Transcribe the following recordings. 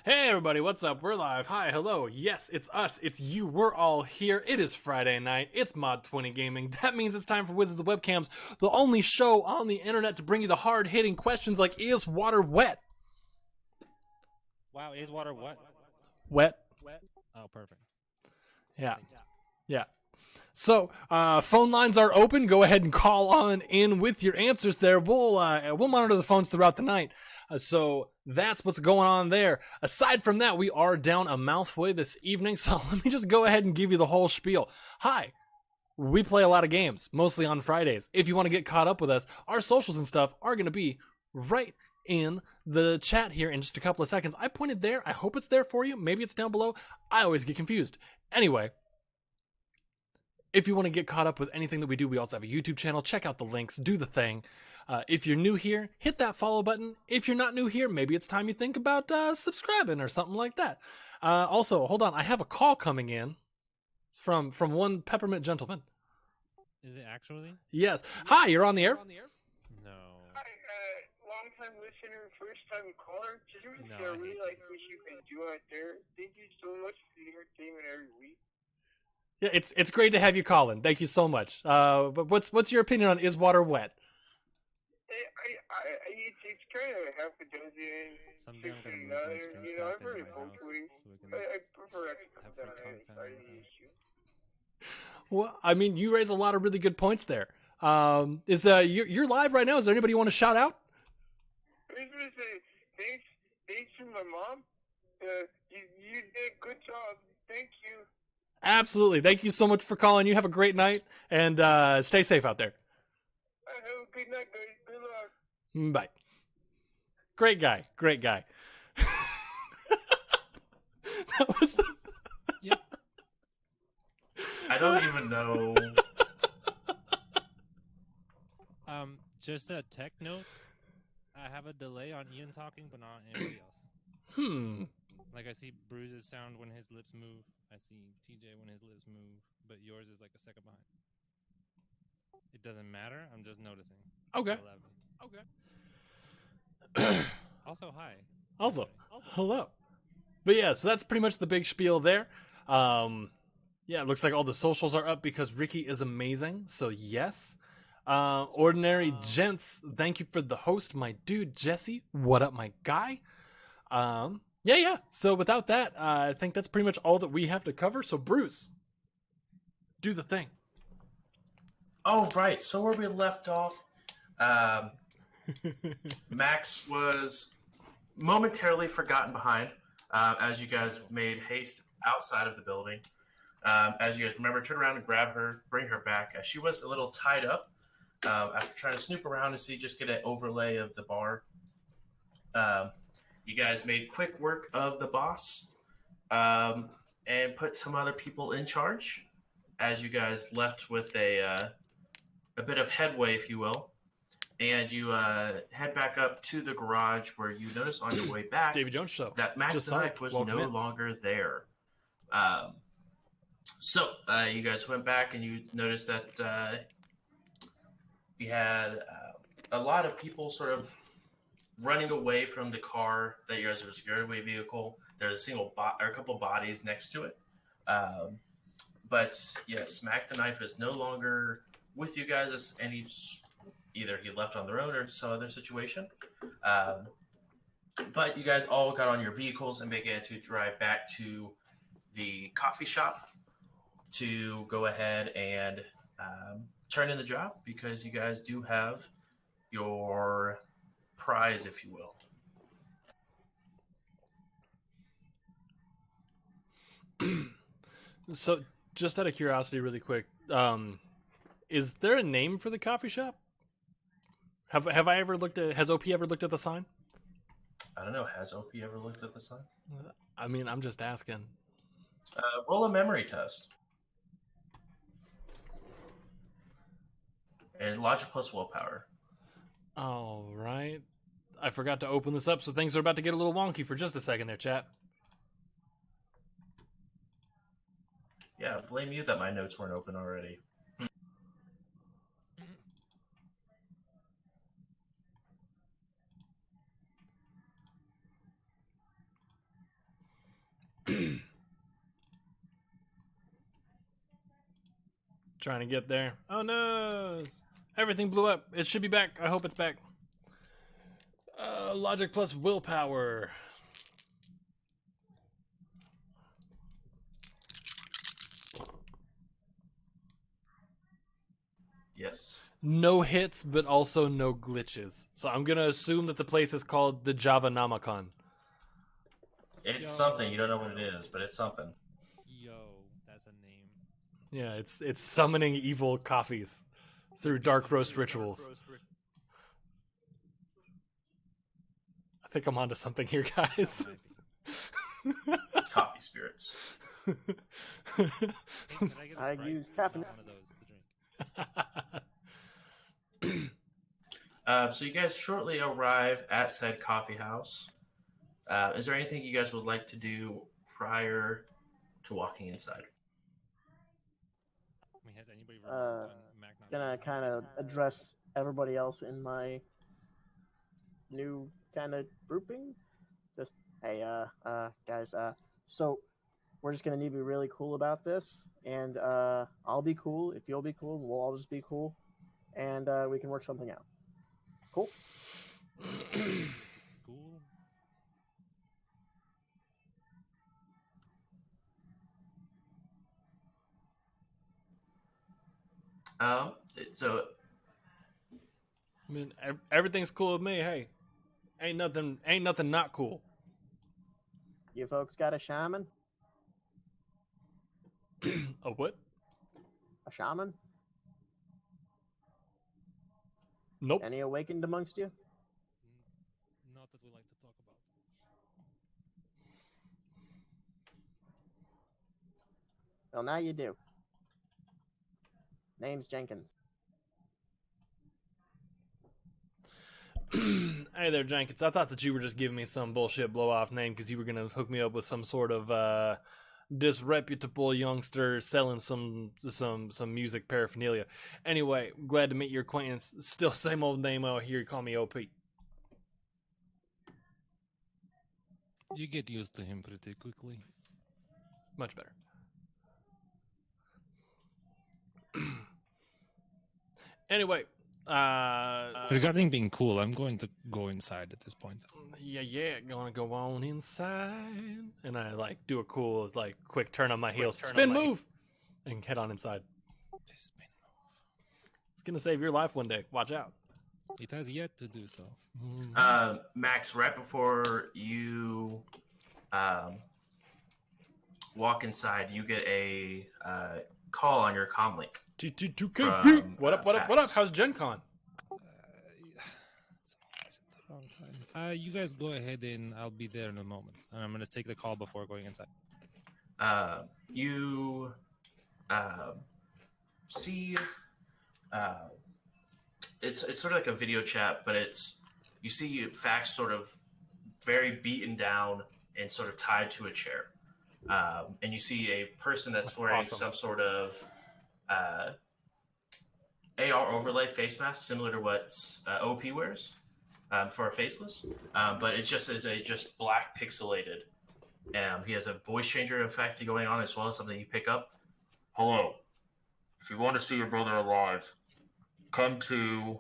Hey everybody, what's up? We're live. Hi, hello. Yes, it's us. It's you. We're all here. It is Friday night. It's Mod 20 Gaming. That means it's time for Wizards of Webcams, the only show on the internet to bring you the hard-hitting questions like, is water wet? Wow, is water what? Wet. Oh, perfect. Yeah. Yeah. So, phone lines are open. Go ahead and call on in with your answers there. We'll monitor the phones throughout the night. So that's what's going on there. Aside from that, we are down a mouthway this evening. So let me just go ahead and give you the whole spiel. Hi. We play a lot of games, mostly on Fridays. If you want to get caught up with us, our socials and stuff are going to be right in the chat here in just a couple of seconds. I pointed there. I hope it's there for you. Maybe it's down below. I always get confused. Anyway, if you want to get caught up with anything that we do, we also have a YouTube channel. Check out the links, do the thing. If you're new here, hit that follow button. If you're not new here, maybe it's time you think about subscribing or something like that. Also, hold on, I have a call coming in from one peppermint gentleman. Is it actually? Yes. Hi, you're on the air. No. Hi, long time listener, first time caller. Just No, I I really hate like what you can do out there. Thank you so much for the entertainment every week. Yeah, it's great to have you calling. Thank you so much. But what's your opinion on is water wet? It's kind of half a dozen, Someday I'm six gonna and move my another. stream You know, stack I've heard into it my both house ways. so we can I prefer to come have down free on the content side and of the stuff. issue. Well, I mean, you raise a lot of really good points there. Is you're live right now? Is there anybody you want to shout out? I just want to say thanks to my mom. You did a good job. Thank you. Absolutely. Thank you so much for calling. You have a great night and stay safe out there. Have a good night, guys. Good luck. Bye. Great guy. Great guy. That was. Yep. I don't even know. Just a tech note. I have a delay on Ian talking, but not on anybody else. Like I see Bruce's sound when his lips move. I see TJ when his lips move, but yours is like a second behind. It doesn't matter. I'm just noticing. Okay. Okay. Also, hi. Also, hello. But yeah, so that's pretty much the big spiel there. Yeah, it looks like all the socials are up because Ricky is amazing. So yes. Ordinary Gents, thank you for the host, my dude Jesse. What up, my guy? Yeah. So without that, I think that's pretty much all that we have to cover. So Bruce, do the thing. Oh, right. So where we left off, Max was momentarily forgotten behind as you guys made haste outside of the building. As you guys remember, turn around and grab her, bring her back. She was a little tied up after trying to snoop around and see, just get an overlay of the bar. You guys made quick work of the boss and put some other people in charge as you guys left with a bit of headway, if you will. And you head back up to the garage where you notice on your way back Davy Jones show. that Max Just the saw Knife it. was Welcome no in. longer there. So you guys went back and you noticed that we had a lot of people sort of running away from the car that you guys were secured away vehicle. There's a single or a couple bodies next to it. But yes, Mac the Knife is no longer with you guys, and either he left on their own or some other situation. But you guys all got on your vehicles and began to drive back to the coffee shop to go ahead and turn in the job, because you guys do have your prize, if you will. So, just out of curiosity, really quick, is there a name for the coffee shop? Have I ever looked at? Has OP ever looked at the sign? I don't know. Has OP ever looked at the sign? I mean, I'm just asking. Roll a memory test. And logic plus willpower. All right. I forgot to open this up, so things are about to get a little wonky for just a second there, chat. Yeah, blame you that my notes weren't open already. Trying to get there. Oh no! Everything blew up. It should be back. I hope it's back. Logic plus willpower. Yes. No hits, but also no glitches. So I'm gonna assume that the place is called the Java Namacon. It's something. You don't know what it is, but it's something. Yo, that's a name. Yeah, it's summoning evil coffees through dark roast rituals. I think I'm onto something here, guys. Coffee spirits. Hey, can I get a I Sprite? use I caffeine. want one of those to drink. So you guys shortly arrive at said coffee house. Is there anything you guys would like to do prior to walking inside? I mean, has anybody remarked on Mac not Gonna being kind of address everybody else in my new kind of grouping. Just, hey, guys, so we're just gonna need to be really cool about this, and I'll be cool if you'll be cool, and we'll all just be cool, and we can work something out. Cool. Is it school? So I mean, everything's cool with me. Hey, ain't nothing not cool. You folks got a shaman? A what? A shaman? Nope. Any awakened amongst you? Not that we like to talk about. Well, now you do. Name's Jenkins. Hey there, Jenkins. I thought that you were just giving me some bullshit blow-off name because you were gonna hook me up with some sort of disreputable youngster selling some music paraphernalia. Anyway, glad to meet your acquaintance. Still same old name out here. You call me OP. You get used to him pretty quickly. Much better. Anyway, Regarding being cool, I'm going to go inside at this point. yeah, gonna go on inside, and I like do a cool like quick turn on my heels, spin move, and head on inside. This spin move. It's gonna save your life one day. Watch out. It has yet to do so. Max, right before you walk inside, you get a call on your comlink. T2K. What up? Fax. How's Gen Con? It's always at the wrong time. You guys go ahead and I'll be there in a moment. And I'm going to take the call before going inside. You see, it's sort of like a video chat, but you see Fax sort of very beaten down and sort of tied to a chair. And you see a person that's wearing some sort of AR overlay face mask, similar to what OP wears for a faceless, but it just is a just black pixelated. He has a voice changer effect going on as well as something you pick up. Hello, if you want to see your brother alive, come to,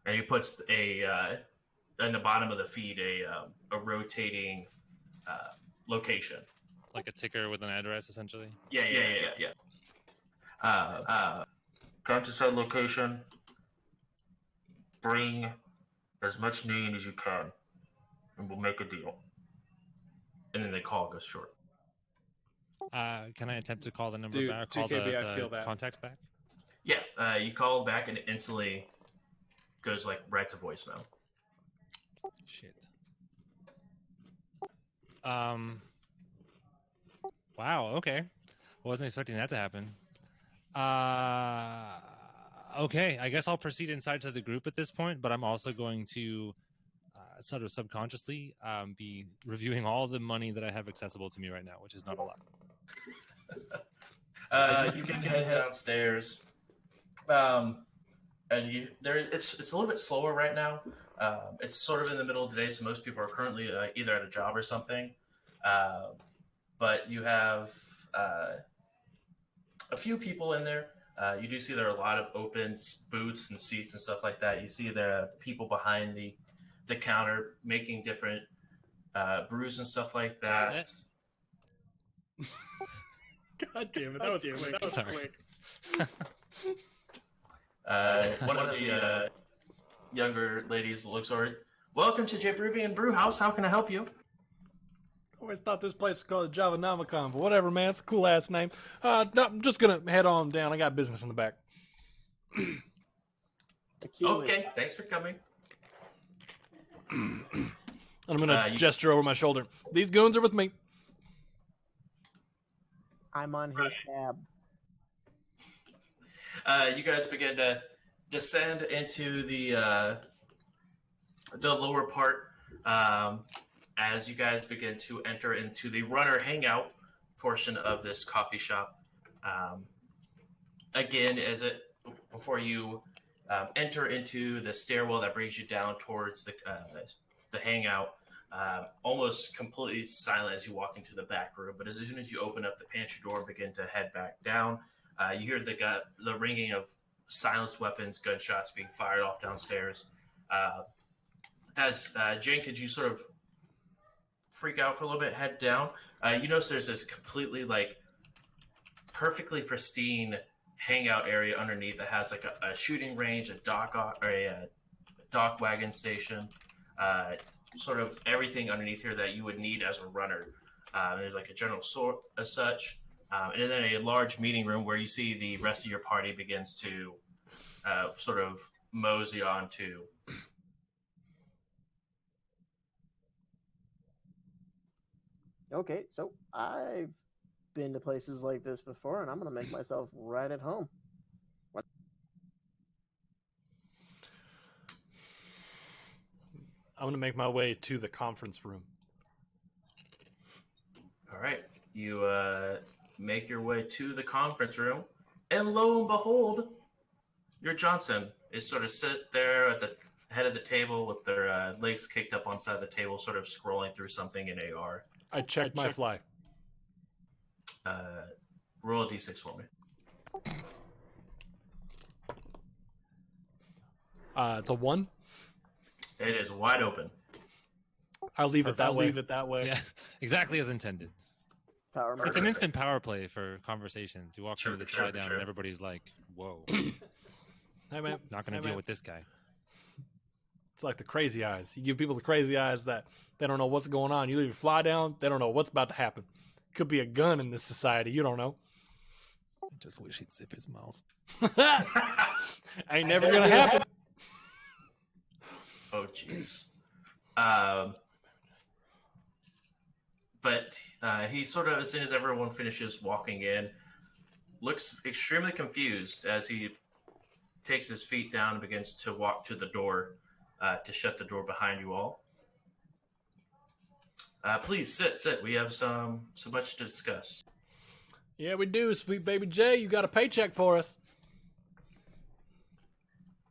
and he puts in the bottom of the feed a rotating location. Like a ticker with an address, essentially? Yeah. Come to said location. Bring as much mean as you can, and we'll make a deal. And then the call goes short. Can I attempt to call the number Dude, back? Call 2KB, I the feel that. contact back? Yeah, you call back and it instantly goes like right to voicemail. Shit. Wow, okay. Wasn't expecting that to happen. Okay, I guess I'll proceed inside to the group at this point, but I'm also going to sort of subconsciously be reviewing all the money that I have accessible to me right now, which is not a lot. You can head downstairs, and it's a little bit slower right now. It's sort of in the middle of the day, so most people are currently either at a job or something. But you have a few people in there. You do see there are a lot of open booths and seats and stuff like that. You see the people behind the counter making different brews and stuff like that. God damn it! That was quick. Sorry. One of the younger ladies looks over. Welcome to Jabruvian Brew House. How can I help you? Always thought this place was called the Java Namicon, but whatever, man. It's a cool ass name. No, I'm just gonna head on down. I got business in the back. Okay, thanks for coming. I'm gonna gesture over my shoulder. These goons are with me. I'm on his tab. You guys begin to descend into the lower part as you guys begin to enter into the runner hangout portion of this coffee shop. Again, before you enter into the stairwell that brings you down towards the hangout, almost completely silent as you walk into the back room. But as soon as you open up the pantry door and begin to head back down, you hear the ringing of silenced weapons, gunshots being fired off downstairs. As Jane, could you sort of freak out for a little bit, head down? You notice there's this completely perfectly pristine hangout area underneath that has a shooting range, a dock wagon station, sort of everything underneath here that you would need as a runner. There's a general store as such, and then a large meeting room where you see the rest of your party begins to sort of mosey on to. Okay, so I've been to places like this before, and I'm going to make myself right at home. I'm gonna make my way to the conference room. All right, you make your way to the conference room, and lo and behold, your Johnson is sort of sit there at the head of the table with their legs kicked up on side of the table, sort of scrolling through something in AR. I checked my fly. Roll a d6 for me. It's a 1. It is wide open. I'll leave it that way. Yeah, exactly as intended. Power It's an instant power play for conversations. You walk through the slide down, and everybody's like, "Whoa, Hey man, not going to deal with this guy." It's like the crazy eyes. You give people the crazy eyes that they don't know what's going on. You leave your fly down, they don't know what's about to happen. Could be a gun in this society. You don't know. I just wish he'd zip his mouth. Ain't never gonna happen. Oh, jeez. But he sort of, as soon as everyone finishes walking in, looks extremely confused as he takes his feet down and begins to walk to the door to shut the door behind you all. Please sit. We have so much to discuss. Yeah, we do, sweet baby Jay. You got a paycheck for us.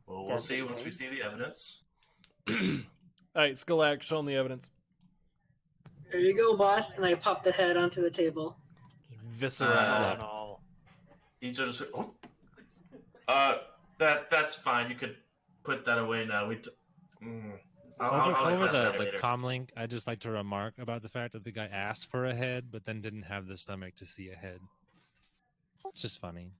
Well, we'll see once we see the evidence. Hey, Skulak, show him the evidence. There you go, boss. And I pop the head onto the table. Viscera and all. He just that's fine. You could put that away now. Over the comlink, I'd just like to remark about the fact that the guy asked for a head, but then didn't have the stomach to see a head. It's just funny.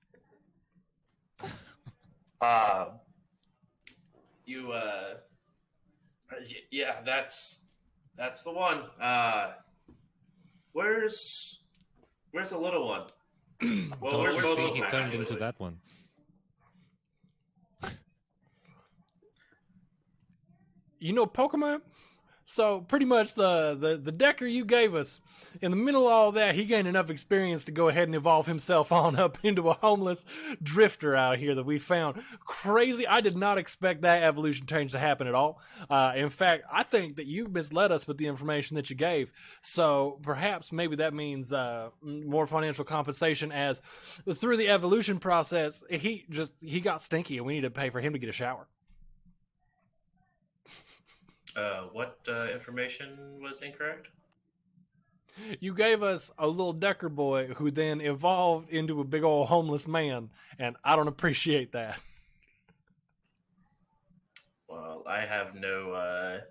Yeah, that's the one. Where's the little one? Well, Don't you see he turned into that one? You know Pokemon? So pretty much the Decker you gave us, in the middle of all that, he gained enough experience to go ahead and evolve himself on up into a homeless drifter out here that we found. Crazy. I did not expect that evolution change to happen at all. In fact, I think that you misled us with the information that you gave. So perhaps maybe that means more financial compensation, as through the evolution process, he got stinky and we need to pay for him to get a shower. What information was incorrect? You gave us a little Decker boy who then evolved into a big old homeless man, and I don't appreciate that. Well, I have no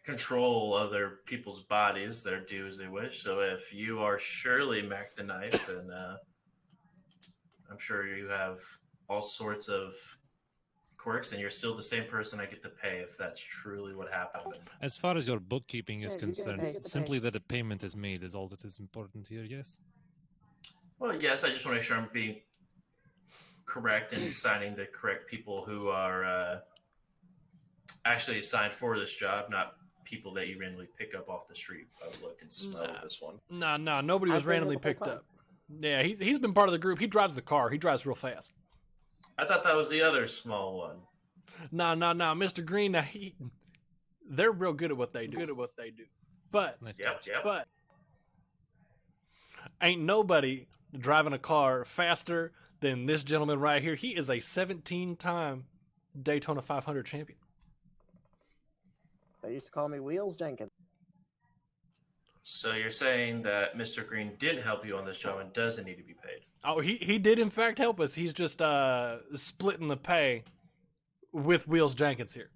control other people's bodies. They're do as they wish. So if you are Shirley Mac the Knife, then I'm sure you have all sorts of quirks, and you're still the same person I get to pay if that's truly what happened. As far as your bookkeeping is Yeah, you get concerned, paid. simply that a payment is made is all that is important here, yes? Well, yes, I just want to make sure I'm being correct and signing the correct people who are actually assigned for this job, not people that you randomly pick up off the street. Look and smell this one. Nah, nobody was I've been here randomly the whole picked time. up. Yeah, he's been part of the group. He drives the car. He drives real fast. I thought that was the other small one. Nah, Mr. Green. Now they're real good at what they do. But Nice Yep, touch. yep. ain't nobody driving a car faster than this gentleman right here. He is a 17-time Daytona 500 champion. They used to call me Wheels Jenkins. So you're saying that Mr. Green didn't help you on this job and doesn't need to be paid? Oh, he did in fact help us. He's just splitting the pay with Wheels Jenkins here.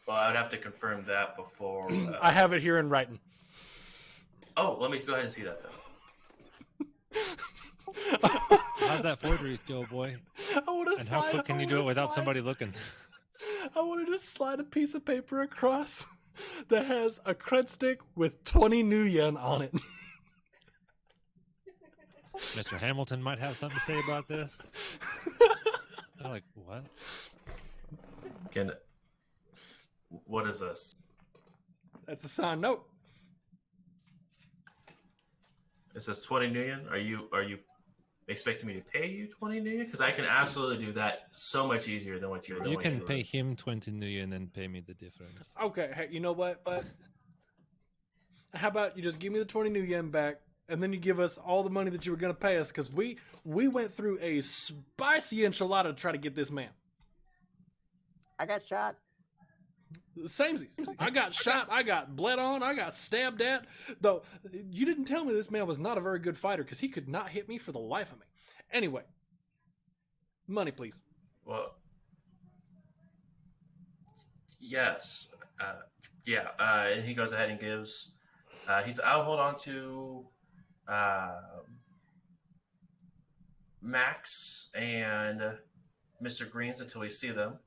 Well, I would have to confirm that before. I have it here in writing. Oh, let me go ahead and see that then. How's that forgery skill, boy? I want to And how quick can you do it without somebody looking? I want to just slide a piece of paper across that has a cred stick with 20 new yen on it. Mr. Hamilton might have something to say about this. They're like, what? What is this? That's a signed note. It says 20 million. Are you expecting me to pay you 20 million? Because I can absolutely do that so much easier than what you're. You can pay him 20 million and pay me the difference. Okay, hey, you know what? But how about you just give me the 20 new yen back, and then you give us all the money that you were going to pay us, because we went through a spicy enchilada to try to get this man. I got shot. Samesies. I got shot. I got bled on. I got stabbed at. Though you didn't tell me this man was not a very good fighter, because he could not hit me for the life of me. Anyway, money, please. Well, yes, yeah. And he goes ahead and gives. I'll hold on to Max and Mr. Greens until we see them.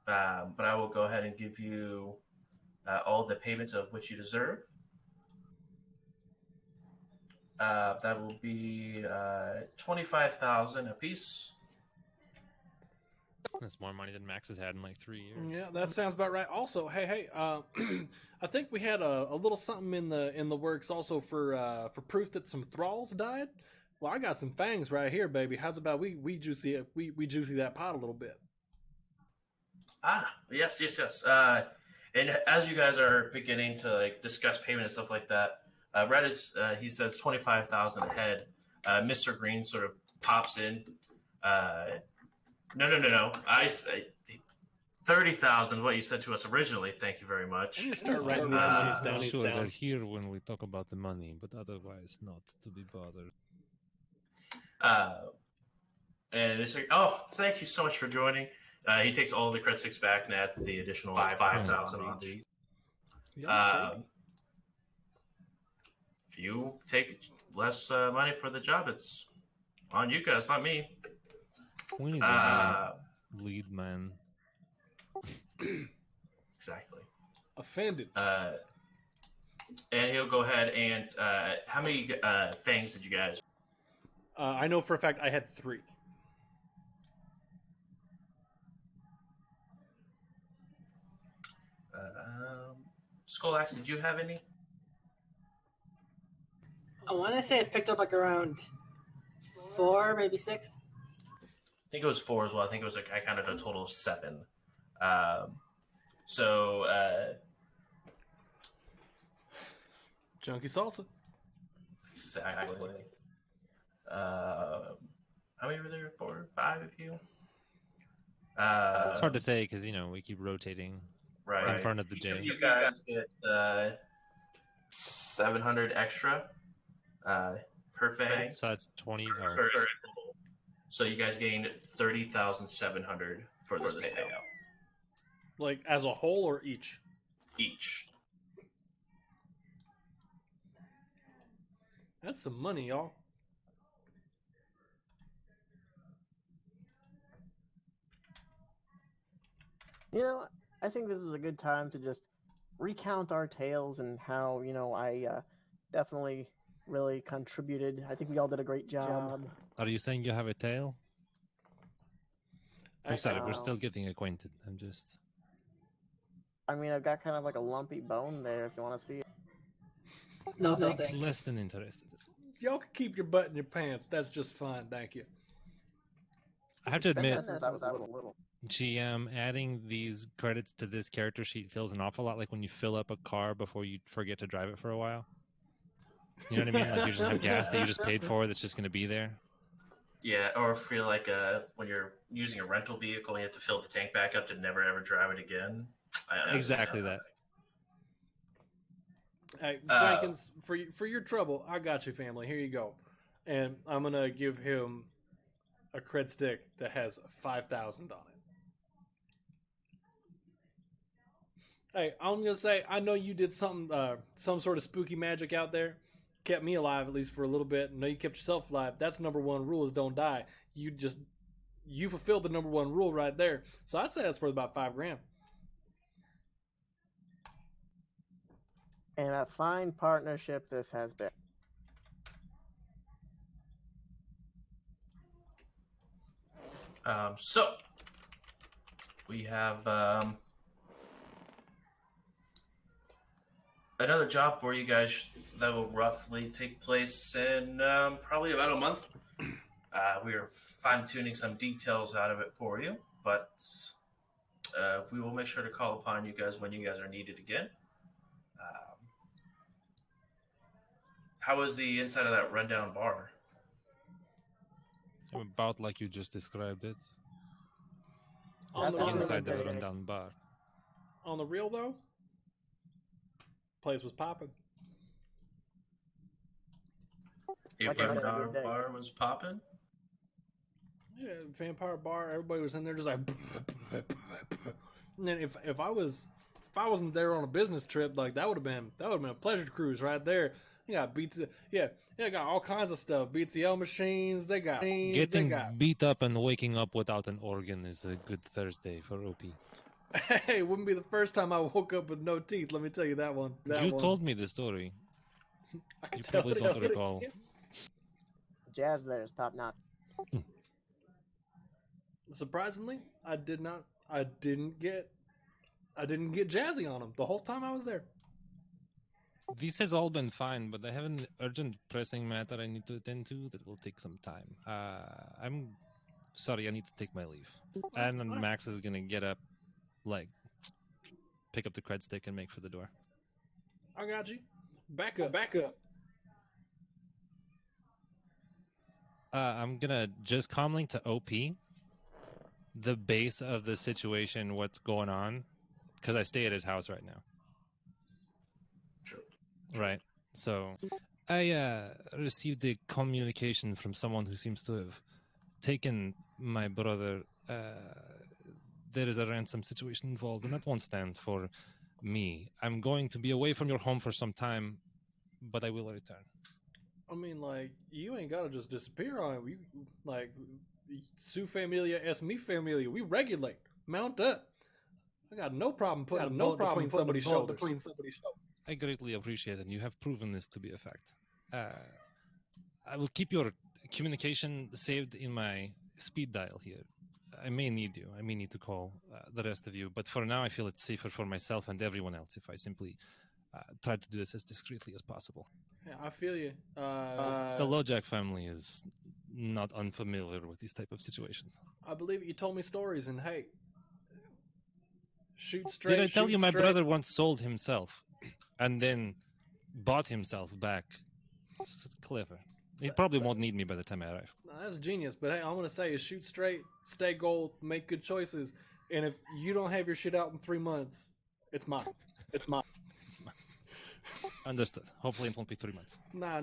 But I will go ahead and give you all the payments of which you deserve. That will be 25,000 apiece. That's more money than Max has had in like 3 years. Yeah, that sounds about right. Also, hey, I think we had a little something in the works also for proof that some thralls died. Well, I got some fangs right here, baby. How's about we juicy that pot a little bit? Yes. And as you guys are beginning to like discuss payment and stuff like that, Red is he says 25,000 ahead. Mr. Green sort of pops in. No. I say 30,000. What you said to us originally. Thank you very much. I'm gonna start writing these monies down. Sure, they're here when we talk about the money, but otherwise not to be bothered. And it's like, oh, thank you so much for joining. He takes all the credit sticks back and adds the additional 5,000 each. If you take less money for the job, it's on you guys, not me. We need a lead man. Exactly. Offended. And he'll go ahead and how many fangs did you guys? I know for a fact I had 3. Skolax, did you have any? I want to say I picked up like around 4, maybe 6. I think it was 4 as well. I think it was like I counted a total of 7. Junkie salsa. Exactly. How many were there? 4, 5 of you? It's hard to say because we keep rotating. Right. in front of the Each of J. you guys get 700 extra per fang. So that's 20. Oh. So you guys gained 30,700 for this payout. Like as a whole or each? Each. That's some money, y'all. You know, I think this is a good time to just recount our tales and how, I definitely really contributed. I think we all did a great job. Are you saying you have a tail? I'm sorry, we're still getting acquainted. I mean, I've got kind of like a lumpy bone there if you want to see it. No thanks. Less than interested. Y'all can keep your butt in your pants. That's just fine. Thank you. I have to Been admit, there since I was little. GM, adding these credits to this character sheet feels an awful lot like when you fill up a car before you forget to drive it for a while. You know what I mean? Like you just have gas that you just paid for that's just going to be there. Yeah, or feel like when you're using a rental vehicle and you have to fill the tank back up to never ever drive it again. Exactly that. Hey, Jenkins, for your trouble, I got you, family. Here you go. And I'm going to give him a cred stick that has 5,000 on it. Hey, I'm gonna say I know you did some sort of spooky magic out there, kept me alive at least for a little bit. I know you kept yourself alive. That's number one rule: is don't die. You fulfilled the number one rule right there. So I'd say that's worth about $5,000. And a fine partnership this has been. So we have another job for you guys that will roughly take place in probably about a month. We are fine-tuning some details out of it for you, but we will make sure to call upon you guys when you guys are needed again. How was the inside of that rundown bar? About like you just described it. On the inside of a rundown bar. On the real though, place was popping. Like Rundown bar was popping? Yeah, vampire bar. Everybody was in there just like. And then if I wasn't there on a business trip, like that would have been a pleasure cruise right there. You got beats. Yeah, got all kinds of stuff. BTL machines. They got getting beat up and waking up without an organ is a good Thursday for OP. Hey, it wouldn't be the first time I woke up with no teeth. Let me tell you that one. You told me the story. You probably don't recall. Jazz there is top notch. Surprisingly, I didn't get jazzy on him the whole time I was there. This has all been fine, but I have an urgent pressing matter I need to attend to that will take some time. I'm sorry, I need to take my leave. And Max is gonna get up, like, pick up the cred stick and make for the door. I got you. Back up. I'm gonna just comlink to OP, the base of the situation, what's going on, because I stay at his house right now. Sure. Right. So I received a communication from someone who seems to have taken my brother. There is a ransom situation involved, and that won't stand for me. I'm going to be away from your home for some time, but I will return. I mean, like, you ain't gotta just disappear on it. We, like, su familia es mi familia. We regulate. Mount up. I got no problem putting a bullet between somebody's shoulders. I greatly appreciate it. You have proven this to be a fact. I will keep your communication saved in my speed dial here. I may need you. I may need to call the rest of you. But for now, I feel it's safer for myself and everyone else if I simply try to do this as discreetly as possible. Yeah, I feel you. The Lojack family is not unfamiliar with these type of situations. I believe you told me stories, and hey, shoot straight. Did I tell you my brother once sold himself and then bought himself back? It's clever. He probably won't need me by the time I arrive. No, that's genius. But hey, I'm gonna say is shoot straight, stay gold, make good choices, and if you don't have your shit out in 3 months, It's mine. It's mine. Understood. Hopefully it won't be 3 months. Nah.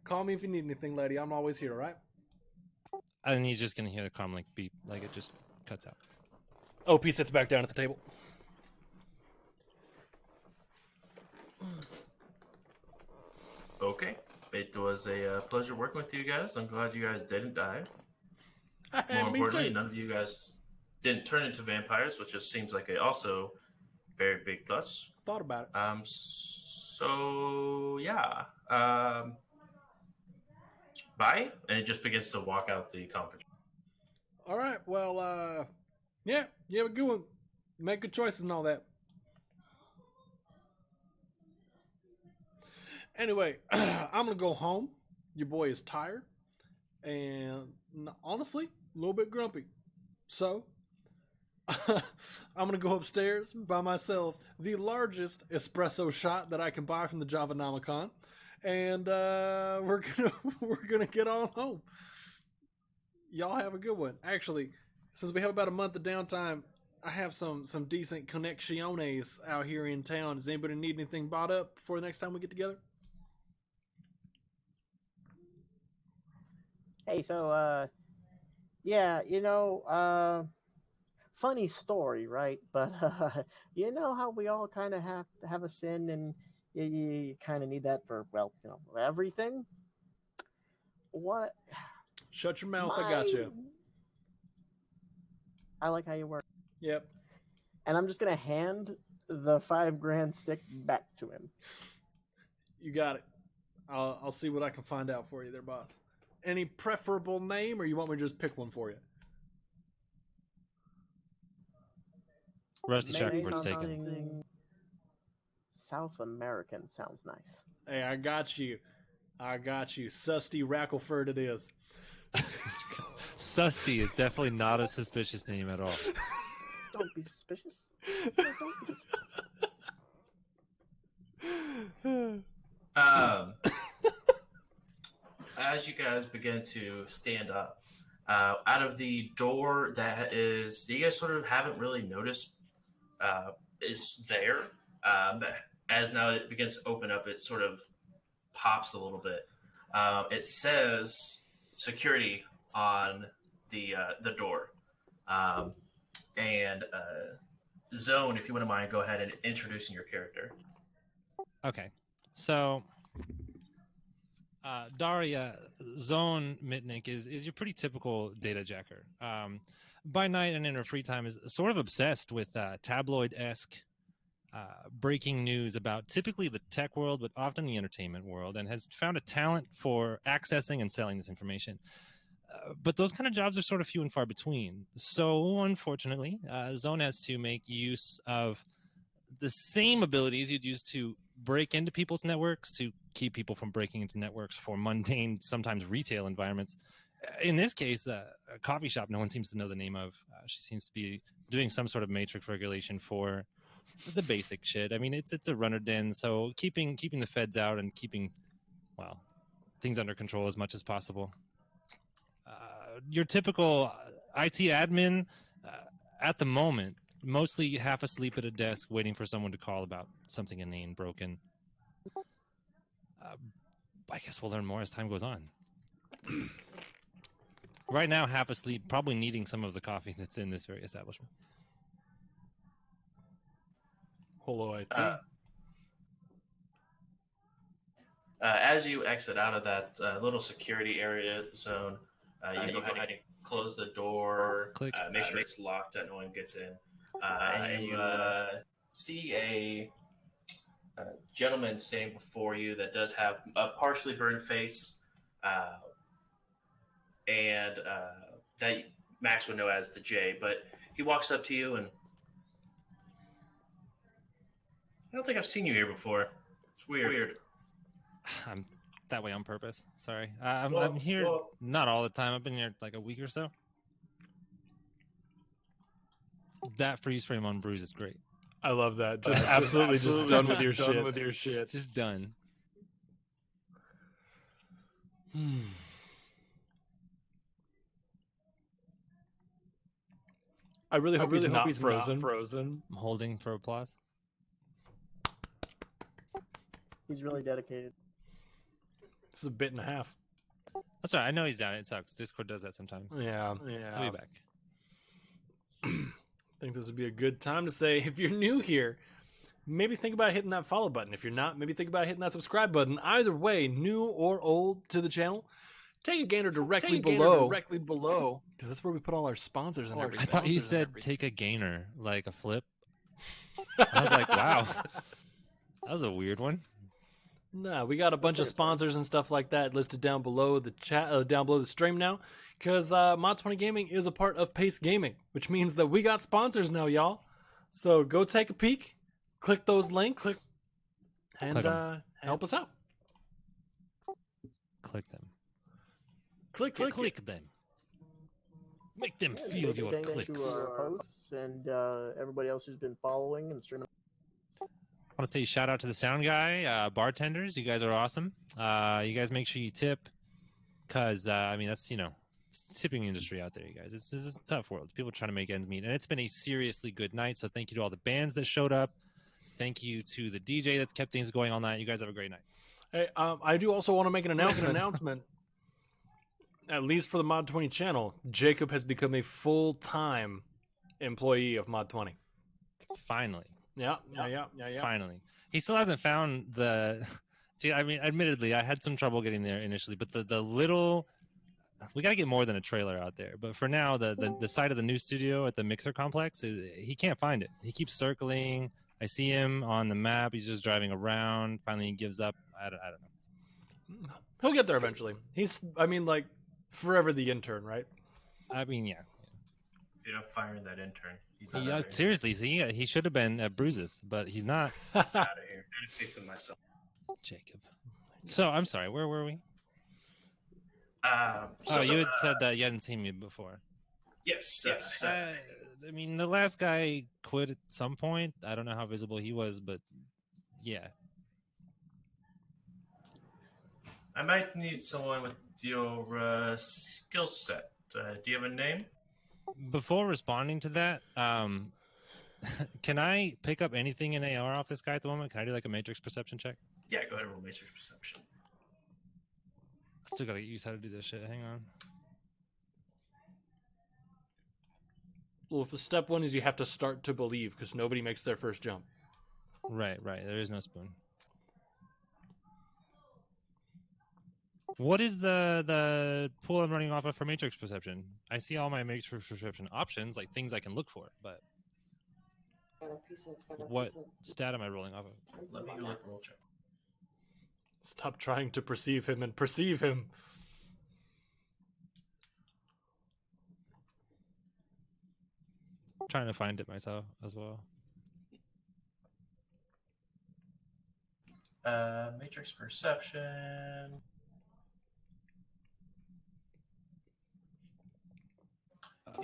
Call me if you need anything, lady. I'm always here, all right? And he's just gonna hear the comm beep, like it just cuts out. OP sits back down at the table. Okay. It was a pleasure working with you guys. I'm glad you guys didn't die. More Me importantly, too. none of you guys didn't turn into vampires, which just seems like a also very big plus. Thought about it. So yeah. Bye. And it just begins to walk out the conference. All right. Well, yeah. You have a good one. Make good choices and all that. Anyway, I'm gonna go home. Your boy is tired, and honestly, a little bit grumpy. So, I'm gonna go upstairs buy myself the largest espresso shot that I can buy from the Javanomicon, and we're gonna get on home. Y'all have a good one. Actually, since we have about a month of downtime, I have some decent connecciones out here in town. Does anybody need anything bought up before the next time we get together? Hey, so yeah, funny story, right? But you know how we all kind of have a sin, and you kind of need that for, well, everything. What? Shut your mouth. I got you. I like how you work. Yep. And I'm just gonna hand the $5,000 stick back to him. You got it. I'll see what I can find out for you there, boss. Any preferable name, or you want me to just pick one for you? Rusty Maybe Shackleford's taken. something South American sounds nice. Hey, I got you. Susty Rackleford it is. Susty is definitely not a suspicious name at all. Don't be suspicious. Don't be suspicious. As you guys begin to stand up, out of the door that is, you guys sort of haven't really noticed is there. As now it begins to open up, it sort of pops a little bit. It says security on the door. And Zone, if you wouldn't mind, go ahead and introducing your character. Okay, so Daria Zone Mitnick is your pretty typical data jacker. By night and in her free time is sort of obsessed with tabloid-esque breaking news about typically the tech world, but often the entertainment world, and has found a talent for accessing and selling this information. But those kind of jobs are sort of few and far between. So, unfortunately, Zone has to make use of the same abilities you'd use to break into people's networks, to keep people from breaking into networks for mundane, sometimes retail environments. In this case, a coffee shop no one seems to know the name of. She seems to be doing some sort of matrix regulation for the basic shit. I mean, it's a runner den, so keeping the feds out and keeping, well, things under control as much as possible. Your typical IT admin, at the moment, mostly half asleep at a desk waiting for someone to call about something inane broken. I guess we'll learn more as time goes on. Right now, half asleep, probably needing some of the coffee that's in this very establishment. Hello, IT. As you exit out of that little security area zone, you go ahead and close the door, make sure it's locked that no one gets in, and you see a gentleman standing before you that does have a partially burned face, and that Max would know as the J, but he walks up to you and, I don't think I've seen you here before. It's weird. I'm that way on purpose. Sorry. I'm here not all the time. I've been here like a week or so. That freeze frame on Bruce is great. I love that. Just absolutely just done with your shit. Done with your shit. Just done. I really hope he's not frozen. I'm holding for applause. He's really dedicated. This is a bit and a half. That's all right. I know he's down. It sucks. Discord does that sometimes. Yeah. I'll be back. I think this would be a good time to say, if you're new here, maybe think about hitting that follow button. If you're not, maybe think about hitting that subscribe button. Either way, new or old to the channel, take a gander directly below. Because that's where we put all our sponsors and everything. I thought you said take a gainer, like a flip. I was like, wow. That was a weird one. No, we got a bunch of sponsors and stuff like that listed down below the chat, down below the stream now, because Mod 20 Gaming is a part of Pace Gaming, which means that we got sponsors now, y'all. So go take a peek, click those links, and help us out. Click them. Click them. Make them feel your Thanks clicks. to our hosts and everybody else who's been following and streaming. I want to say shout out to the sound guy, bartenders. You guys are awesome. You guys make sure you tip, because I mean that's it's tipping industry out there, you guys. This is a tough world. People trying to make ends meet, and it's been a seriously good night. So thank you to all the bands that showed up. Thank you to the DJ that's kept things going all night. You guys have a great night. Hey, I do also want to make an announcement. At least for the Mod 20 channel, Jacob has become a full-time employee of Mod 20. Finally. Yeah. Finally. He still hasn't found the... Dude, I mean, admittedly, I had some trouble getting there initially, but the little... We got to get more than a trailer out there. But for now, the site of the new studio at the Mixer Complex, he can't find it. He keeps circling. I see him on the map. He's just driving around. Finally, he gives up. I don't know. He'll get there eventually. He's, forever the intern, right? I mean, yeah. You're not firing that intern. He's Yeah, seriously, see, he should have been at Bruises, but he's not. out of here. I'm fixing myself. Jacob. So, I'm sorry, where were we? So you had said that you hadn't seen me before. Yes. I mean, the last guy quit at some point. I don't know how visible he was, but yeah. I might need someone with your skill set. Do you have a name? Before responding to that, can I pick up anything in AR off this guy at the moment? Can I do like a matrix perception check? Yeah, go ahead and roll matrix perception. Still gotta get used how to do this shit. Hang on. Well, if the step one is you have to start to believe, because nobody makes their first jump. Right. There is no spoon. What is the pool I'm running off of for matrix perception? I see all my matrix perception options, like things I can look for, but what stat am I rolling off of? Let me roll check. Stop trying to perceive him and perceive him. I'm trying to find it myself as well. Matrix perception.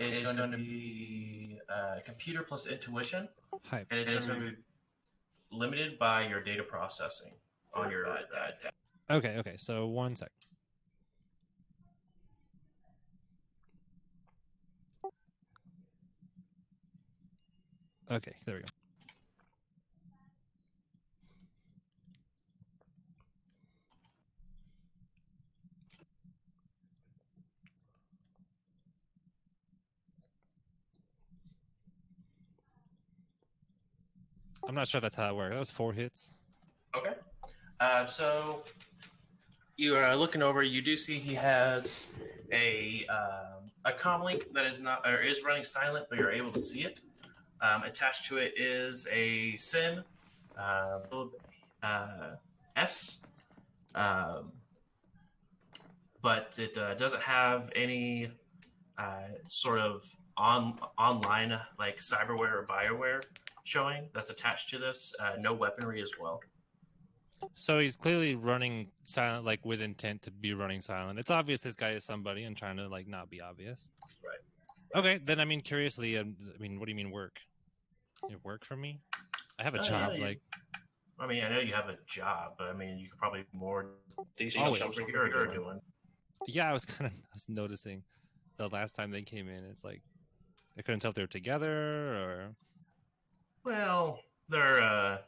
Is going to be computer plus intuition. Hype. And it's going to be limited by your data processing on your Okay, so 1 sec. Okay, there we go. I'm not sure if that's how it works. That was 4 hits. Okay. So you are looking over. You do see he has a comm link that is not or is running silent, but you're able to see it. Attached to it is a SIN S, but it doesn't have any sort of online like cyberware or Bioware showing that's attached to this. No weaponry as well. So he's clearly running silent, like with intent to be running silent. It's obvious this guy is somebody and trying to like not be obvious. Right. Okay, then I mean, curiously, what do you mean work? You work for me? I have a job. Yeah, like, I mean, I know you have a job, but I mean, you could probably more these Always. jobs like you're doing. Yeah, I was noticing the last time they came in. It's like I couldn't tell if they were together or. Well, they're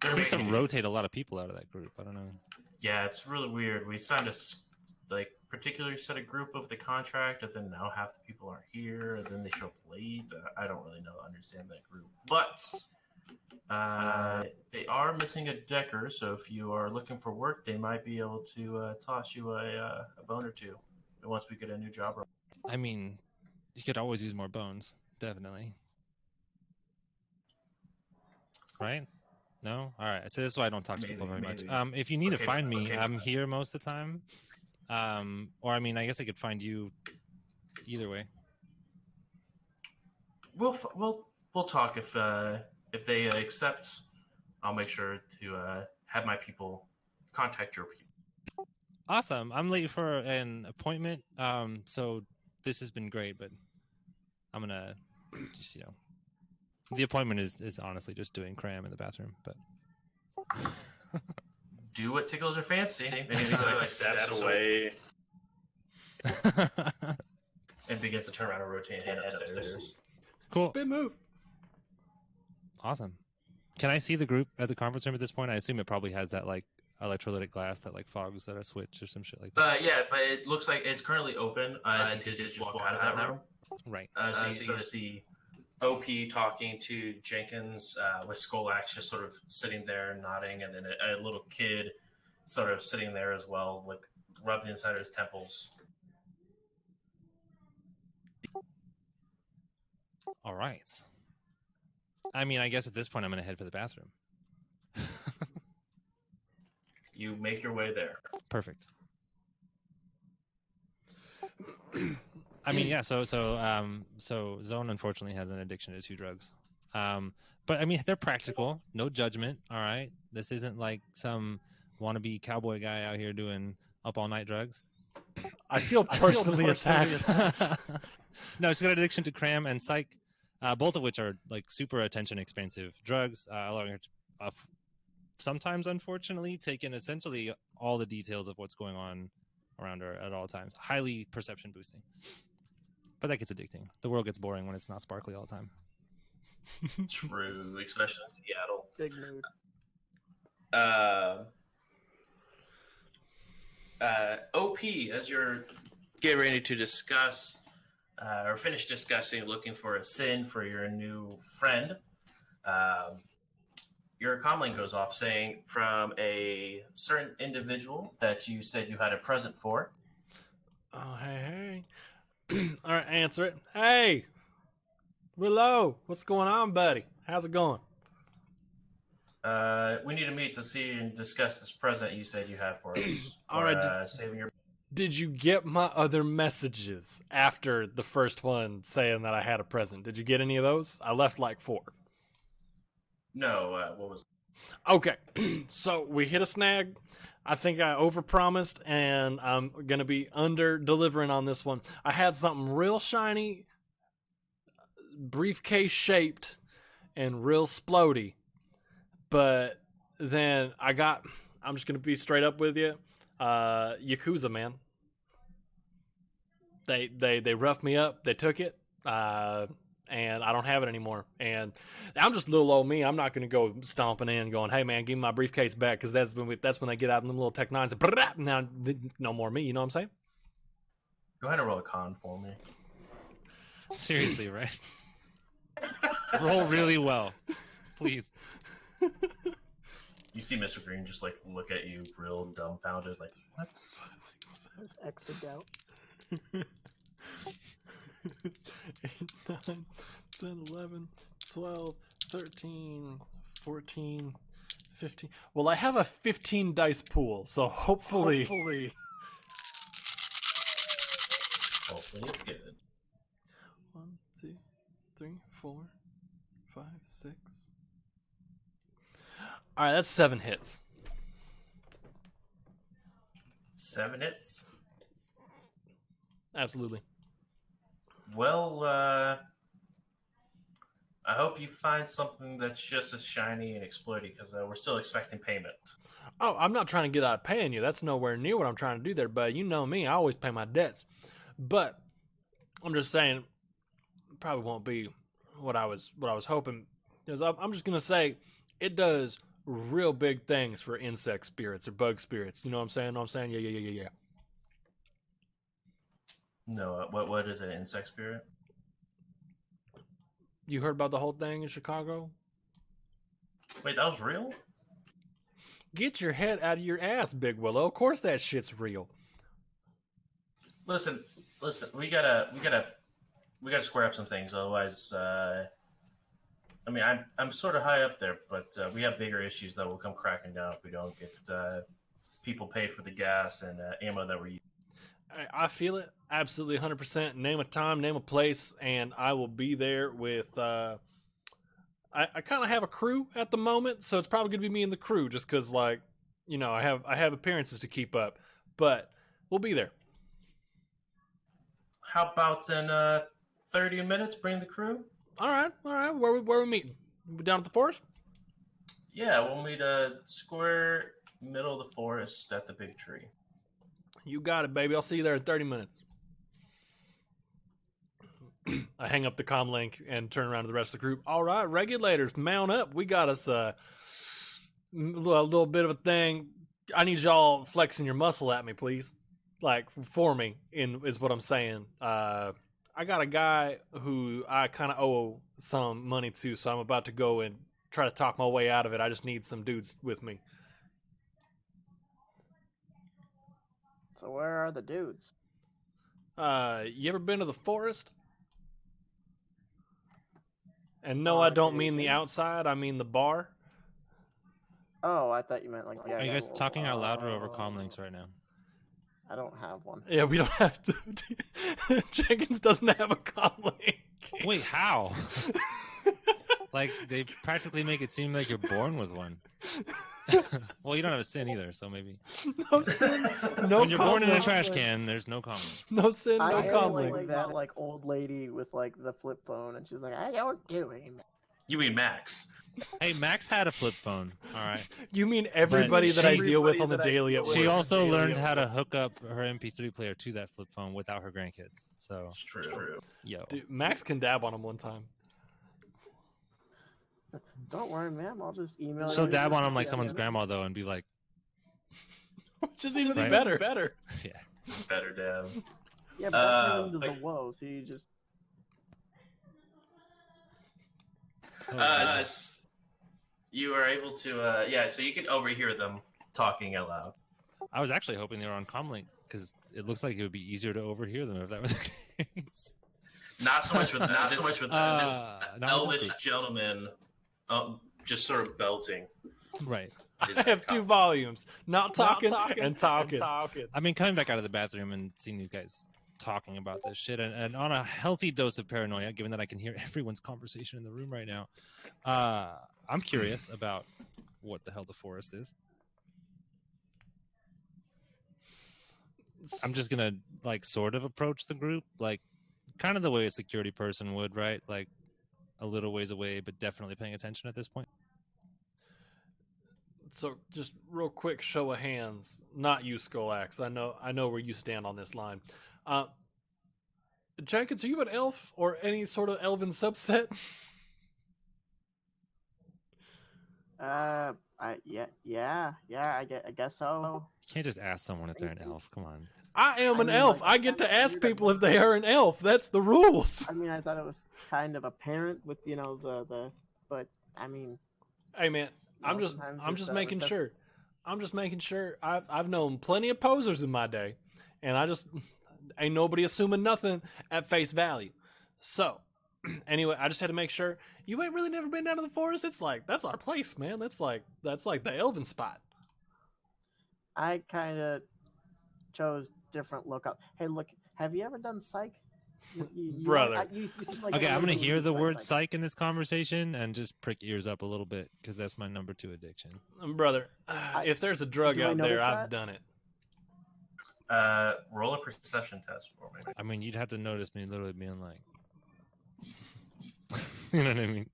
Seems to rotate a lot of people out of that group. I don't know. Yeah, it's really weird. We signed a particular set a group of the contract, and then now half the people aren't here, and then they show up late. I don't really understand that group, but they are missing a decker. So if you are looking for work, they might be able to toss you a bone or two once we get a new job. I mean, you could always use more bones, definitely. Right? No? All right. So this is why I don't talk to people very much. If you need to find me, I'm here most of the time. Or I mean, I guess I could find you either way. We'll talk if they accept. I'll make sure to have my people contact your people. Awesome. I'm late for an appointment. So this has been great, but I'm gonna just the appointment is honestly just doing cram in the bathroom, but do what tickles your fancy. And he steps away and begins to turn around and rotate and head upstairs. Cool. Spin move. Awesome. Can I see the group at the conference room at this point? I assume it probably has that like electrolytic glass that like fogs that are switched or some shit like that. Yeah, but it looks like it's currently open. So you just walk out of that room. Right. So you see OP talking to Jenkins with Skolax just sort of sitting there nodding, and then a little kid sort of sitting there as well, like rubbing inside of his temples. All right. I mean, I guess at this point I'm going to head for the bathroom. You make your way there. Perfect. I mean, yeah. So Zone unfortunately has an addiction to 2 drugs. But I mean, they're practical. No judgment. All right. This isn't like some wannabe cowboy guy out here doing up all night drugs. I feel personally attacked. No, she's got an addiction to cram and psych, both of which are like super attention expensive drugs, allowing her to sometimes, unfortunately, take in essentially all the details of what's going on around her at all times. Highly perception boosting. But that gets addicting. The world gets boring when it's not sparkly all the time. True, especially in Seattle. Big mood. OP, as you're getting ready to discuss or finish discussing looking for a sin for your new friend, your comlink goes off saying from a certain individual that you said you had a present for. Oh, hey. All right, answer it. Hey, Willow, what's going on, buddy? How's it going? We need to meet to see and discuss this present you said you had for us. All right. Saving your. Did you get my other messages after the first one saying that I had a present? Did you get any of those? I left like 4. No, what was? Okay, so we hit a snag. I think I overpromised, and I'm gonna be under delivering on this one. I had something real shiny, briefcase shaped, and real splody. But then I'm just gonna be straight up with you. Yakuza, man. They roughed me up. They took it. And I don't have it anymore. And I'm just little old me. I'm not going to go stomping in going, hey, man, give me my briefcase back, because that's when they get out in them little Tech 9s. And now, no more me. You know what I'm saying? Go ahead and roll a con for me. Seriously, right? Roll really well. Please. You see Mr. Green just like look at you real dumbfounded, like, what? There's extra doubt. 8, 9, 10, 11, 12, 13, 14, 15. Well, I have a 15 dice pool, so hopefully it's good. 1, 2, 3, 4, 5, 6. All right, that's 7 hits. 7 hits? Absolutely. Well, I hope you find something that's just as shiny and explodey, because we're still expecting payment. Oh, I'm not trying to get out of paying you. That's nowhere near what I'm trying to do there, bud. You know me. I always pay my debts. But I'm just saying, it probably won't be what I was hoping. Because I'm just going to say, it does real big things for insect spirits or bug spirits. You know what I'm saying? Yeah. No, what is an insect spirit? You heard about the whole thing in Chicago? Wait, that was real? Get your head out of your ass, Big Willow. Of course that shit's real. Listen. We gotta square up some things. Otherwise, I mean, I'm sort of high up there, but we have bigger issues that will come cracking down if we don't get people paid for the gas and ammo that we're using. I feel it absolutely 100%. Name a time, name a place, and I will be there with. I kind of have a crew at the moment, so it's probably gonna be me and the crew, just because, like, you know, I have appearances to keep up, but we'll be there. How about in 30 minutes? Bring the crew. All right. Where we meeting? Down at the forest? Yeah, we'll meet square middle of the forest at the big tree. You got it, baby. I'll see you there in 30 minutes. I hang up the comm link and turn around to the rest of the group. All right, regulators, mount up. We got us a little bit of a thing. I need y'all flexing your muscle at me, please. Like, for me, is what I'm saying. I got a guy who I kind of owe some money to, so I'm about to go and try to talk my way out of it. I just need some dudes with me. So where are the dudes? You ever been to the forest? And no, I don't mean the outside. I mean the bar. Oh, I thought you meant like the. Are you guys talking out loud or over comm links right now? I don't have one. Yeah, we don't have to. Jenkins doesn't have a comm link. Wait, how? Like, they practically make it seem like you're born with one. Well, you don't have a sin either, so maybe. No sin, no. When you're born in a trash can, there's no comm link. No sin, no I am comm like link. that like old lady with like the flip phone, and she's like, I don't do it. You mean Max? Hey, Max had a flip phone. All right. You mean everybody that I deal with on the that I daily at work? She also learned how to hook up her MP3 player to that flip phone without her grandkids. So, It's true. yo. Dude, Max can dab on him one time. Don't worry, ma'am. I'll just email. She'll you dab the on him like GPS. someone's grandma, though, and be like, Which is even Right. better. yeah. It's a better dab. Yeah, but that's Uh, not into the like- woe. So you just. You are able to, so you can overhear them talking out loud. I was actually hoping they were on comlink because it looks like it would be easier to overhear them if that was the case. Not so much with this not with elvish this group. gentleman, just sort of belting. Right. Is I that have two common? volumes. Not talking and talking. I mean, coming back out of the bathroom and seeing these guys talking about this shit and on a healthy dose of paranoia, given that I can hear everyone's conversation in the room right now, I'm curious about what the hell the forest is. I'm just gonna like sort of approach the group like kind of the way a security person would, right? Like a little ways away, but definitely paying attention at this point. So, just real quick, show of hands. Not you, Skolax. I know where you stand on this line. Jenkins, are you an elf or any sort of elven subset? I guess so. You can't just ask someone if they're an elf. Come on. I am an mean, elf. like, I get to ask weird, people if they are an elf. That's the rules. I mean, I thought it was kind of apparent with but I mean. Hey man, I'm just making sure. I'm just making sure. I've known plenty of posers in my day, and I just ain't nobody assuming nothing at face value. So, anyway, I just had to make sure you ain't really never been down to the forest. It's like that's our place, man. That's like the elven spot. I kind of chose different lookout. Hey, look, have you ever done psych? Brother. You seem like Okay, I'm somebody gonna who hear would the do word psych in this conversation and just prick ears up a little bit because that's my number 2 addiction. Brother, if there's a drug Do I out there, notice I've that? done it. Roll a perception test for me. I mean, you'd have to notice me literally being like, you know what I mean?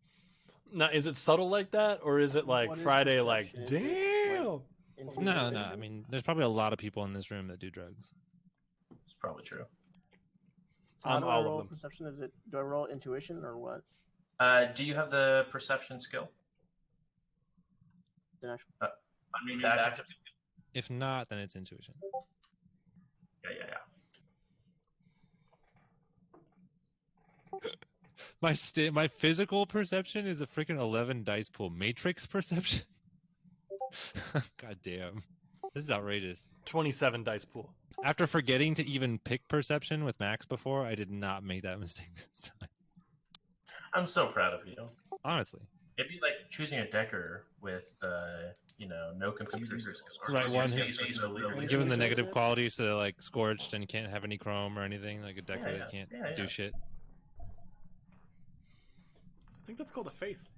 Now, is it subtle like that, or is it like What is Friday? Like, perception? Is it, damn. Intuition? No. I mean, there's probably a lot of people in this room that do drugs. It's probably true. So how do I all of roll them. perception? Do I roll intuition or what? Do you have the perception skill? Underneath active. If not, then it's intuition. Yeah. My physical perception is a freaking 11 dice pool. Matrix perception? God damn. This is outrageous. 27 dice pool. After forgetting to even pick perception with Max before, I did not make that mistake this time. I'm so proud of you. Honestly. It'd be like choosing a decker with, no computers. Right, one who who given the negative qualities, so they're like scorched and can't have any chrome or anything, like a decker that can't do shit. I think that's called a face.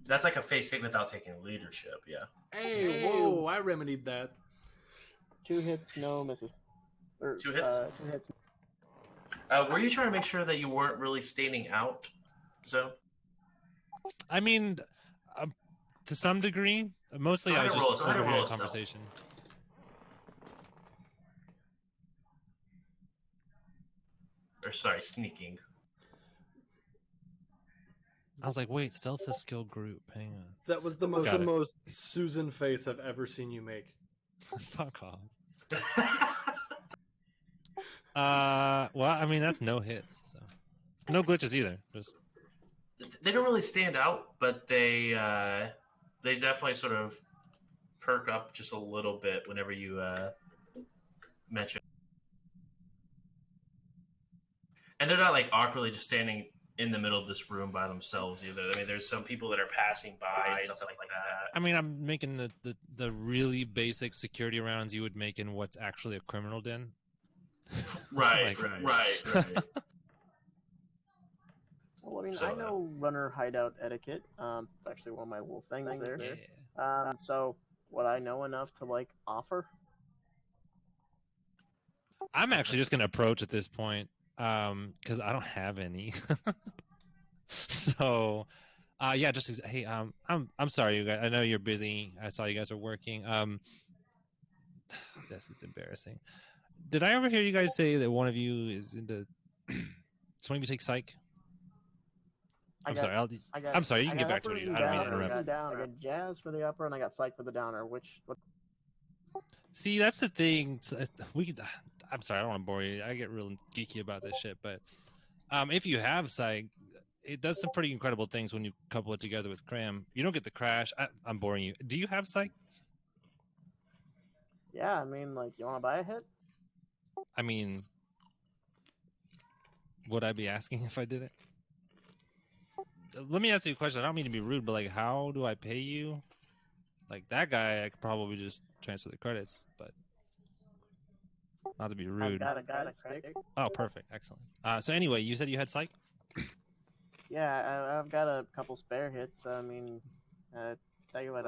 That's like a face thing without taking leadership, yeah. Hey, whoa, I remedied that. 2 hits, no misses. 2 hits? 2 hits. Were you trying to make sure that you weren't really standing out, Zoe? I mean, to some degree. Mostly I was just overhearing conversation. Or sorry, sneaking. I was like, wait, stealth is skill group. Hang on. That was the most Susan face I've ever seen you make. Fuck off. Well, I mean, that's no hits. So. No glitches either. Just They don't really stand out, but they definitely sort of perk up just a little bit whenever you mention. And they're not like awkwardly just standing in the middle of this room by themselves either. I mean, there's some people that are passing by and stuff like that. I mean, I'm making the really basic security rounds you would make in what's actually a criminal den. Right. Well, I mean, I know runner hideout etiquette. It's actually one of my little things there. Yeah. So would I know enough to like offer? I'm actually just gonna approach at this point, because I don't have any. So, yeah, just hey, I'm sorry, you guys. I know you're busy. I saw you guys are working. This is embarrassing. Did I ever hear you guys say that one of you is into? Does one of you take psych? I'm sorry. I'm sorry. You can get back to what you. I don't mean to interrupt. I got jazz for the upper and I got psych for the downer. See, that's the thing. I'm sorry. I don't want to bore you. I get real geeky about this shit, but if you have psych, it does some pretty incredible things when you couple it together with cram. You don't get the crash. I'm boring you. Do you have psych? Yeah, I mean, like, you want to buy a hit? I mean, would I be asking if I did it? Let me ask you a question. I don't mean to be rude, but like, how do I pay you? Like that guy, I could probably just transfer the credits, but not to be rude. I've got a stick. Oh, perfect, excellent. So anyway, you said you had psych? Yeah, I've got a couple spare hits. I mean, tell you what,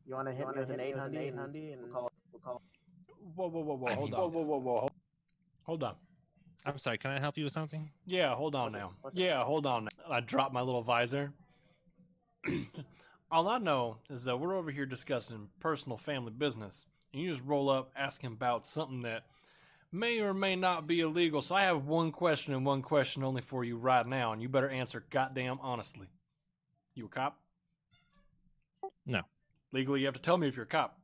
you want to hit me with an 800 and we'll call it. Whoa. Hold on. I'm sorry, can I help you with something? Yeah, hold on now. I dropped my little visor. All I know is that we're over here discussing personal family business, and you just roll up asking about something that may or may not be illegal. So I have one question and one question only for you right now, and you better answer goddamn honestly. You a cop? No. Legally, you have to tell me if you're a cop.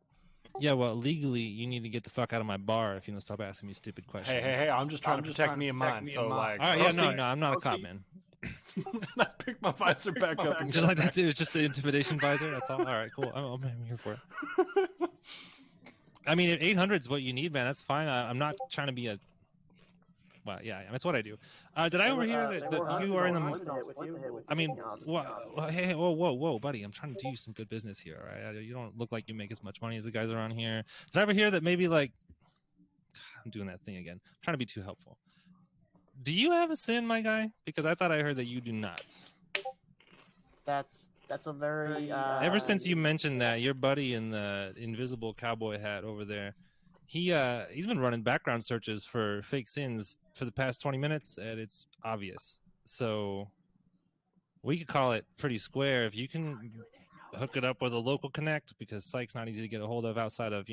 Yeah, well, legally, you need to get the fuck out of my bar if you don't stop asking me stupid questions. Hey, I'm just trying to protect me and mine. So, like, all right, yeah, no, I'm not a cop, man. And I picked my visor back up. Just like that, it's just the intimidation visor. That's all. All right, cool. I'm here for it. I mean, if 800 is what you need, man, that's fine. I'm not trying to be a. Well, yeah, that's what I do. Did I overhear that you are in the? I mean, hey, whoa, buddy! I'm trying to do you some good business here, all right? You don't look like you make as much money as the guys around here. Did I ever hear that maybe like? I'm doing that thing again. I'm trying to be too helpful. Do you have a sin, my guy? Because I thought I heard that you do not. That's a very. Ever since you mentioned that, your buddy in the invisible cowboy hat over there, he's been running background searches for fake sins for the past 20 minutes, and it's obvious. So we could call it pretty square if you can hook it up with a local connect, because psych's not easy to get a hold of outside of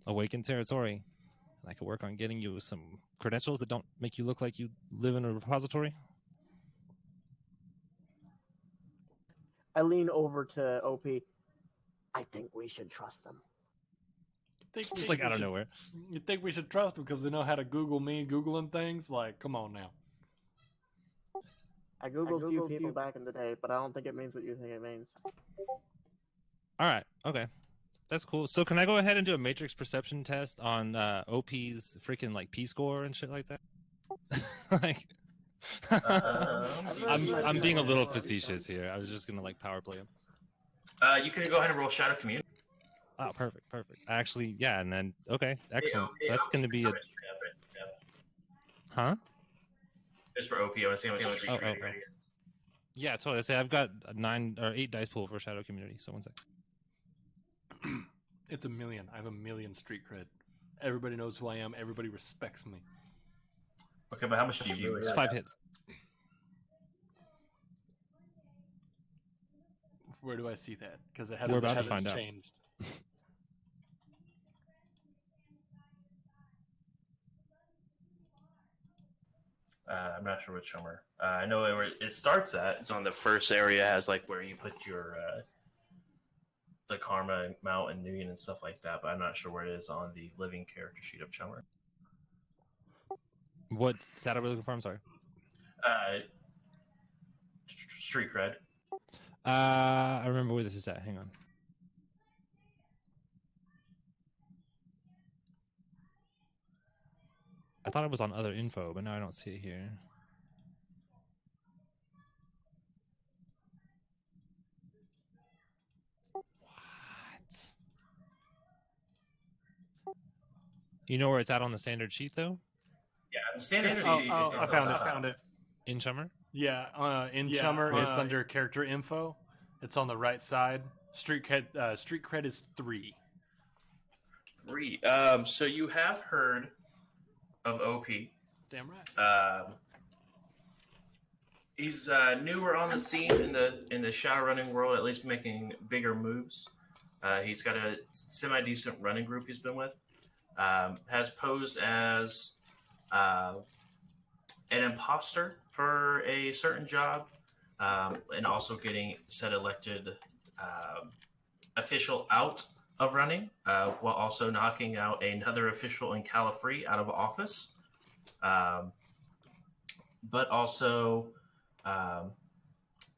awakened territory. And I could work on getting you some credentials that don't make you look like you live in a repository. I lean over to OP. I think we should trust them. Just like out of nowhere. You think we should trust them because they know how to Google me Googling things? Like, come on now. I Googled a few people back in the day, but I don't think it means what you think it means. All right. Okay. That's cool. So can I go ahead and do a matrix perception test on OP's freaking like P score and shit like that? Like, I'm being a little facetious here. I was just gonna like power play him. You can go ahead and roll Shadow Community. Oh, perfect. Actually, yeah, and then okay, excellent. So that's gonna be a huh? Just for OP, I want to see how much Oh. Yeah, totally. I say I've got a 9 or 8 dice pool for Shadow Community. So one sec. It's 1 million. I have 1 million street cred. Everybody knows who I am. Everybody respects me. Okay, but how much do you? It's 5 hits. Where do I see that? Because it We're about to hasn't find out. changed. I'm not sure which number. I know where it starts at. It's on the first area, has like where you put your the Karma Mount and Nuyen and stuff like that. But I'm not sure where it is on the living character sheet of Chummer. What stat are we looking for? I'm sorry. Street cred. I remember where this is at. Hang on. I thought it was on other info, but now I don't see it here. What? You know where it's at on the standard sheet, though? Yeah, the standard sheet. I found it. In Chummer? Yeah, in Chummer, it's under character info. It's on the right side. Street cred is 3. 3. So you have heard of OP. Damn right. He's newer on the scene in the Shadowrunning world, at least making bigger moves. He's got a semi-decent running group he's been with. Has posed as an imposter for a certain job, and also getting said elected official out of running, while also knocking out another official in Califree out of office. But also,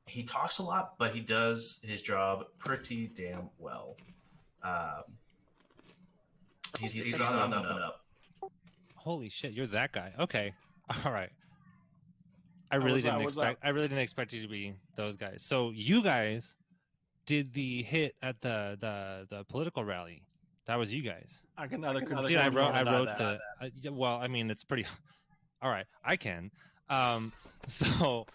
he talks a lot, but he does his job pretty damn well. He's on the up and up. Holy shit, you're that guy. Okay. All right. I really didn't expect you to be those guys. So you guys did the hit at the political rally. That was you guys. I wrote the well, I mean, it's pretty all right, I can. So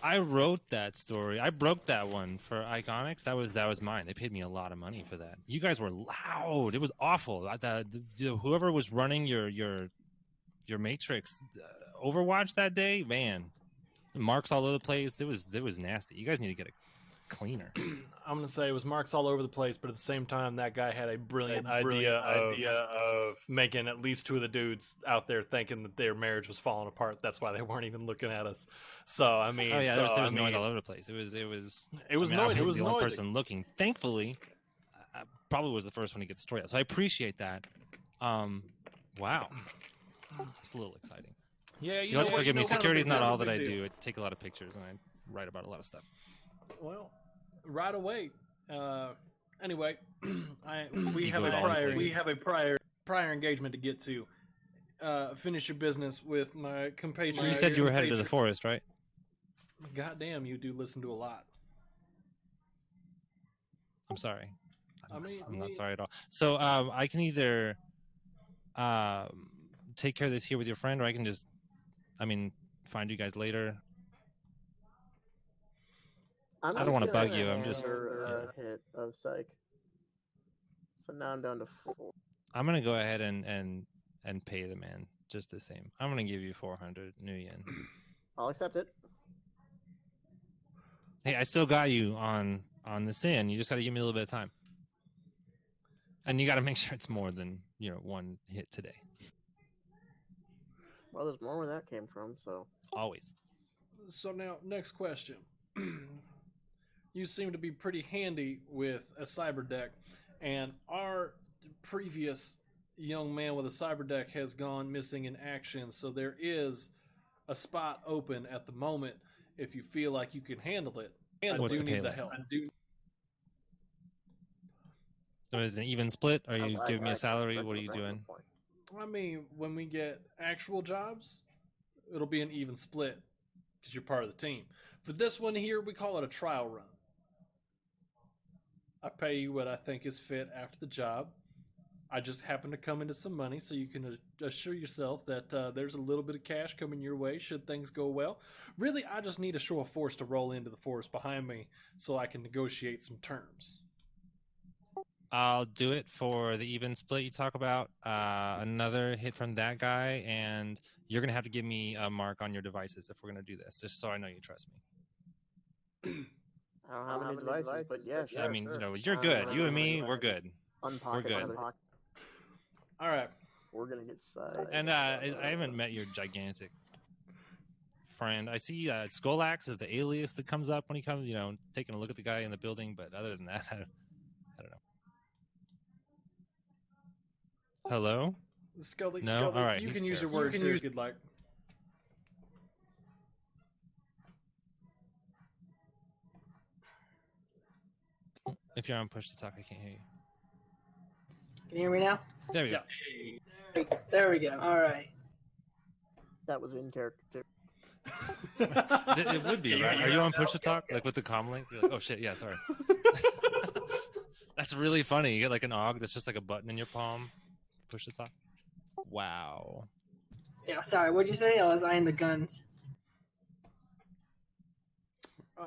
I wrote that story. I broke that one for Iconics. That was mine. They paid me a lot of money for that. You guys were loud. It was awful. Whoever was running your Matrix Overwatch that day, man, marks all over the place. It was nasty. You guys need to get it cleaner. I'm gonna say it was marks all over the place, but at the same time, that guy had a brilliant idea of making at least 2 of the dudes out there thinking that their marriage was falling apart. That's why they weren't even looking at us. So I mean, there was noise all over the place. It was noise. It was the only person looking. Thankfully, I probably was the first one to get the story out. So I appreciate that. Wow, it's a little exciting. Yeah, you have to forgive me. Security's not all that I do. I take a lot of pictures and I write about a lot of stuff. Well, right away. Anyway, we have a prior engagement to get to. Finish your business with my compatriot. You said you were headed to the forest, right? Goddamn, you do listen to a lot. I'm sorry. I'm not sorry at all. So I can either take care of this here with your friend, or I can just, find you guys later. I don't want to bug you. I'm just hit of psych. So now I'm down to 4. I'm gonna go ahead and pay the man just the same. I'm gonna give you 400 new yen. I'll accept it. Hey, I still got you on the sin. You just got to give me a little bit of time, and you got to make sure it's more than 1 hit today. Well, there's more where that came from. So always. So now, next question. you seem to be pretty handy with a cyber deck, and our previous young man with a cyber deck has gone missing in action, so there is a spot open at the moment if you feel like you can handle it. I What's do the need the payment? help. So is it an even split? Are you giving me I a salary? correct What are the you record doing? point. I mean, when we get actual jobs, it'll be an even split because you're part of the team. For this one here, we call it a trial run. I pay you what I think is fit after the job. I just happen to come into some money, so you can assure yourself that there's a little bit of cash coming your way should things go well. Really, I just need a show of force to roll into the forest behind me so I can negotiate some terms. I'll do it for the even split you talk about. Another hit from that guy, and you're gonna have to give me a mark on your devices if we're gonna do this, just so I know you trust me. I don't have any devices, but yeah, sure. I mean, you're good. You and me, we're good. Unpocket good. another pocket. All right. We're gonna get side. And I haven't met your gigantic friend. I see Skolax is the alias that comes up when he comes, taking a look at the guy in the building. But other than that, I don't know. Hello? Scully, No? All right. you he's can use your terrible. words here if you'd like. If you're on push to talk, I can't hear you. Can you hear me now? There we go. There we go. All right. That was in character. It would be, right? Are you on push to talk? Like with the comm link? You're like, oh shit, yeah, sorry. That's really funny. You get like an AUG that's just like a button in your palm. Push to talk. Wow. Yeah. Sorry. What'd you say? I was eyeing the guns.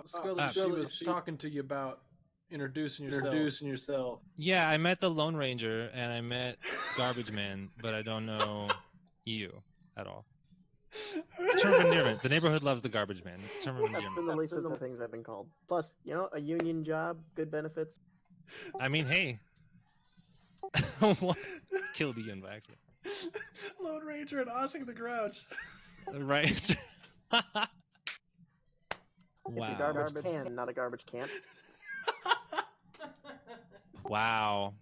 Scully, she was talking to you about introducing yourself. Yeah, I met the Lone Ranger and I met Garbage Man, but I don't know you at all. It's a term of endearment. The neighborhood loves the Garbage Man. It's a term of That's been endearment. the least of the things I've been called. Plus, a union job, good benefits. I mean, hey. Killed Ian by accident. Lone Ranger and Ossing the Grouch. Right? It's a garbage can, not a garbage can. Wow.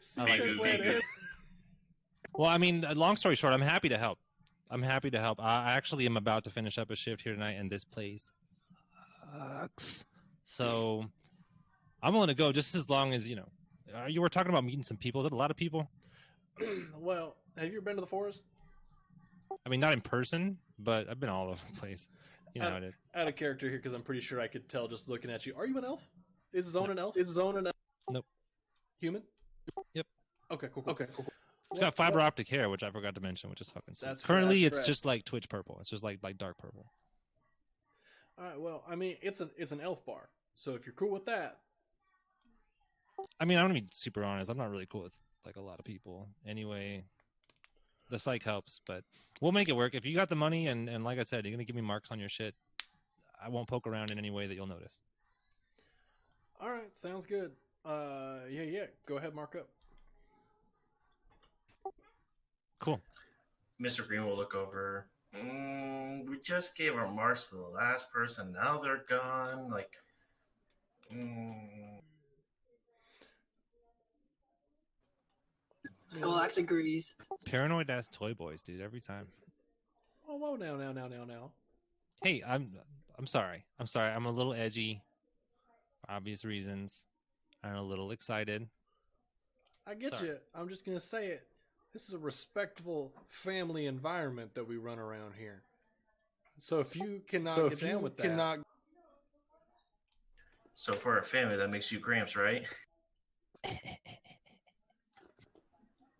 See, I like that's this. what it is. Well, I mean, long story short, I'm happy to help. I actually am about to finish up a shift here tonight, and this place sucks. So I'm willing to go just as long as, you were talking about meeting some people. Is that a lot of people? Well, have you ever been to the forest? I mean, not in person, but I've been all over the place. You know how it is. Out of character here because I'm pretty sure I could tell just looking at you. Are you an elf? Is Zone an elf? Nope. Human? Yep. Okay, cool. It's got fiber optic hair, which I forgot to mention, which is fucking sweet. That's Currently, correct. it's just like Twitch purple. It's just like dark purple. All right. Well, I mean, it's an elf bar, so if you're cool with that, I mean, I'm gonna be super honest. I'm not really cool with like a lot of people. Anyway, the psych helps, but we'll make it work. If you got the money and like I said, you're gonna give me marks on your shit, I won't poke around in any way that you'll notice. all right, sounds good. Yeah. Go ahead, mark up. Cool. Mr. Green will look over. We just gave our marks to the last person. Now they're gone. Skolax agrees. Paranoid ass toy boys, dude. Every time. Oh, whoa, now. Hey, I'm sorry. I'm a little edgy, for obvious reasons. I'm a little excited. I get Sorry. you. I'm just gonna say it. This is a respectable family environment that we run around here. So if you cannot get down with that, So for a family, that makes you Gramps, right?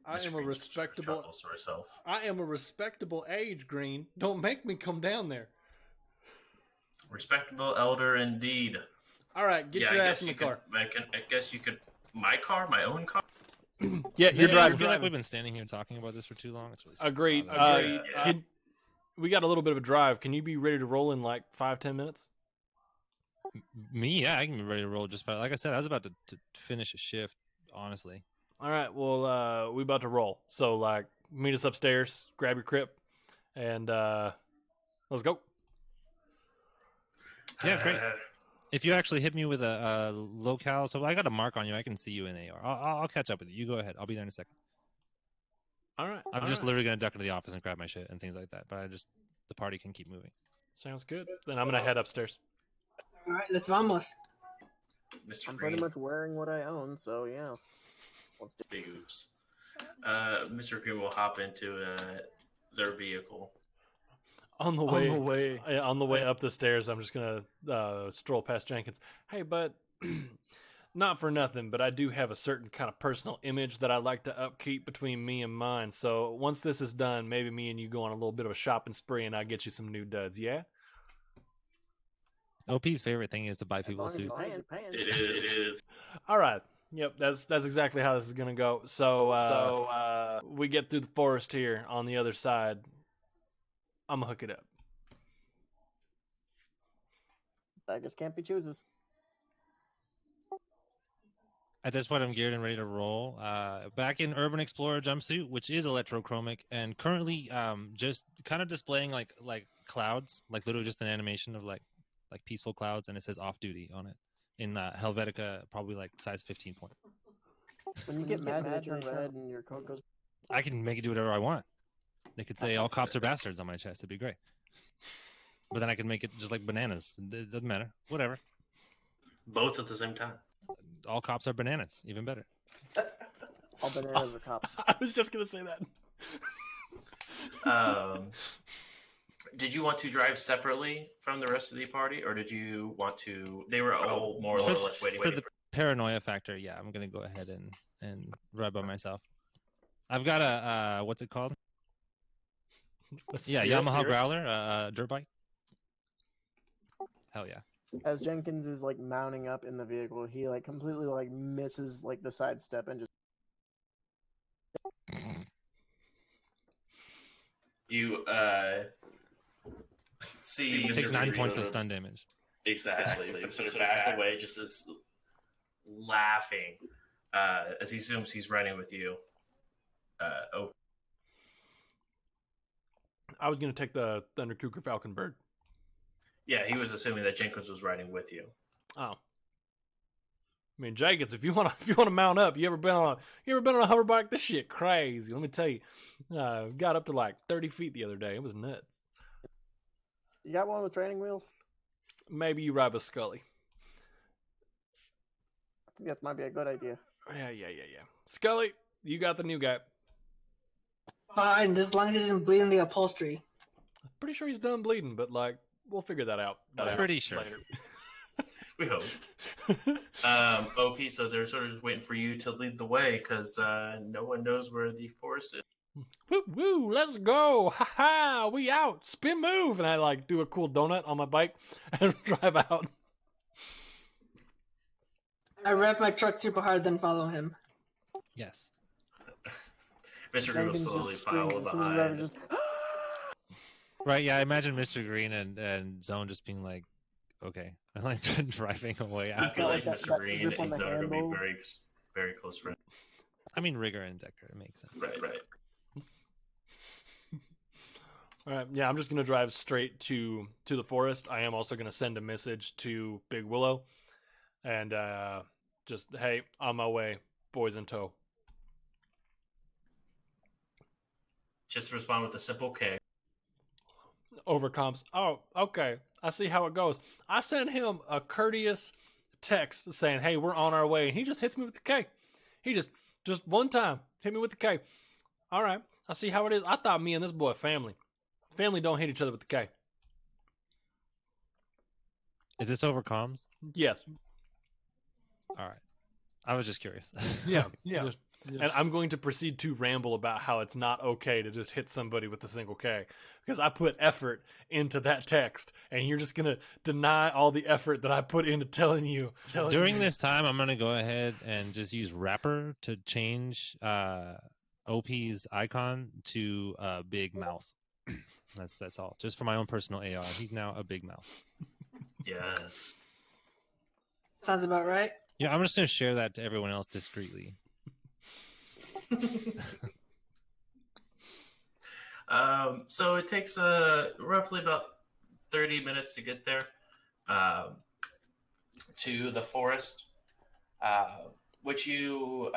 I am a respectable. Chuckles to herself. I am a respectable age, Green. Don't make me come down there. Respectable elder indeed. All right, get your ass in the car. I guess you could. My car, my own car. Yeah, Does you're it driving. feel like we've been standing here talking about this for too long. It's really Agreed. We got a little bit of a drive. Can you be ready to roll in like 5-10 minutes? Me, yeah, I can be ready to roll just about. Like I said, I was about to finish a shift, honestly. All right. Well, we about to roll. So like, meet us upstairs. Grab your crip, and let's go. Yeah, great. If you actually hit me with a locale, so I got a mark on you, I can see you in AR. I'll catch up with you. You go ahead. I'll be there in a second. All right. I'm just literally gonna duck into the office and grab my shit and things like that. But the party can keep moving. Sounds good. Then I'm gonna head upstairs. All right, let's vamos. Mr. I'm Green. pretty much wearing what I own, so yeah. Let's do Big oops. Mr. Green will hop into their vehicle. On the way up the stairs, I'm just gonna stroll past Jenkins. Hey, bud, not for nothing, but I do have a certain kind of personal image that I like to upkeep between me and mine. So once this is done, maybe me and you go on a little bit of a shopping spree, and I get you some new duds. Yeah. OP's favorite thing is to buy people as long as suits. you're paying. It is. All right. Yep, that's exactly how this is gonna go. So we get through the forest here on the other side. I'm gonna hook it up. I just can't be chooses. At this point, I'm geared and ready to roll. Back in Urban Explorer jumpsuit, which is electrochromic, and currently just kind of displaying like clouds, like literally just an animation of like peaceful clouds, and it says off duty on it in Helvetica, probably like size 15 point. When you get mad and it turns red and your coat goes... I can make it do whatever I want. They could say all cops are bastards on my chest. It'd be great. But then I could make it just like bananas. It doesn't matter. Whatever. Both at the same time. All cops are bananas. Even better. All bananas are cops. I was just gonna say that. Did you want to drive separately from the rest of the party, or did you want to? They were all more or less waiting for the paranoia factor. Yeah, I'm gonna go ahead and ride by myself. I've got a what's it called? Yamaha Growler, dirt bike. Hell yeah. As Jenkins is like mounting up in the vehicle, he like completely like misses like the sidestep and just... You see He Mr. takes 9 Green points of stun damage. Exactly. Sort of back away, just as laughing as he assumes he's running with you. I was gonna take the Thunder Cougar Falcon Bird. Yeah, he was assuming that Jenkins was riding with you. Oh, I mean, Jenkins, if you wanna mount up, you ever been on a hover bike? This shit crazy. Let me tell you, got up to like 30 feet the other day. It was nuts. You got one with training wheels? Maybe you ride with Scully. I think that might be a good idea. Yeah. Scully, you got the new guy. Fine, just as long as he doesn't bleed in the upholstery. Pretty sure he's done bleeding, but like we'll figure that out. Pretty sure. Later. We hope. OP, so they're sort of just waiting for you to lead the way because no one knows where the forest is. Woo woo, let's go. Ha ha, we out. Spin move. And I like do a cool donut on my bike and drive out. I rev my truck super hard, then follow him. Yes. Mr. Green will slowly follow behind. Right, yeah, I imagine Mr. Green and Zone just being like, okay. I like driving away. I feel like that Mr. Green grip on and the Zone are going to be handle. very, very close friends. I mean, Rigger and Decker, it makes sense. Right. All right, yeah, I'm just gonna drive straight to the forest. I am also gonna send a message to Big Willow, and just hey, on my way, boys in tow. Just respond with a simple K. Overcomes. Oh, okay. I see how it goes. I sent him a courteous text saying, "Hey, we're on our way," and he just hits me with the K. He just one time hit me with the K. All right, I see how it is. I thought me and this boy family. Family don't hit each other with the K. Is this over comms? Yes. All right. I was just curious. Yeah. And I'm going to proceed to ramble about how it's not okay to just hit somebody with a single K. Because I put effort into that text, and you're just going to deny all the effort that I put into telling you. During this time, I'm going to go ahead and just use Wrapper to change OP's icon to Big Mouth. That's all. Just for my own personal AR. He's now a big mouth. Yes. Sounds about right. Yeah, I'm just going to share that to everyone else discreetly. So it takes roughly about 30 minutes to get there. to the forest, which you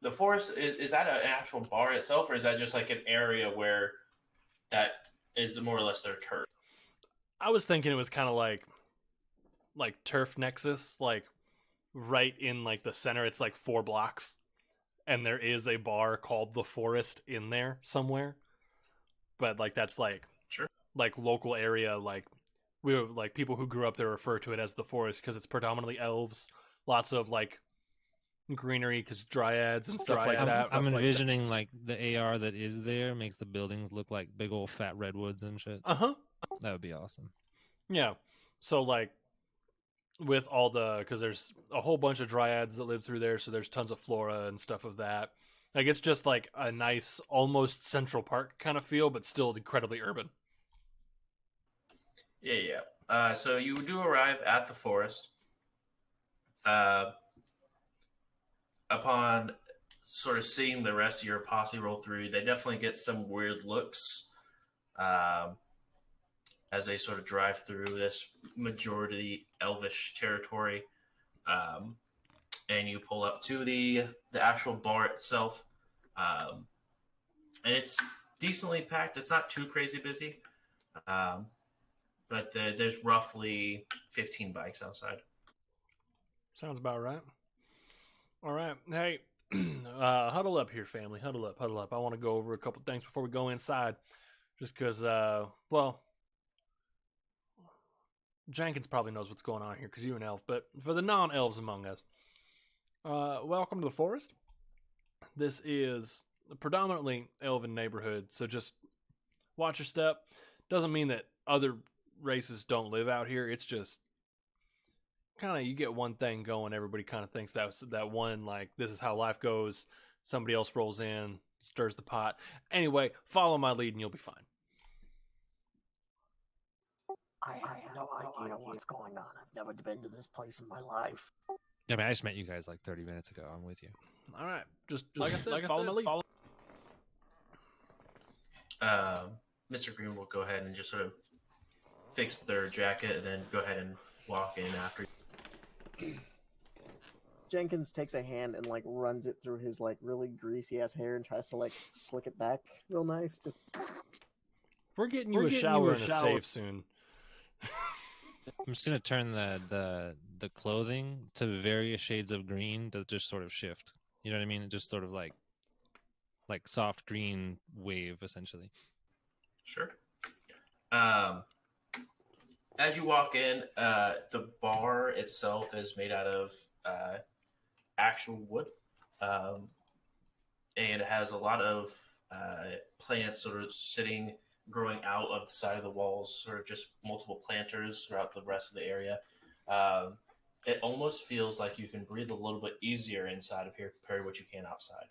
the forest is that an actual bar itself, or is that just like an area where that is more or less their turf? I was thinking it was kind of like turf nexus, like right in like the center. It's like 4 blocks, and there is a bar called the Forest in there somewhere. But like that's like Sure. like local area. Like we were like people who grew up there refer to it as the Forest because it's predominantly elves. Lots of like greenery because dryads and stuff like that. I'm envisioning like the AR that is there makes the buildings look like big old fat redwoods and shit. That would be awesome. Yeah. So like with all the because there's a whole bunch of dryads that live through there, so there's tons of flora and stuff of that. Like it's just like a nice, almost Central Park kind of feel, but still incredibly urban. Yeah. So you do arrive at the forest. Upon sort of seeing the rest of your posse roll through, they definitely get some weird looks as they sort of drive through this majority elvish territory. And you pull up to the actual bar itself, and it's decently packed. It's not too crazy busy, but there's roughly 15 bikes outside. Sounds about right. All right. Hey, huddle up here, family. Huddle up, huddle up. I want to go over a couple things before we go inside. Just because, well, Jenkins probably knows what's going on here because you're an elf. But for the non-elves among us, welcome to the forest. This is a predominantly elven neighborhood, so just watch your step. Doesn't mean that other races don't live out here. It's just kind of you get one thing going, everybody kind of thinks that one, like, this is how life goes. Somebody else rolls in, stirs the pot. Anyway, follow my lead and you'll be fine. I have no idea what's going on. I've never been to this place in my life. Yeah, I mean, I just met you guys like 30 minutes ago. I'm with you. All right, just like I said, follow my lead. Mr. Green will go ahead and just sort of fix their jacket and then go ahead and walk in after. Jenkins takes a hand and like runs it through his like really greasy ass hair and tries to like slick it back real nice. Just we're getting you a shower and a save soon. I'm just gonna turn the clothing to various shades of green to just sort of shift. You know what I mean? Just sort of like soft green wave, essentially. Sure. As you walk in, the bar itself is made out of actual wood, and it has a lot of plants sort of growing out of the side of the walls, sort of just multiple planters throughout the rest of the area. It almost feels like you can breathe a little bit easier inside of here compared to what you can outside.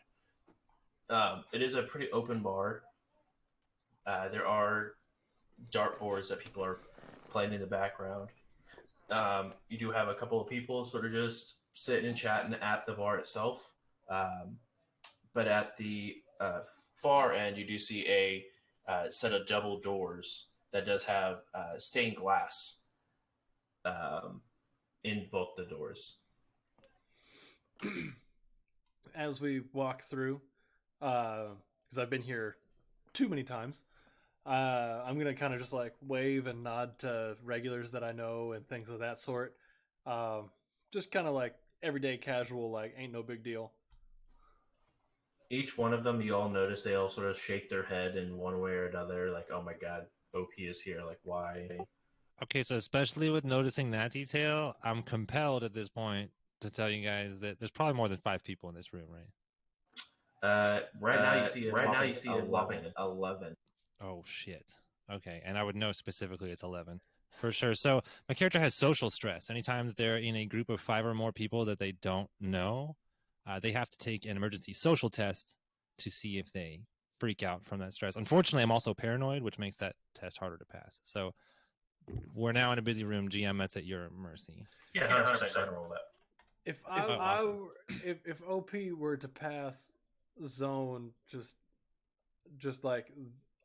It is a pretty open bar. There are dartboards that people are playing in the background. You do have a couple of people sort of just sitting and chatting at the bar itself. But at the far end, you do see a set of double doors that does have stained glass in both the doors. As we walk through, because I've been here too many times, I'm gonna kind of just like wave and nod to regulars that I know and things of that sort. Just kind of like everyday casual, like ain't no big deal. Each one of them, you all notice they all sort of shake their head in one way or another, like, oh my god, OP is here, like, why? Okay, so especially with noticing that detail, I'm compelled at this point to tell you guys that there's probably more than 5 people in this room, right? Right now you see a whopping 11. Oh, shit. Okay, and I would know specifically it's 11. For sure. So my character has social stress. Anytime that they're in a group of 5 or more people that they don't know, they have to take an emergency social test to see if they freak out from that stress. Unfortunately, I'm also paranoid, which makes that test harder to pass. So we're now in a busy room. GM, that's at your mercy. Yeah, 100% roll that. If OP were to pass zone, just like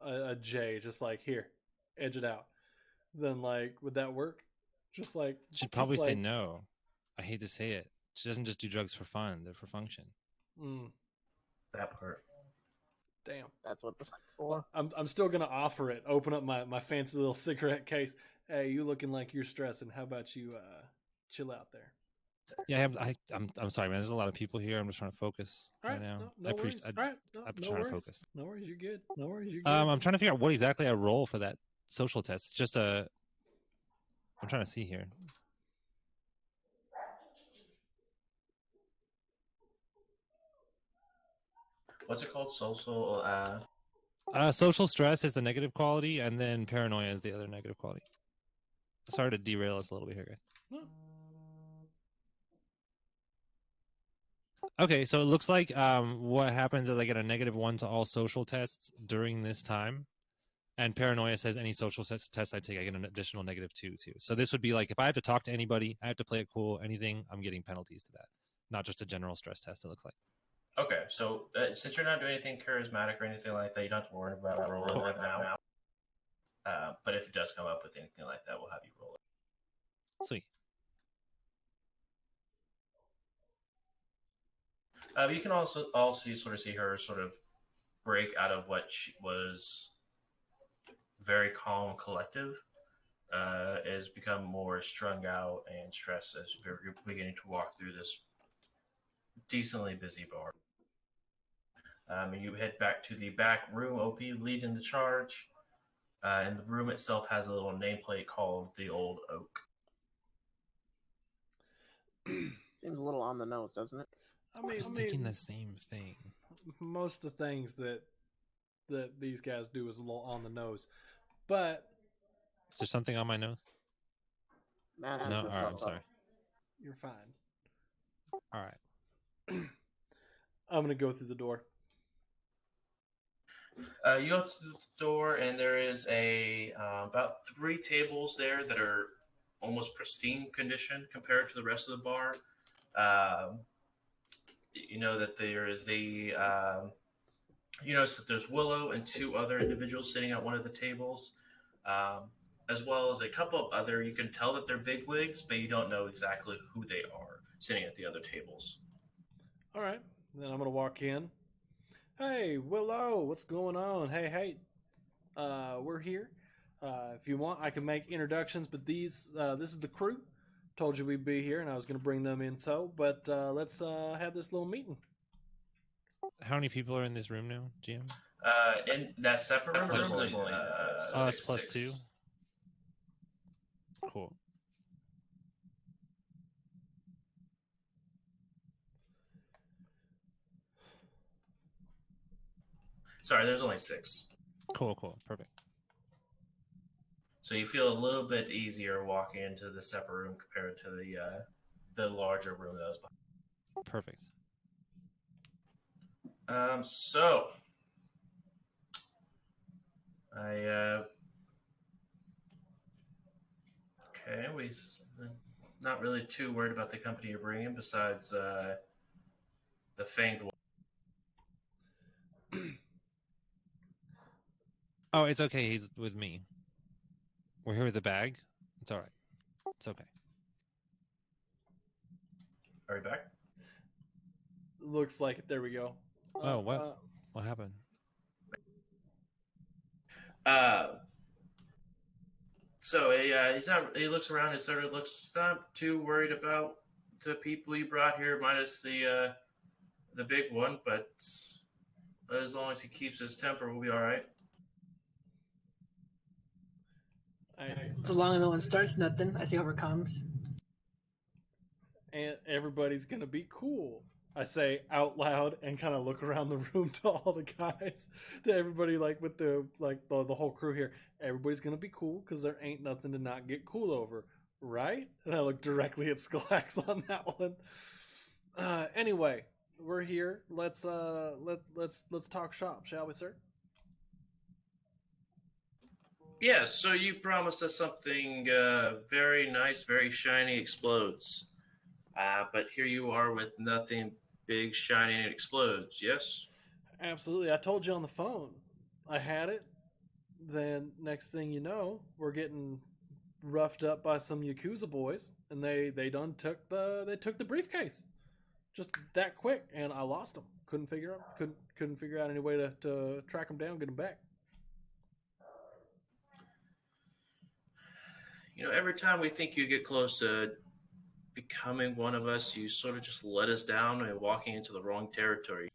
a J, just like here, edge it out, then like would that work? Just like She'd probably just say like, no. I hate to say it. She doesn't just do drugs for fun; they're for function. That part. Damn. That's what this is for. I'm still gonna offer it. Open up my fancy little cigarette case. Hey, you looking like you're stressing? How about you chill out there? Yeah, I'm sorry, man. There's a lot of people here. I'm just trying to focus All right, now. no worries. All right, I'm no trying worries. to focus. No worries, you're good. No worries, you're good. I'm trying to figure out what exactly I roll for that social test. It's just I'm trying to see here. What's it called? Social. Social stress is the negative quality, and then paranoia is the other negative quality. Sorry to derail us a little bit here, guys. No. Okay, so it looks like what happens is I get a -1 to all social tests during this time. And paranoia says any social test I take, I get an additional -2 too. So this would be like if I have to talk to anybody, I have to play it cool, anything, I'm getting penalties to that. Not just a general stress test, it looks like. Okay, so since you're not doing anything charismatic or anything like that, you don't have to worry about rolling that now. But if it does come up with anything like that, we'll have you roll it. Sweet. You can also see her sort of break out of what she was very calm, collective, has become more strung out and stressed as you're beginning to walk through this decently busy bar. And you head back to the back room, OP leading the charge. And the room itself has a little nameplate called the Old Oak. Seems a little on the nose, doesn't it? I was thinking the same thing. Most of the things that these guys do is a little on the nose, but is there something on my nose? No, all right, I'm sorry. You're fine. All right. I'm gonna go through the door. You go to the door, and there is about 3 tables there that are almost pristine condition compared to the rest of the bar. You know that there is you notice that there's Willow and 2 other individuals sitting at one of the tables, as well as a couple of other. You can tell that they're bigwigs, but you don't know exactly who they are sitting at the other tables. All right, then I'm gonna walk in. Hey, Willow, what's going on? Hey, we're here. If you want, I can make introductions, but this is the crew. Told you we'd be here, and I was gonna bring them in tow, but let's have this little meeting. How many people are in this room now, GM? In that separate room, there's only it's +2. Cool. Sorry, there's only 6. Cool. Perfect. So you feel a little bit easier walking into the separate room compared to the larger room that was behind. Perfect. So we not really too worried about the company you're bringing besides the Fanged one. Oh, it's okay. He's with me. We're here with the bag. It's all right. It's okay. Are we back? Looks like it. There we go. Oh, what? What happened? So he's not. He looks around. He sort of looks not too worried about the people you brought here, minus the big one. But as long as he keeps his temper, we'll be all right. So long as no one starts nothing, I see how it comes. And everybody's gonna be cool. I say out loud and kind of look around the room to all the guys, to everybody, like with the whole crew here. Everybody's gonna be cool because there ain't nothing to not get cool over, right? And I look directly at Skalax on that one. Anyway, we're here. Let's talk shop, shall we, sir? Yes. So you promised us something very nice, very shiny, explodes. But here you are with nothing big, shiny, and explodes. Yes. Absolutely. I told you on the phone. I had it. Then next thing you know, we're getting roughed up by some Yakuza boys, and they took the briefcase, just that quick, and I lost them. Couldn't figure out any way to track them down, get them back. Every time we think you get close to becoming one of us, you sort of just let us down and walking into the wrong territory.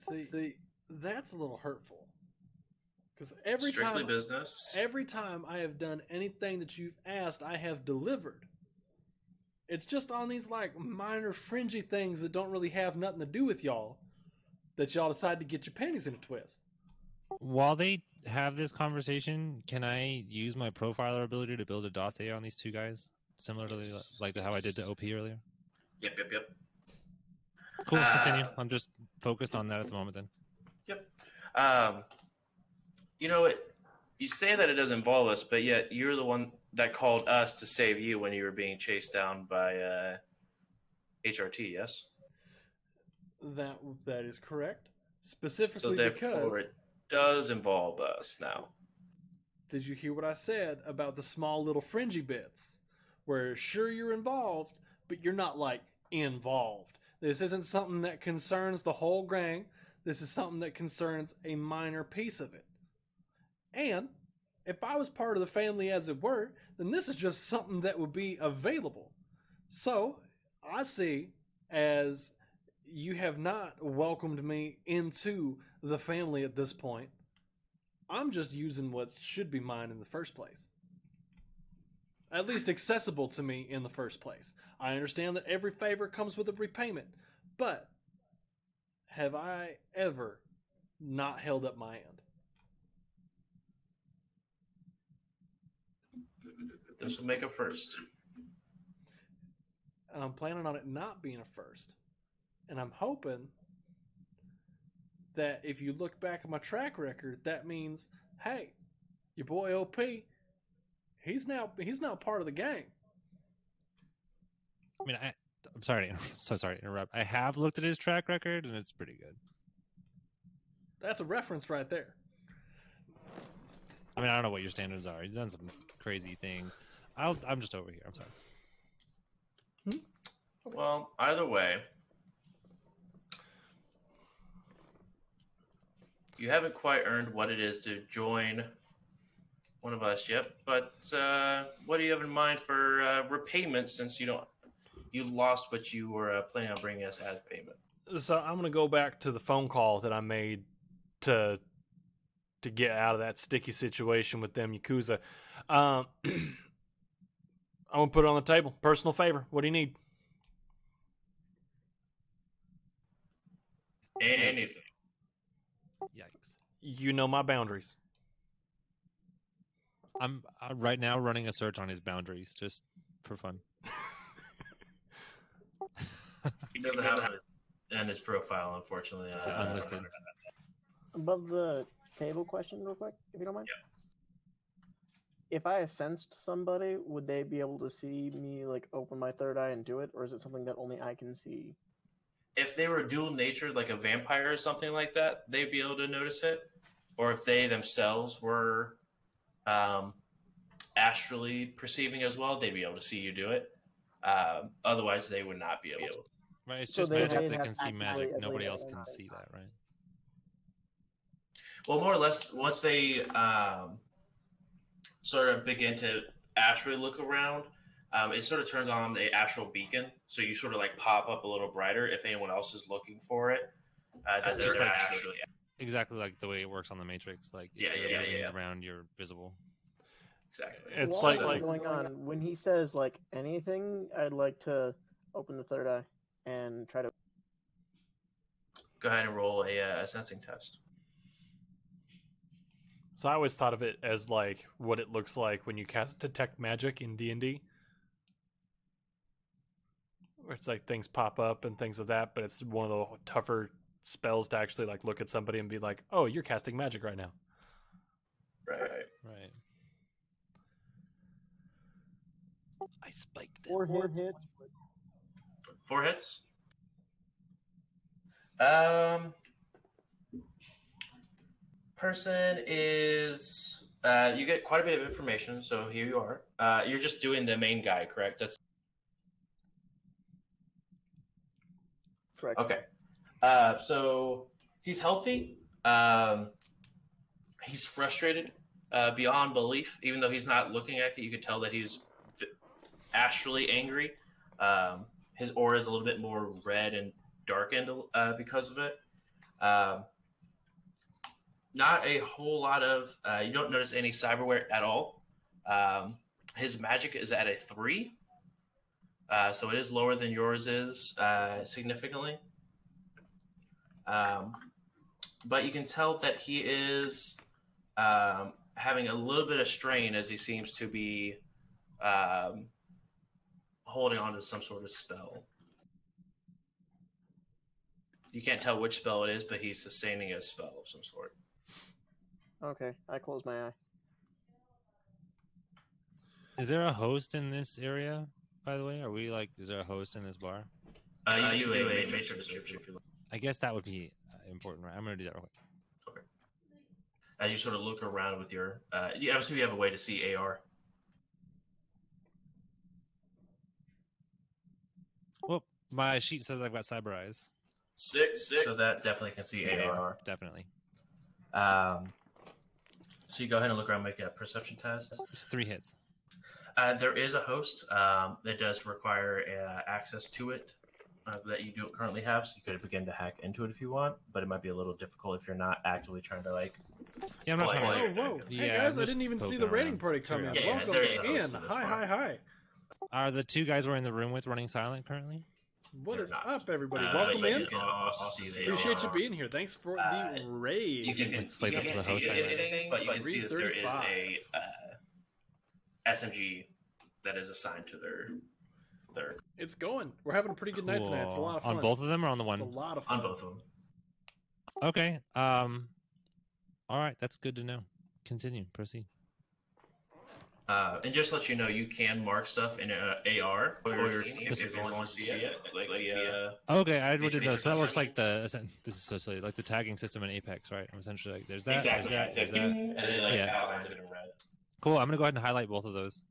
See, that's a little hurtful. Because Strictly business. Every time I have done anything that you've asked, I have delivered. It's just on these like minor fringy things that don't really have nothing to do with y'all that y'all decide to get your panties in a twist. While they have this conversation, can I use my profiler ability to build a dossier on these two guys, similar to how I did to OP earlier? Yep. Cool. Continue. I'm just focused on that at the moment. Then. Yep. You know what? You say that it doesn't involve us, but yet you're the one that called us to save you when you were being chased down by HRT. Yes. That is correct. Specifically, so therefore, it does involve us now. Did you hear what I said about the small little fringy bits? Where sure you're involved, but you're not like involved. This isn't something that concerns the whole gang. This is something that concerns a minor piece of it. And if I was part of the family as it were, then this is just something that would be available. So I see as you have not welcomed me into the family at this point. I'm just using what should be mine in the first place. At least accessible to me in the first place. I understand that every favor comes with a repayment, but have I ever not held up my end? This will make a first. And I'm planning on it not being a first. And I'm hoping that if you look back at my track record, that means, hey, your boy OP, he's now part of the gang. I mean, I'm sorry. So sorry to interrupt. I have looked at his track record, and it's pretty good. That's a reference right there. I mean, I don't know what your standards are. He's done some crazy things. I'm just over here. I'm sorry. Okay. Well, either way, you haven't quite earned what it is to join one of us yet. But what do you have in mind for repayment, since you lost what you were planning on bringing us as payment? So I'm going to go back to the phone call that I made to get out of that sticky situation with them Yakuza. I'm going to put it on the table. Personal favor. What do you need? Anything. Yikes. You know my boundaries. I'm right now running a search on his boundaries just for fun. He doesn't have it in his profile, unfortunately. Unlisted. Above the table question, real quick, if you don't mind. Yeah. If I sensed somebody, would they be able to see me like open my third eye and do it, or is it something that only I can see? If they were dual natured, like a vampire or something like that, they'd be able to notice it. Or if they themselves were astrally perceiving as well, they'd be able to see you do it. Otherwise, they would not be able to. Right, it's So just they magic have that can see actively magic. as Nobody they else go can inside. see that, right? Well, more or less, once they sort of begin to astrally look around, it sort of turns on the astral beacon. So you sort of like pop up a little brighter if anyone else is looking for it. It's They're just like astrally. exactly like the way it works on the Matrix. Like if you're moving around, you're visible. Exactly. It's While like that's going on, when he says like anything, I'd like to open the third eye and try to. Go ahead and roll a sensing test. So I always thought of it as like what it looks like when you cast detect magic in D&D. Where it's like things pop up and things of that, but it's one of the tougher spells to actually like look at somebody and be like, "Oh, you're casting magic right now." Right. Right. I spiked them. 4 hits. 4 hits. Person is You get quite a bit of information, so here you are. You're just doing the main guy, correct? That's Correct. okay. So he's healthy. He's frustrated beyond belief. Even though he's not looking at it, you can tell that he's astrally angry. His aura is a little bit more red and darkened because of it. Not a whole lot of. You don't notice any cyberware at all. His magic is at a 3, so it is lower than yours is significantly. But you can tell that he is having a little bit of strain as he seems to be holding on to some sort of spell. You can't tell which spell it is, but he's sustaining a spell of some sort. Okay, I close my eye. Is there a host in this area, by the way? Is there a host in this bar? You do a matrix search if you like. I guess that would be important, right? I'm going to do that real quick. Okay. As you sort of look around with your... you obviously you have a way to see AR. Well, my sheet says I've got cyber eyes. 6. So that definitely can see AR. Definitely. So you go ahead and look around and make a perception test. It's 3 hits. There is a host that does require access to it that you don't currently have, so you could begin to hack into it if you want, but it might be a little difficult if you're not actively trying to, like... Yeah, I'm not trying to... Whoa. Yeah, Hey, guys, I'm I didn't even just see the poking raiding around. party come in. Yeah, Welcome there is a host in. in this bar. Hi. Are the 2 guys we're in the room with running silent currently? What They're is not. up, everybody? But Welcome you in. can also see they Appreciate you are- being here. Thanks for the raid. You can Slave up you to can't the host see anyway. anything, but you can see that there is 335. a SMG that is assigned to their It's going. We're having a pretty good night tonight. It's a lot of fun. On both of them or on the It's a one? lot of fun. on both of them. Okay. All right. That's good to know. Continue. Proceed. And just to let you know, you can mark stuff in AR for your team if you want to see it. Okay, I Matrix didn't know. So that works perception. like this is so silly, like the tagging system in Apex, right? Essentially, like there's that. Exactly. There's that. And then like Yeah. outlines it in red. Cool. I'm gonna go ahead and highlight both of those.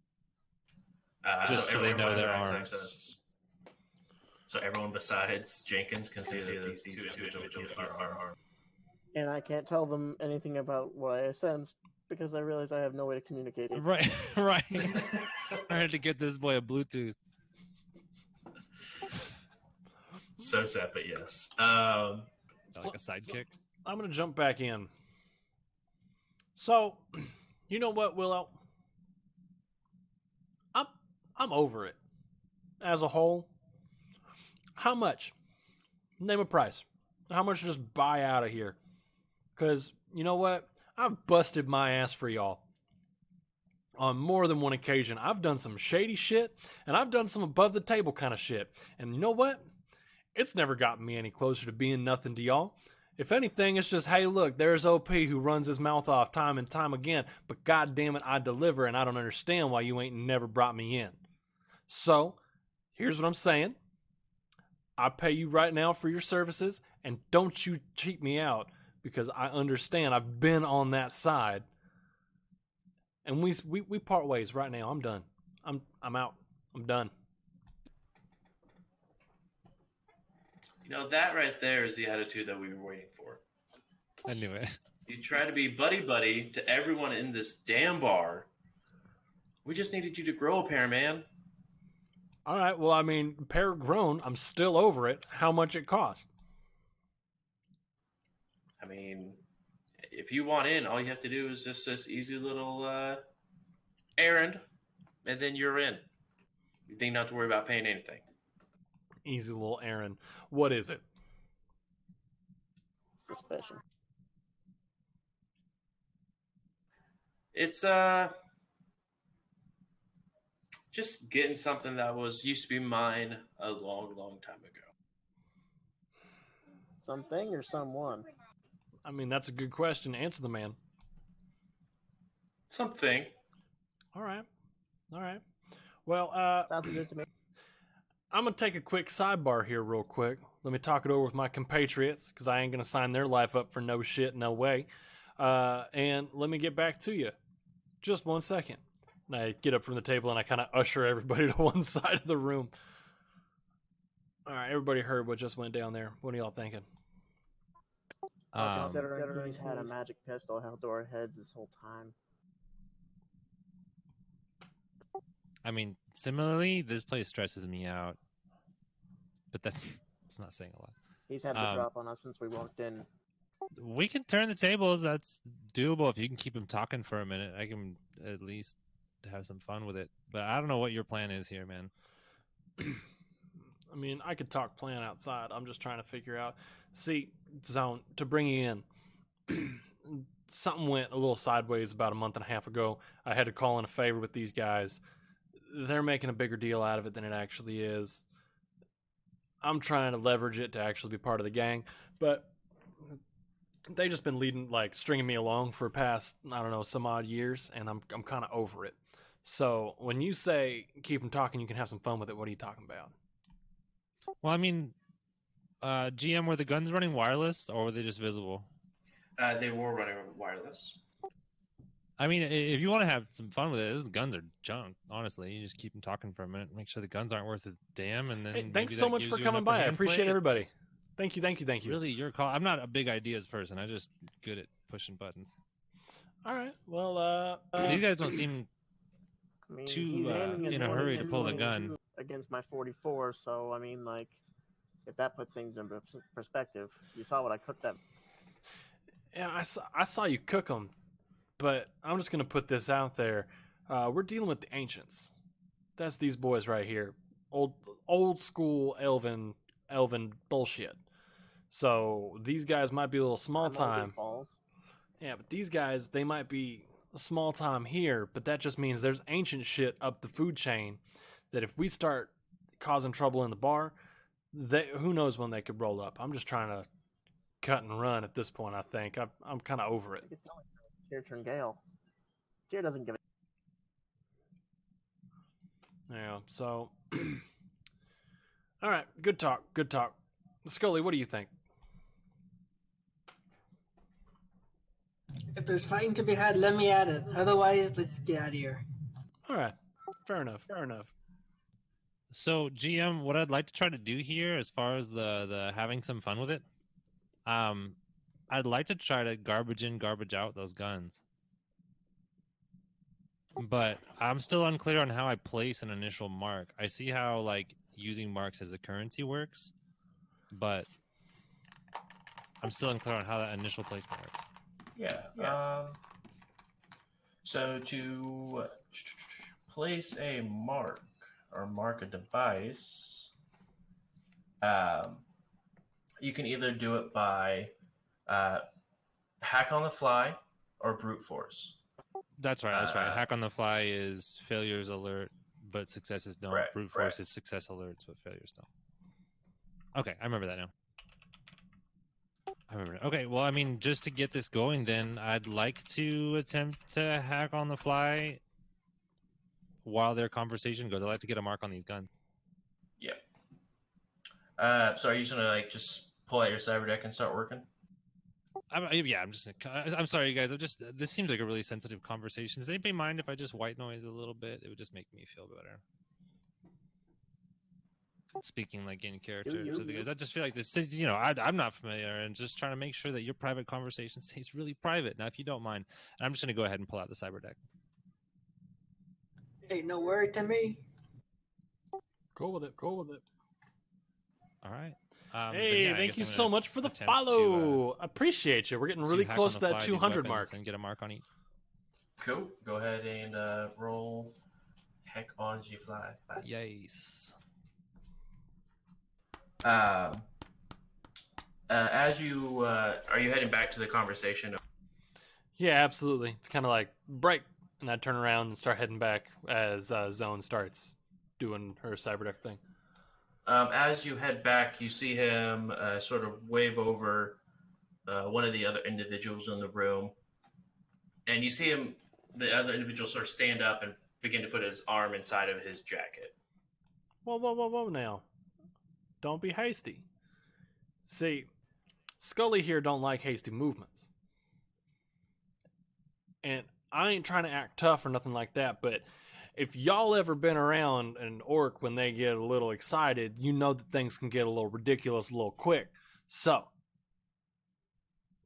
Just so they know everyone their has arms. access. So everyone besides Jenkins can see that these two individuals are armed. And I can't tell them anything about what I sense because I realize I have no way to communicate it. Right. Right. I had to get this boy a Bluetooth. So sad, but yes. Like a sidekick. I'm gonna jump back in. So, you know what, Willow? I'm over it. As a whole, how much? Name a price. How much to just buy out of here? Because you know what? I've busted my ass for y'all on more than one occasion. I've done some shady shit, and I've done some above the table kind of shit. And you know what? It's never gotten me any closer to being nothing to y'all. If anything, it's just, hey, look, there's OP who runs his mouth off time and time again, but god damn it, I deliver, and I don't understand why you ain't never brought me in. So, here's what I'm saying. I pay you right now for your services, and don't you cheat me out, because I understand I've been on that side. And we part ways right now. I'm done. I'm out. I'm done. You know, that right there is the attitude that we were waiting for. I knew it. You try to be buddy-buddy to everyone in this damn bar. We just needed you to grow a pair, man. All right, well, I mean, pair grown, I'm still over it. How much it cost? I mean, if you want in, all you have to do is just this easy little errand, and then you're in. You think not to worry about paying anything. Easy little errand. What is it? Suspicion. It's just getting something that used to be mine a long, long time ago. Something or someone? I mean, that's a good question. Answer the man. Something. All right. Well, Sounds good to me. I'm going to take a quick sidebar here real quick. Let me talk it over with my compatriots, because I ain't going to sign their life up for no shit, no way. And let me get back to you. Just 1 second. And I get up from the table and I kind of usher everybody to one side of the room. All right, everybody heard what just went down there. What are y'all thinking? Considering he's had a magic pistol held to our heads this whole time. I mean, similarly, this place stresses me out. But it's not saying a lot. He's had the drop on us since we walked in. We can turn the tables. That's doable if you can keep him talking for a minute. I can at least have some fun with it. But I don't know what your plan is here, man. I mean, I could talk plan outside. I'm just trying to figure out. See, Zone, to bring you in, something went a little sideways about a month and a half ago. I had to call in a favor with these guys. They're making a bigger deal out of it than it actually is. I'm trying to leverage it to actually be part of the gang, but they just been stringing me along for past, I don't know, some odd years, and I'm kind of over it. So when you say keep them talking, you can have some fun with it. What are you talking about? Well, I mean, GM, were the guns running wireless or were they just visible? They were running wireless. I mean, if you want to have some fun with it, those guns are junk, honestly. You just keep them talking for a minute, make sure the guns aren't worth a damn, and then hey, thanks so much for coming by. I appreciate everybody. Thank you. Really, your call. I'm not a big ideas person. I'm just good at pushing buttons. All right. Well, these guys don't seem too in a hurry to pull the gun. Against my 44, so I mean, like, if that puts things in perspective, you saw what I cooked them. Yeah, I saw you cook them, but I'm just gonna put this out there. We're dealing with the ancients. That's these boys right here. Old school elven bullshit. So these guys might be a little small time. Yeah, but these guys, they might be a small time here, but that just means there's ancient shit up the food chain that if we start causing trouble in the bar, who knows when they could roll up. I'm just trying to cut and run at this point, I think. I'm kind of over it. It's only Cheer turn Gale. Cheer doesn't give it. Yeah, so... All right, good talk. Scully, what do you think? If there's fighting to be had, let me at it. Otherwise, let's get out of here. All right, fair enough. So, GM, what I'd like to try to do here, as far as the having some fun with it, I'd like to try to garbage in, garbage out those guns. But I'm still unclear on how I place an initial mark. I see how, like, using marks as a currency works, but I'm still unclear on how that initial placement works. Yeah. So to place a mark or mark a device, you can either do it by hack on the fly or brute force. That's right. Hack on the fly is failures alert, but successes don't. Right, Brute force is success alerts, but failures don't. Okay, I remember that now. Okay, well, I mean, just to get this going, then I'd like to attempt to hack on the fly while their conversation goes. I'd like to get a mark on these guns. Yeah. So are you just gonna just pull out your cyber deck and start working? I'm sorry, you guys. This seems like a really sensitive conversation. Does anybody mind if I just white noise a little bit? It would just make me feel better. Speaking like in character to the guys, I just feel like this. I'm not familiar, and just trying to make sure that your private conversation stays really private. Now, if you don't mind, I'm just going to go ahead and pull out the cyber deck. Ain't no worry to me. Cool with it. All right. Hey, thank you so much for the follow. Appreciate you. We're getting really close to that 200 mark. And get a mark on each. Cool. Go ahead and roll heck on G-Fly. Yes. As you are you heading back to the conversation? Yeah, absolutely. It's kind of like break, and I turn around and start heading back as Zone starts doing her cyberdeck thing. As you head back, you see him sort of wave over one of the other individuals in the room, and you see him, the other individual, sort of stand up and begin to put his arm inside of his jacket. Whoa now. Don't be hasty. See, Scully here don't like hasty movements. And I ain't trying to act tough or nothing like that, but if y'all ever been around an orc when they get a little excited, you know that things can get a little ridiculous a little quick. So,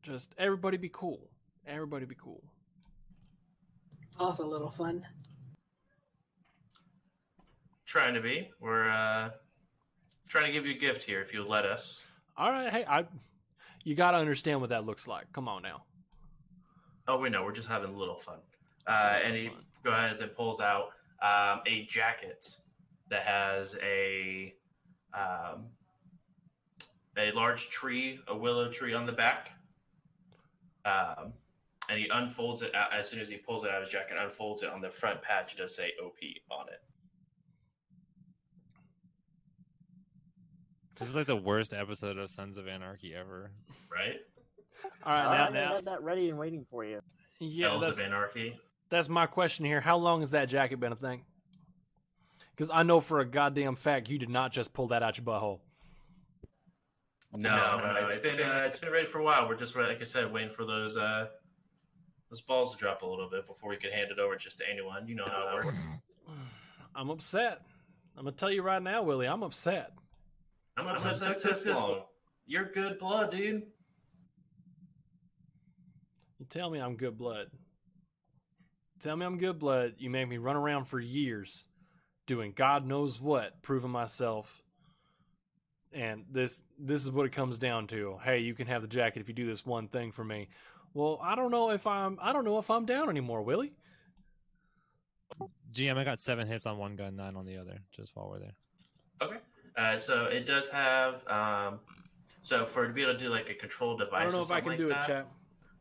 just everybody be cool. Everybody be cool. Also a little fun. Trying to be. We're trying to give you a gift here if you'll let us. All right, hey, you got to understand what that looks like. Come on now. Oh, we know. We're just having a little fun. And he goes ahead and pulls out a jacket that has a large tree, a willow tree on the back. And he unfolds it out, as soon as he pulls it out of his jacket, unfolds it on the front patch. It does say OP on it. This is like the worst episode of Sons of Anarchy ever. Right? All right, I had that ready and waiting for you. Yeah, Elves of Anarchy. That's my question here. How long has that jacket been a thing? Because I know for a goddamn fact you did not just pull that out your butthole. No. It's been ready for a while. We're just, like I said, waiting for those balls to drop a little bit before we can hand it over just to anyone. You know how that works. I'm upset. I'm gonna tell you right now, Willie. I'm upset. I'm upset it took this long. You're good blood, dude. You tell me I'm good blood. Tell me I'm good blood. You make me run around for years doing God knows what, proving myself. And this is what it comes down to. Hey, you can have the jacket if you do this one thing for me. Well, I don't know if I'm down anymore, Willie. GM, I got 7 hits on one gun, 9 on the other, just while we're there. Okay. So it does have so for to be able to do like a control device. I don't know if I can do it, chat.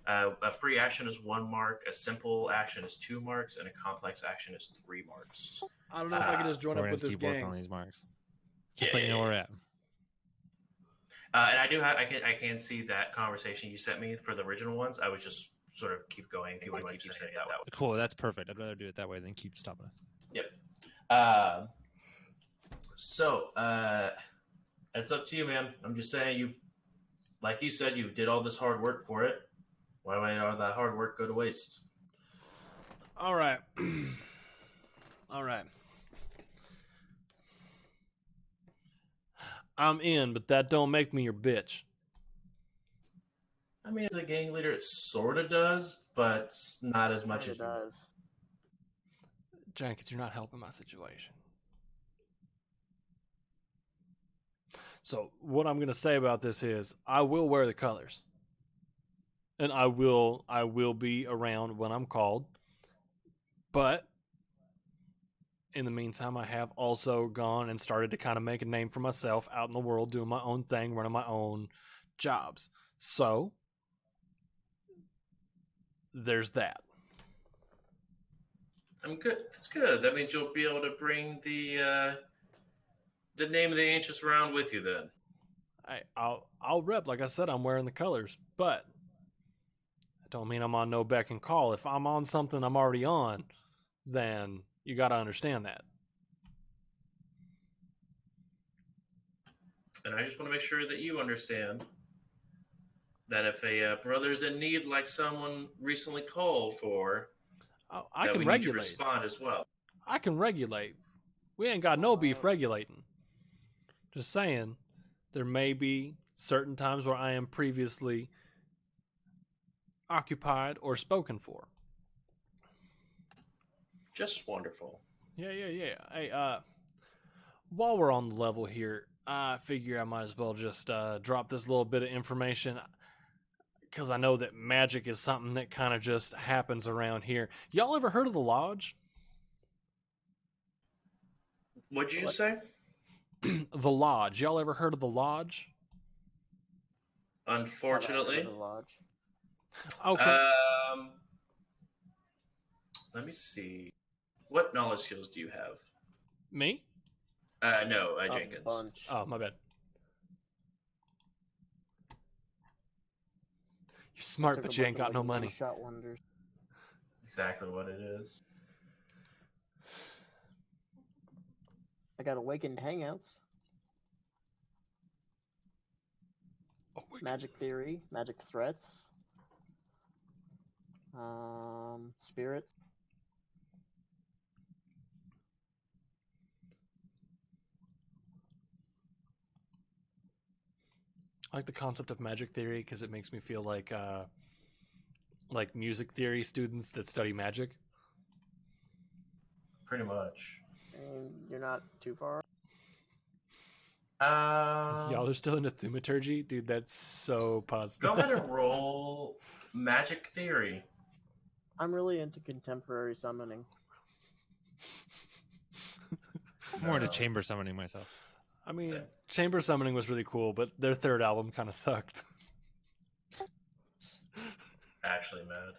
A free action is 1 mark, a simple action is 2 marks, and a complex action is 3 marks. I don't know if I can just join up with this keep working gang. on these marks. Just let you know where we're at. And I can see that conversation you sent me for the original ones. I would just sort of keep going if you want to keep saying it that way. Cool, that's perfect. I'd rather do it that way than keep stopping us. Yep. So it's up to you, man. I'm just saying like you said, you did all this hard work for it. Why let all that hard work go to waste? All right. All right. I'm in, but that don't make me your bitch. I mean, as a gang leader, it sort of does, but not as much as It does. Jenkins, you're not helping my situation. So what I'm going to say about this is I will wear the colors. And I will be around when I'm called. But in the meantime, I have also gone and started to kind of make a name for myself out in the world, doing my own thing, running my own jobs. So there's that. I'm good. That's good. That means you'll be able to bring the name of the Ancients around with you then. I'll rep. Like I said, I'm wearing the colors, but that don't mean I'm on no beck and call. If I'm on something I'm already on, then you got to understand that. And I just want to make sure that you understand that if a brother's in need, like someone recently called for, I that can we regulate. need to respond as well. I can regulate. We ain't got no beef regulating. Just saying, there may be certain times where I am previously occupied or spoken for. Just wonderful. Yeah. Hey, while we're on the level here, I figure I might as well just drop this little bit of information because I know that magic is something that kind of just happens around here. Y'all ever heard of the Lodge? What'd you just say? The Lodge. Y'all ever heard of the Lodge? Unfortunately. The lodge. Okay. Let me see. What knowledge skills do you have? Me? No, Jenkins. Bunch. Oh, my bad. You're smart, but you ain't got no money. Shot wonders. Exactly what it is. I got awakened hangouts. Magic theory, magic threats. spirits. I like the concept of magic theory because it makes me feel like music theory students that study magic. Pretty much. And you're not too far. Y'all are still into thaumaturgy? Dude, that's so positive. Go ahead and roll magic theory. I'm really into contemporary summoning. I'm more into chamber summoning myself. I mean, chamber summoning was really cool, but their third album kind of sucked. Actually, mad.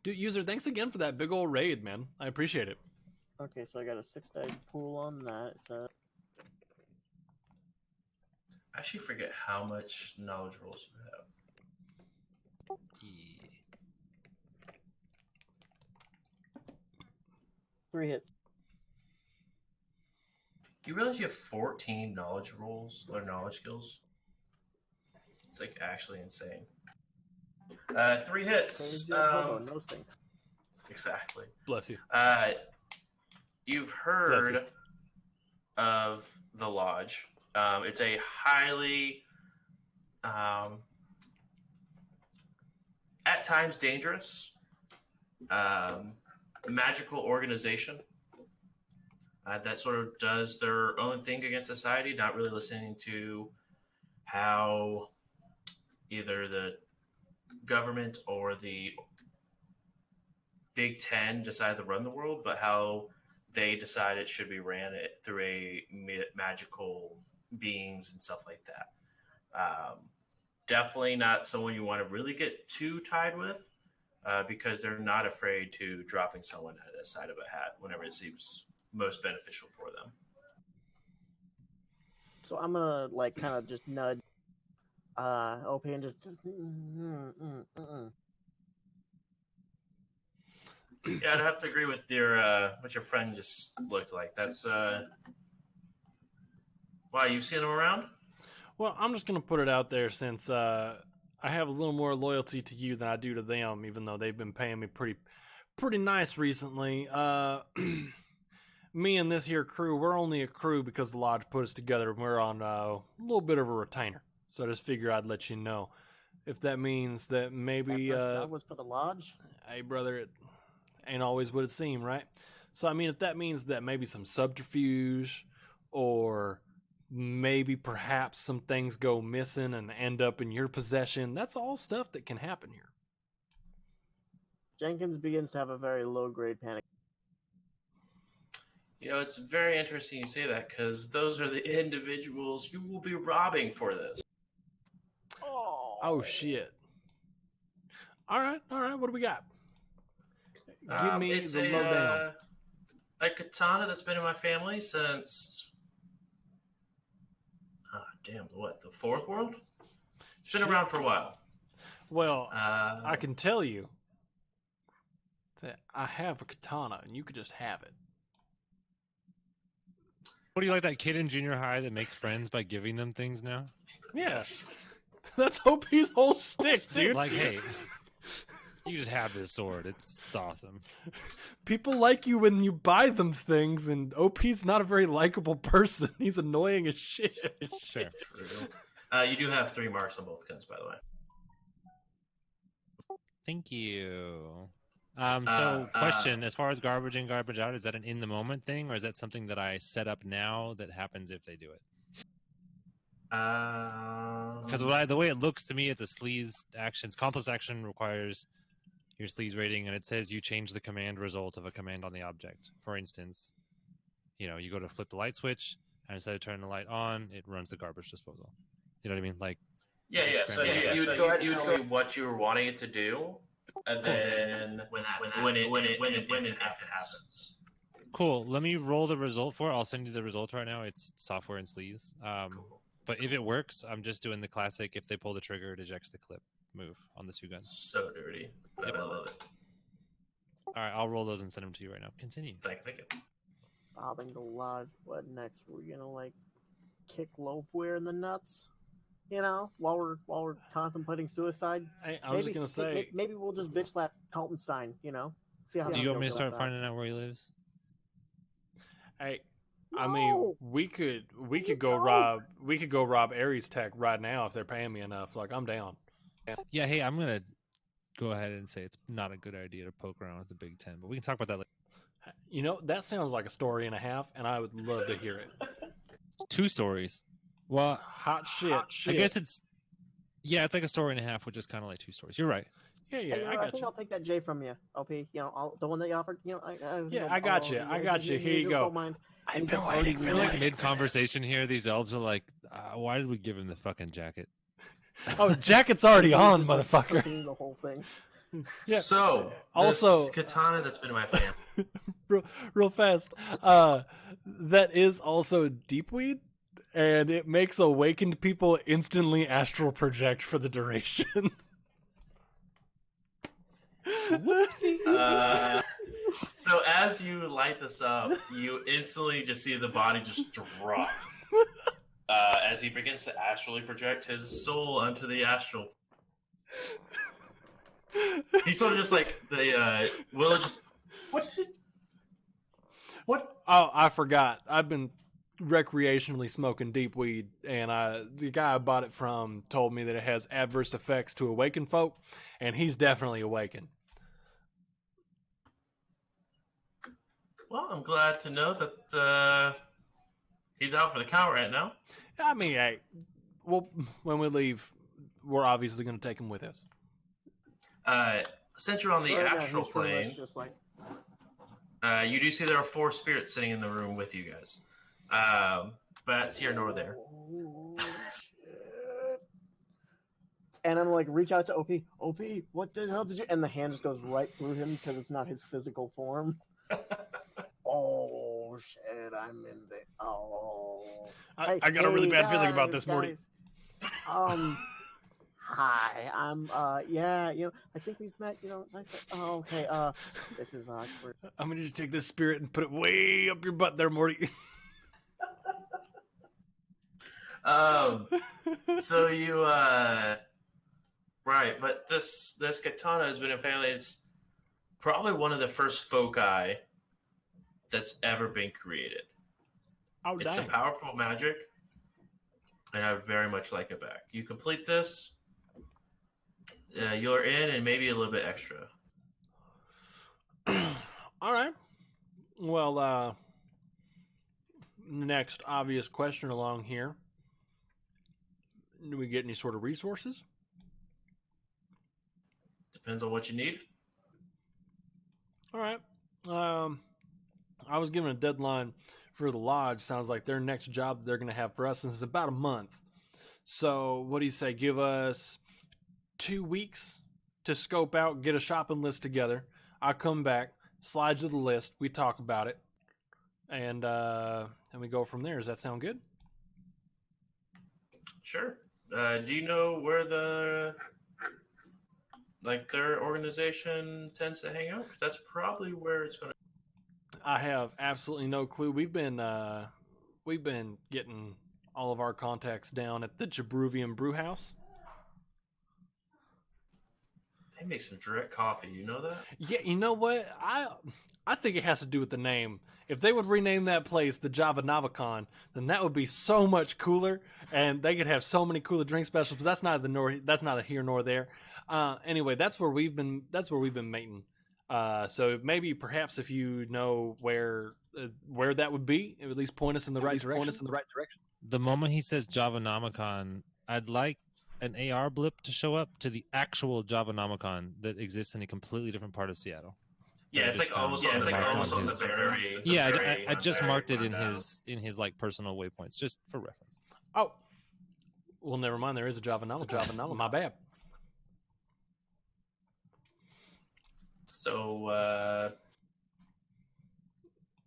Dude, user, thanks again for that big old raid, man. I appreciate it. Okay, so I got a 6-die pool on that. So I actually forget how much knowledge rolls you have. Yeah. 3 hits. You realize you have 14 knowledge rolls or knowledge skills? It's like actually insane. 3 hits. Crazy old Bobo knows things. Exactly. Bless you. You've heard of the Lodge. It's a highly, at times dangerous, magical organization that sort of does their own thing against society, not really listening to how either the government or the Big Ten decide to run the world, but how they decide it should be ran through a magical beings and stuff like that. Definitely not someone you want to really get too tied with, because they're not afraid to dropping someone at the side of a hat whenever it seems most beneficial for them. So I'm gonna like kind of just nudge OP and just Yeah, I'd have to agree with your what your friend just looked like. That's why you've seen him around? Well, I'm just gonna put it out there since I have a little more loyalty to you than I do to them, even though they've been paying me pretty nice recently. Me and this here crew, we're only a crew because the Lodge put us together, and we're on a little bit of a retainer. So I just figure I'd let you know. If that means that maybe... that first job was for the Lodge? Hey, brother, it ain't always what it seems, right? So, I mean, if that means that maybe some subterfuge, or maybe perhaps some things go missing and end up in your possession, that's all stuff that can happen here. Jenkins begins to have a very low-grade panic. You know, it's very interesting you say that, because those are the individuals you will be robbing for this. Oh, shit. All right. What do we got? Give me It's the lowdown. A katana that's been in my family since... the Fourth World? It's been around for a while. Well, I can tell you that I have a katana, and you could just have it. What do you like, that kid in junior high that makes friends by giving them things now? Yes. That's OP's whole shtick, dude. Like, hey, you just have this sword. It's awesome. People like you when you buy them things, and OP's not a very likable person. He's annoying as shit. It's fair. True. You do have 3 marks on both guns, by the way. Thank you. Question, as far as garbage in, garbage out, is that an in-the-moment thing, or is that something that I set up now that happens if they do it? Because the way it looks to me, it's a sleaze action. Complex action requires your sleaze rating, and it says you change the command result of a command on the object. For instance, you go to flip the light switch, and instead of turning the light on, it runs the garbage disposal. You know what I mean? Like, yeah. So you would go ahead and tell me what you were wanting it to do, and then when it happens. Cool. Let me roll the result for it. I'll send you the result right now. It's software and sleaze. Cool. But if it works, I'm just doing the classic, if they pull the trigger, it ejects the clip move on the 2 guns. So dirty. But I love it. All right, I'll roll those and send them to you right now. Continue. Thank you. Robbing the Lodge. What next? We're gonna like kick Loafware in the nuts? You know, while we're contemplating suicide, Hey, I was just gonna say, maybe we'll just bitch slap Kaltenstein. You know, see how. Do he you want me to feels start about that. finding out where he lives? hey, I mean, we could go rob Aries Tech right now if they're paying me enough. Like, I'm down. Yeah, hey, I'm gonna go ahead and say it's not a good idea to poke around with the Big Ten, but we can talk about that later. You know, that sounds like a story and a half, and I would love to hear it. It's 2 stories. Well, Hot shit. I guess it's like a story and a half, which is kind of like 2 stories. You're right. Yeah, Hey, I I got think you. I'll take that J from you, LP. You know, the one that you offered. You know, I got you. I got you. Here you just go. Don't mind. I've been waiting for Like this. mid-conversation here, these elves are like, why did we give him the fucking jacket? Oh, jacket's already on, Just, like, motherfucker. cooking the whole thing. Yeah. So, Also, this katana that's been in my family. real fast. That is also deep weed, and it makes awakened people instantly astral project for the duration. So as you light this up, you instantly just see the body just drop. As he begins to astrally project his soul onto the astral. He's sort of just like the Willow just what? Oh, I forgot. I've been recreationally smoking deep weed, and the guy I bought it from told me that it has adverse effects to awaken folk, and he's definitely awakened. Well, I'm glad to know that he's out for the count right now. I mean, hey, well, when we leave, we're obviously going to take him with us. Since you're on the Right now, astral he's pretty much plane, just like, you do see there are 4 spirits sitting in the room with you guys. But that's here nor there. oh, shit. And I'm like, reach out to OP. OP, what the hell did you? And the hand just goes right through him because it's not his physical form. Oh shit! I'm in the. Oh. I got a really bad feeling about guys, this, Morty. Hi. I'm. Yeah. You know. I think we've met. You know. Nice. Oh. Okay. This is awkward. I'm going to just take this spirit and put it way up your butt there, Morty. So you right, but this katana has been in family. It's probably one of the first foci that's ever been created. Oh, It's dang. some powerful magic, and I would very much like it back. You complete this, you're in, and maybe a little bit extra. All right. Well, next obvious question along here. Do we get any sort of resources? Depends on what you need. All right. I was given a deadline for the lodge. Sounds like their next job they're going to have for us is about a month. So, what do you say? Give us 2 weeks to scope out, get a shopping list together. I'll come back, slide you the list, we talk about it, and we go from there. Does that sound good? Sure. Do you know where their organization tends to hang out? Because that's probably where it's going to. I have absolutely no clue. We've been getting all of our contacts down at the Jabruvian Brew House. They make some direct coffee. You know that? Yeah, you know what? I think it has to do with the name. If they would rename that place the Java Navicon, then that would be so much cooler, and they could have so many cooler drink specials. But that's neither here nor there. Anyway, that's where we've been mating. So maybe perhaps if you know where that would be, at least point us in the right direction. The moment he says Javanomicon, I'd like an AR blip to show up to the actual Javanomicon that exists in a completely different part of Seattle. Yeah, it's like almost on the very. Yeah, I just marked it in his like personal waypoints, just for reference. Oh, well, never mind. There is a Javanomicon. My bad. So,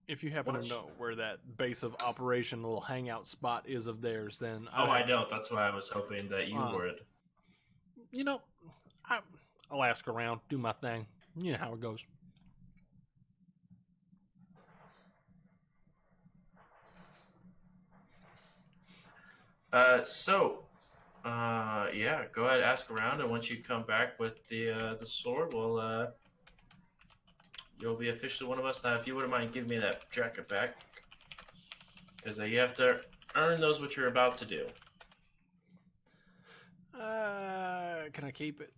if you happen to know where that base of operation little hangout spot is of theirs, then I don't. That's why I was hoping that you would. You know, I'll ask around, do my thing. You know how it goes. So Yeah. Go ahead, ask around, and once you come back with the sword, you'll be officially one of us. Now, if you wouldn't mind giving me that jacket back, because you have to earn those what you're about to do. Can I keep it?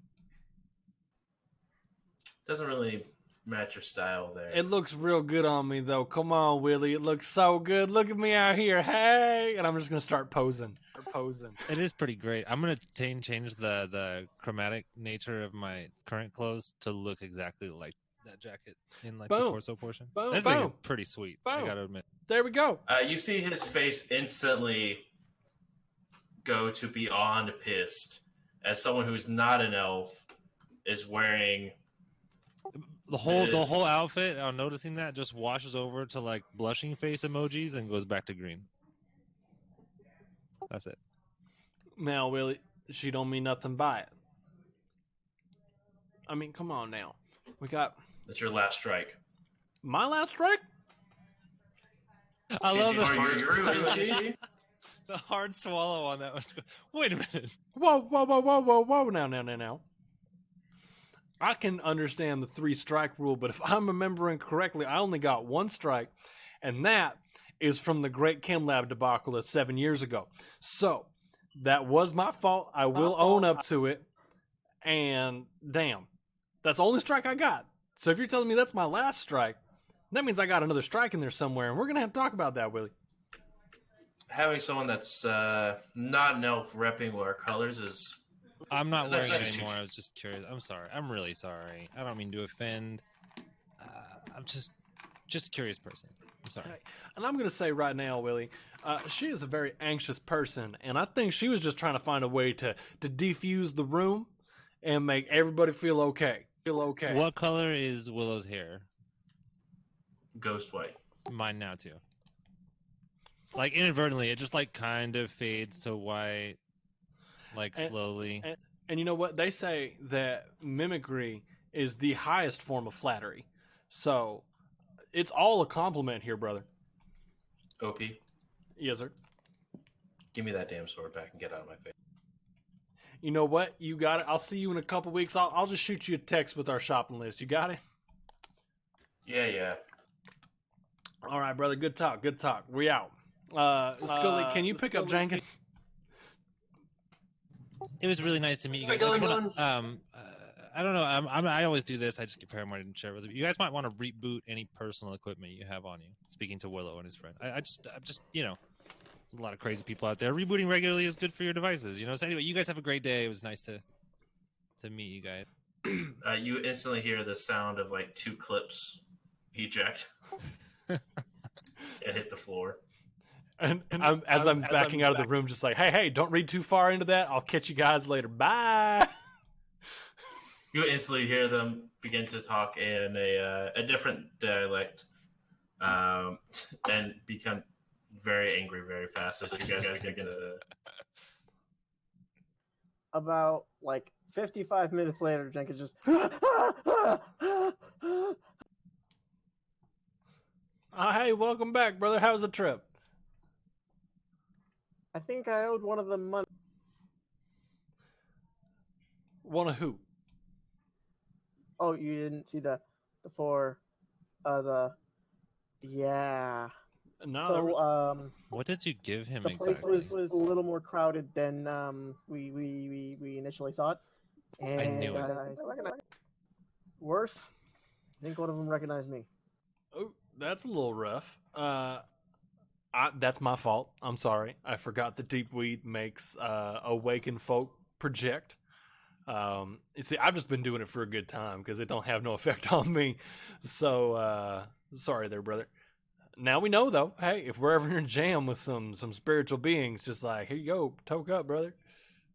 Doesn't really match your style there. It looks real good on me, though. Come on, Willie. It looks so good. Look at me out here. Hey! And I'm just going to start posing. It is pretty great. I'm gonna change the chromatic nature of my current clothes to look exactly like that jacket in like the torso portion. This thing is pretty sweet. I gotta admit. There we go. You see his face instantly go to beyond pissed as someone who's not an elf is wearing the whole outfit. On noticing that, just washes over to like blushing face emojis and goes back to green. That's it. Now, Willie, she don't mean nothing by it. I mean, come on now. We got... That's your last strike. My last strike? I love the the hard swallow on that one. Wait a minute. Whoa. Now. I can understand the 3-strike rule, but if I'm remembering correctly, I only got 1 strike, and that is from the Great Chem Lab debacle of 7 years ago. So, that was my fault. I will own up to it. And, damn, that's the only strike I got. So if you're telling me that's my last strike, that means I got another strike in there somewhere, and we're going to have to talk about that, Willie. Having someone that's not an elf repping our colors is... I'm not wearing it anymore. I was just curious. I'm sorry. I'm really sorry. I don't mean to offend. I'm just a curious person. I'm sorry. And I'm going to say right now, Willie, she is a very anxious person, and I think she was just trying to find a way to defuse the room and make everybody feel okay. What color is Willow's hair? Ghost white. Mine now, too. Like, inadvertently, it just, like, kind of fades to white, like, slowly. And you know what? They say that mimicry is the highest form of flattery. So, it's all a compliment here, brother. OP. Yes, sir. Give me that damn sword back and get out of my face. You know what? You got it. I'll see you in a couple weeks. I'll just shoot you a text with our shopping list. You got it? Yeah. All right, brother. Good talk. We out. Scully, can you pick up Jenkins? It was really nice to meet you guys. I don't know. I always do this. I just get paranoid and share with you. You guys might want to reboot any personal equipment you have on you. Speaking to Willow and his friend, I'm just there's a lot of crazy people out there. Rebooting regularly is good for your devices. So anyway, you guys have a great day. It was nice to meet you guys. You instantly hear the sound of like 2 clips eject and hit the floor. And I'm backing out of the room, just like, hey, don't read too far into that. I'll catch you guys later. Bye. You instantly hear them begin to talk in a different dialect, and become very angry very fast as you guys get to... About, 55 minutes later, Jenkins just... Hey, welcome back, brother. How's the trip? I think I owed one of them money. One of who? Oh, you didn't see the yeah. No. So what did you give him? The exactly? place was a little more crowded than we initially thought. And I knew it. Worse, I think one of them recognized me. Oh, that's a little rough. That's my fault. I'm sorry. I forgot the deep weed makes awakened folk project. You see, I've just been doing it for a good time because it don't have no effect on me. So sorry there, brother. Now we know though. Hey, if we're ever in a jam with some spiritual beings, just like, here you go, toke up, brother.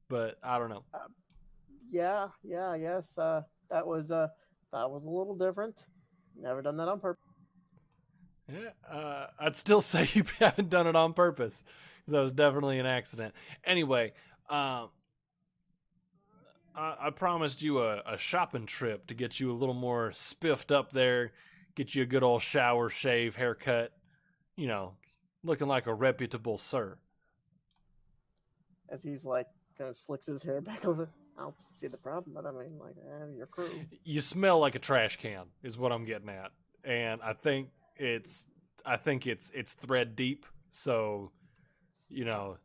But I don't know. Yes. That was a little different. Never done that on purpose. Yeah, I'd still say you haven't done it on purpose because that was definitely an accident. Anyway, I promised you a shopping trip to get you a little more spiffed up there, get you a good old shower, shave, haircut, looking like a reputable sir. As he's kind of slicks his hair back a little. I don't see the problem, but I mean, like, your crew. You smell like a trash can, is what I'm getting at, and I think it's thread deep. So, you know,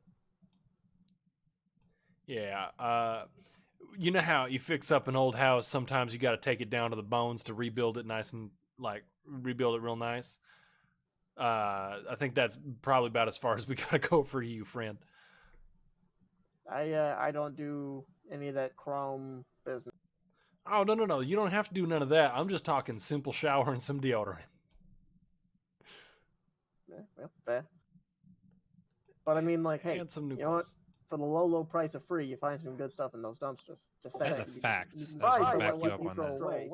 yeah. You know how you fix up an old house? Sometimes you got to take it down to the bones to rebuild it nice and rebuild it real nice. I think that's probably about as far as we gotta go for you, friend. I don't do any of that chrome business. Oh no! You don't have to do none of that. I'm just talking simple shower and some deodorant. Yeah, well, fair. But I mean, like, hey, And some new you know what? clothes. For the low price of free, you find some good stuff in those dumpsters. Just That's saying. a fact. You can I buy just stuff back you that up you on throw that. away.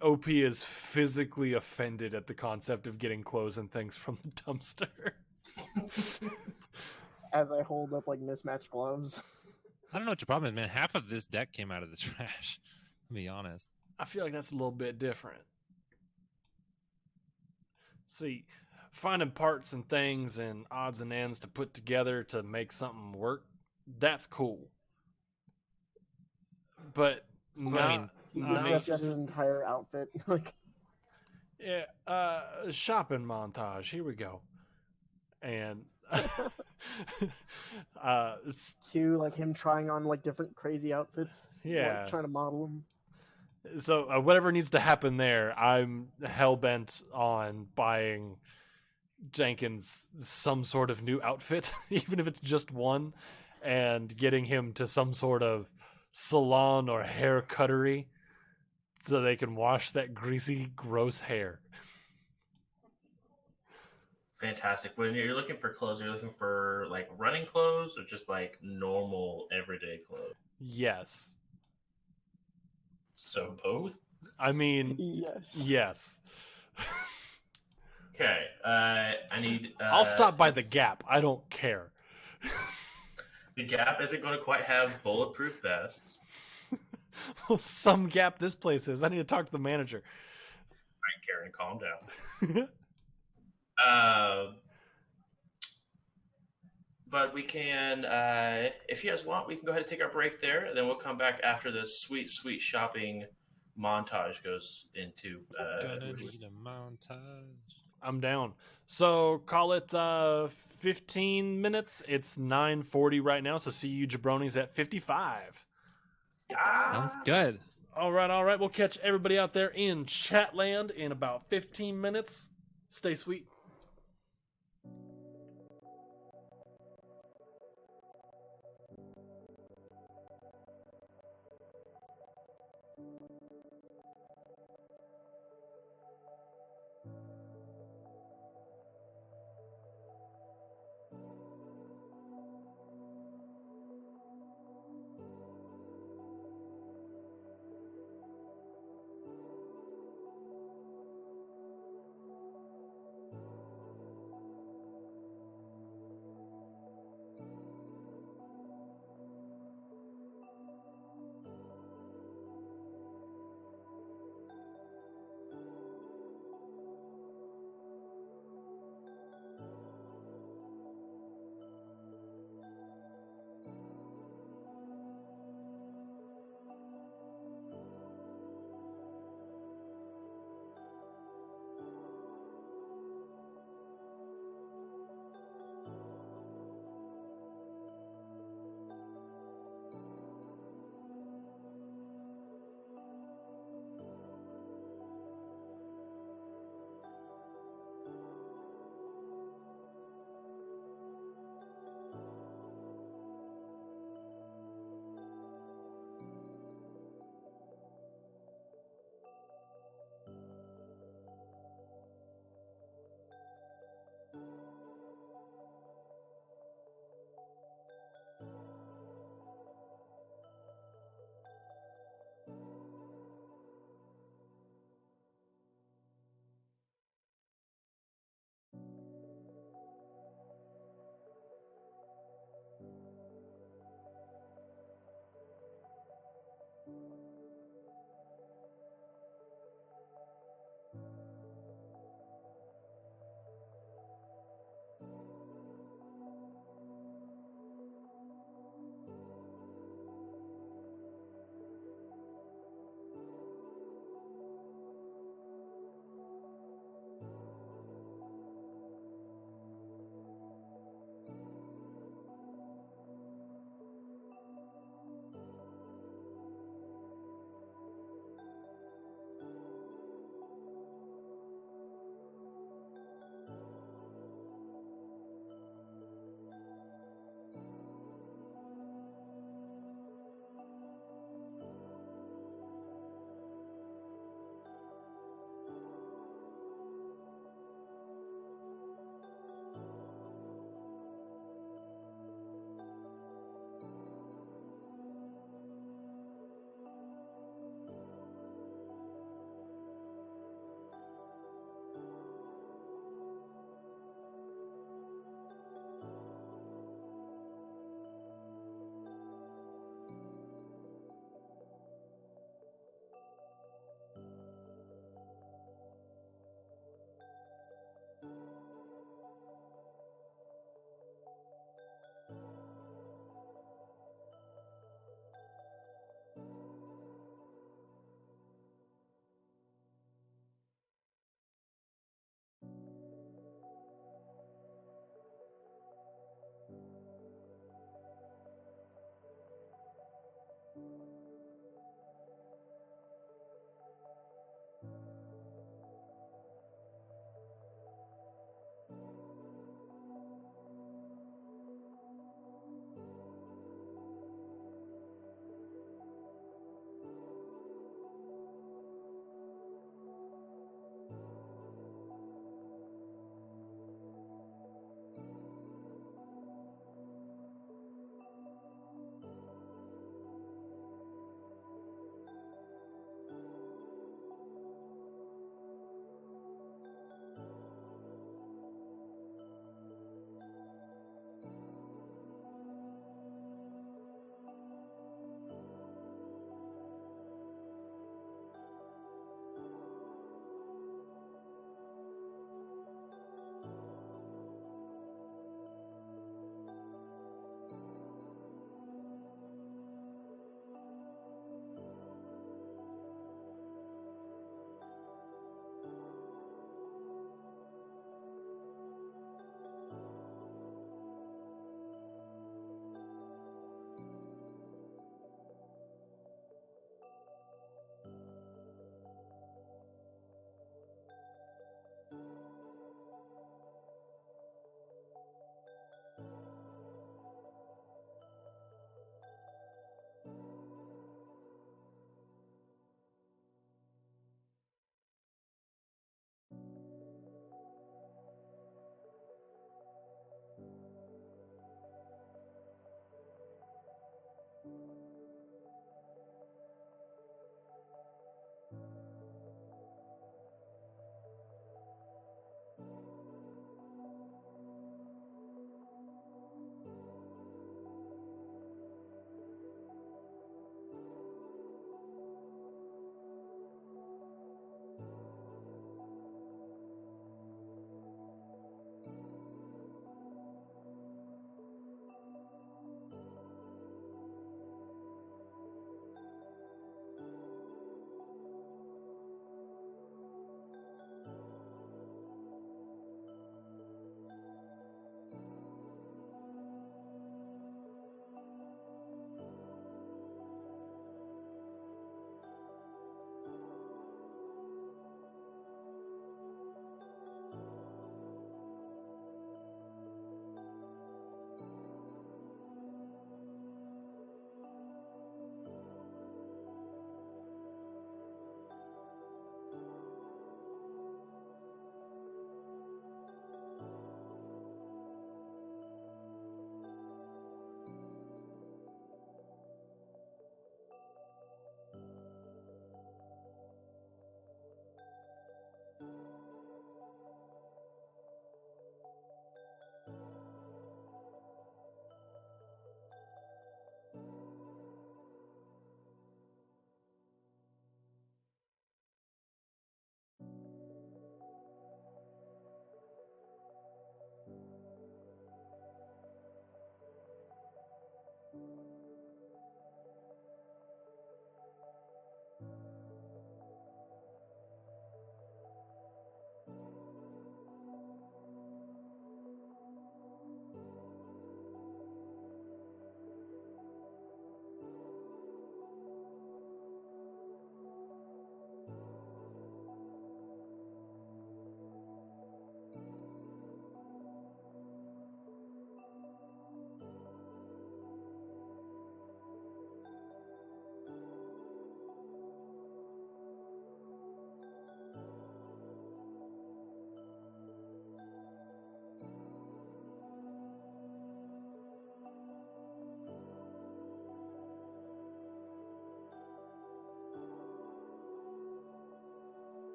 OP is physically offended at the concept of getting clothes and things from the dumpster. As I hold up like mismatched gloves. I don't know what your problem is, man. Half of this deck came out of the trash. To be honest. I feel like that's a little bit different. See, finding parts and things and odds and ends to put together to make something work, that's cool. But I mean, He just his entire outfit. Like, yeah, shopping montage. Here we go. And cue like him trying on like different crazy outfits. Yeah. Like, trying to model them. so whatever needs to happen there, I'm hell bent on buying Jenkins some sort of new outfit, even if it's just one, and getting him to some sort of salon or hair cuttery so they can wash that greasy, gross hair. Fantastic. When you're looking for clothes, you're looking for like running clothes or just like normal everyday clothes? Yes. So both? I mean, Yes. yes. Okay. I need. I'll stop by the Gap. I don't care. The Gap isn't going to quite have bulletproof vests. Well, some Gap this place is. I need to talk to the manager. All right, Karen, calm down. But we can, if you guys want, we can go ahead and take our break there, and then we'll come back after this sweet, sweet shopping montage goes into. Gonna need a montage. I'm down. So call it 15 minutes. It's 9:40 right now, so see you jabronis at 55. Sounds good. All right. We'll catch everybody out there in Chatland in about 15 minutes. Stay sweet.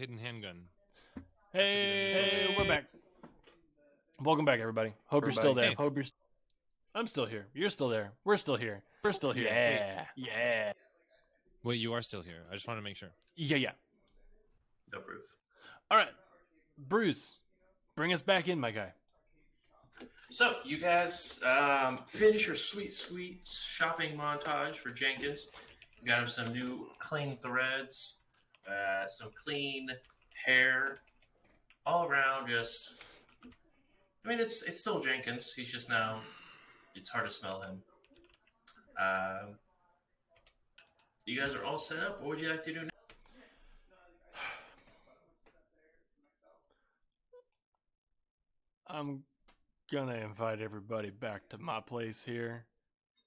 hidden handgun. Hey, we're back. Welcome back, everybody. Hope you're still there. Hey. I'm still here. You're still there. We're still here. Yeah. Wait, you are still here. I just want to make sure. Yeah. No proof. All right. Bruce, bring us back in, my guy. So, you guys finish your sweet shopping montage for Jenkins. You got him some new clean threads, some clean hair, all around just... I mean, it's still Jenkins. He's just now... It's hard to smell him. You guys are all set up. What would you like to do now? I'm gonna invite everybody back to my place here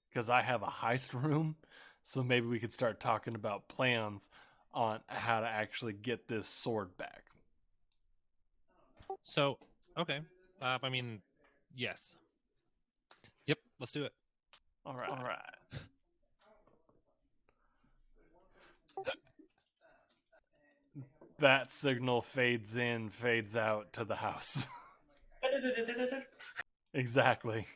because I have a heist room, so maybe we could start talking about plans on how to actually get this sword back. So, okay. I mean, yes. Yep, let's do it. All right. Bat signal fades in, fades out to the house. Exactly.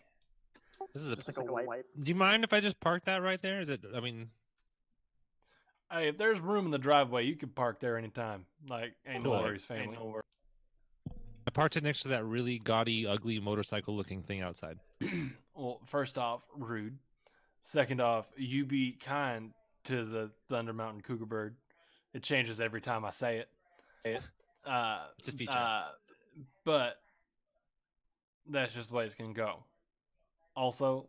This is Just like a wipe. Do you mind if I just park that right there? Is it? I mean, Hey, if there's room in the driveway, you can park there anytime. Like, ain't no Cool. worries, family. I parked it next to that really gaudy, ugly motorcycle-looking thing outside. Well, first off, rude. Second off, you be kind to the Thunder Mountain Cougar Bird. It changes every time I say it. It's a feature. But that's just the way it's going to go. Also,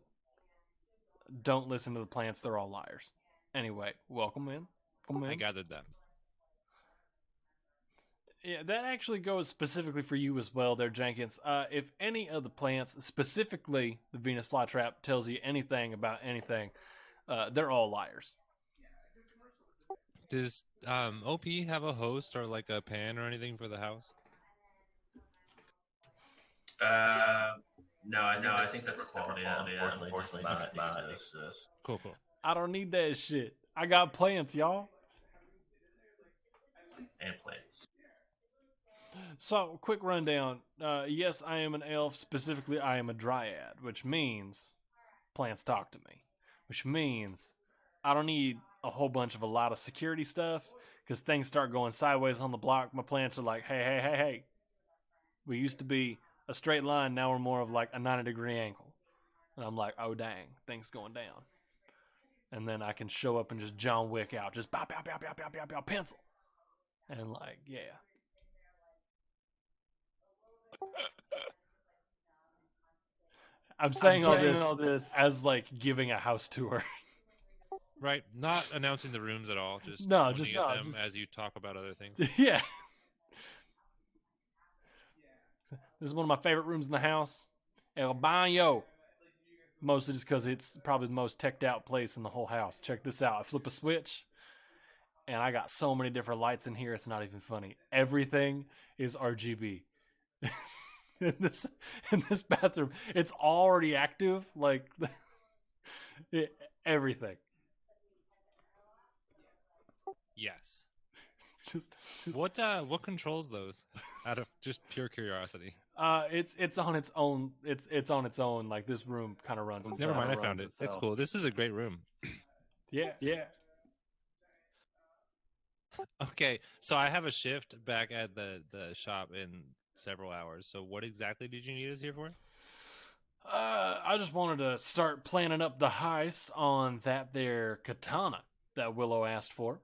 don't listen to the plants. They're all liars. Anyway, welcome in. I gathered that. Yeah, that actually goes specifically for you as well there, Jenkins. If any of the plants, specifically the Venus flytrap, tells you anything about anything, they're all liars. Does OP have a host or like a pan or anything for the house? No, I think that's a quality. Unfortunately, not exist. Cool. I don't need that shit. I got plants, y'all. And plants. So, quick rundown. Yes, I am an elf. Specifically, I am a dryad, which means plants talk to me. Which means I don't need a whole bunch of a lot of security stuff, because things start going sideways on the block. My plants are like, hey. We used to be a straight line, now we're more of like a 90-degree angle. And I'm like, oh dang, things going down. And then I can show up and just John Wick out, just bow, pencil. And like, yeah. I'm saying all this as like giving a house tour. Right, not announcing the rooms at all. Just just at them as you talk about other things. Yeah. This is one of my favorite rooms in the house. El Baño. Mostly just because it's probably the most teched out place in the whole house. Check this out. I flip a switch, and I got so many different lights in here, it's not even funny. Everything is RGB. in this bathroom, it's already active. Like, everything. Yes. Just what controls those? Out of just pure curiosity. It's on its own. It's on its own. Like, this room kind of runs. Never mind, I found it. It's cool. This is a great room. Yeah. Okay, so I have a shift back at the shop in several hours. So what exactly did you need us here for? I just wanted to start planning up the heist on that there katana that Willow asked for.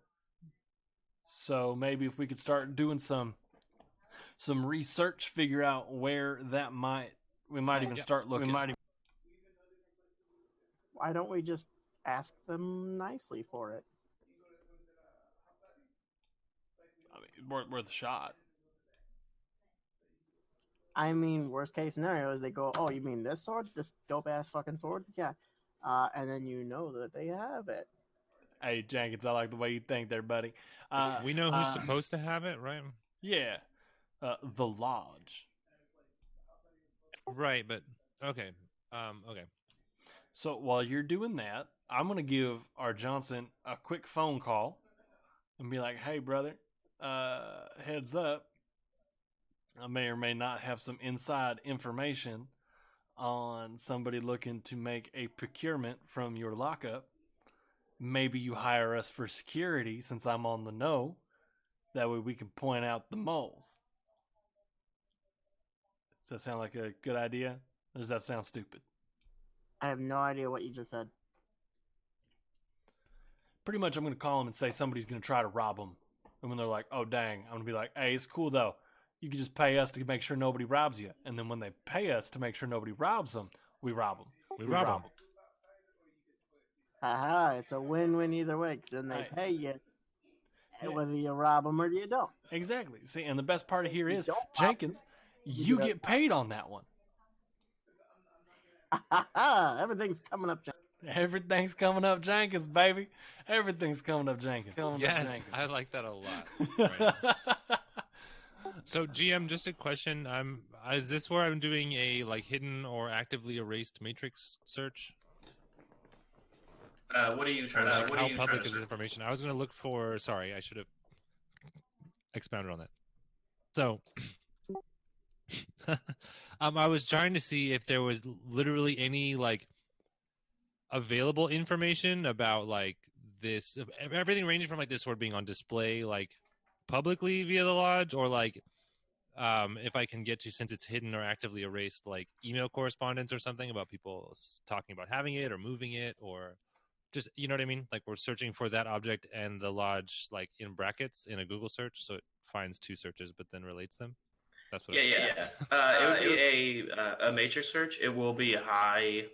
So maybe if we could start doing some research, figure out where that we might even start looking. Why don't we just ask them nicely for it? I mean, worth a shot. I mean, worst case scenario is they go, oh, you mean this sword? This dope-ass fucking sword? Yeah. And then you know that they have it. Hey, Jenkins, I like the way you think there, buddy. We know who's supposed to have it, right? Yeah. The Lodge. Right, but... Okay. Okay. So while you're doing that, I'm going to give our Johnson a quick phone call and be like, hey, brother, heads up, I may or may not have some inside information on somebody looking to make a procurement from your lockup. Maybe you hire us for security since I'm on the know. That way we can point out the moles. Does that sound like a good idea? Or does that sound stupid? I have no idea what you just said. Pretty much I'm going to call them and say somebody's going to try to rob them. And when they're like, oh, dang, I'm going to be like, hey, it's cool, though. You can just pay us to make sure nobody robs you. And then when they pay us to make sure nobody robs them, we rob them. We rob them. Haha, it's a win-win either way, because then they pay you, whether you rob them or you don't. Exactly. See, and the best part here is, don't rob Jenkins, you get paid on that one. Everything's coming up, Jenkins. Everything's coming up Jenkins, baby. Everything's coming up Jenkins. Yes, I like that a lot. Right. So, GM, just a question. Is this where I'm doing a hidden or actively erased matrix search? What are you trying to? How public is this information? I was going to look for. Sorry, I should have expounded on that. So, I was trying to see if there was literally any available information about this. Everything ranging from this sword being on display publicly via the lodge, or if I can get to, since it's hidden or actively erased, email correspondence or something about people talking about having it or moving it, or just, you know what I mean? We're searching for that object and the lodge in brackets in a Google search, so it finds two searches but then relates them. That's what. Yeah. It would be a matrix search. It will be a high.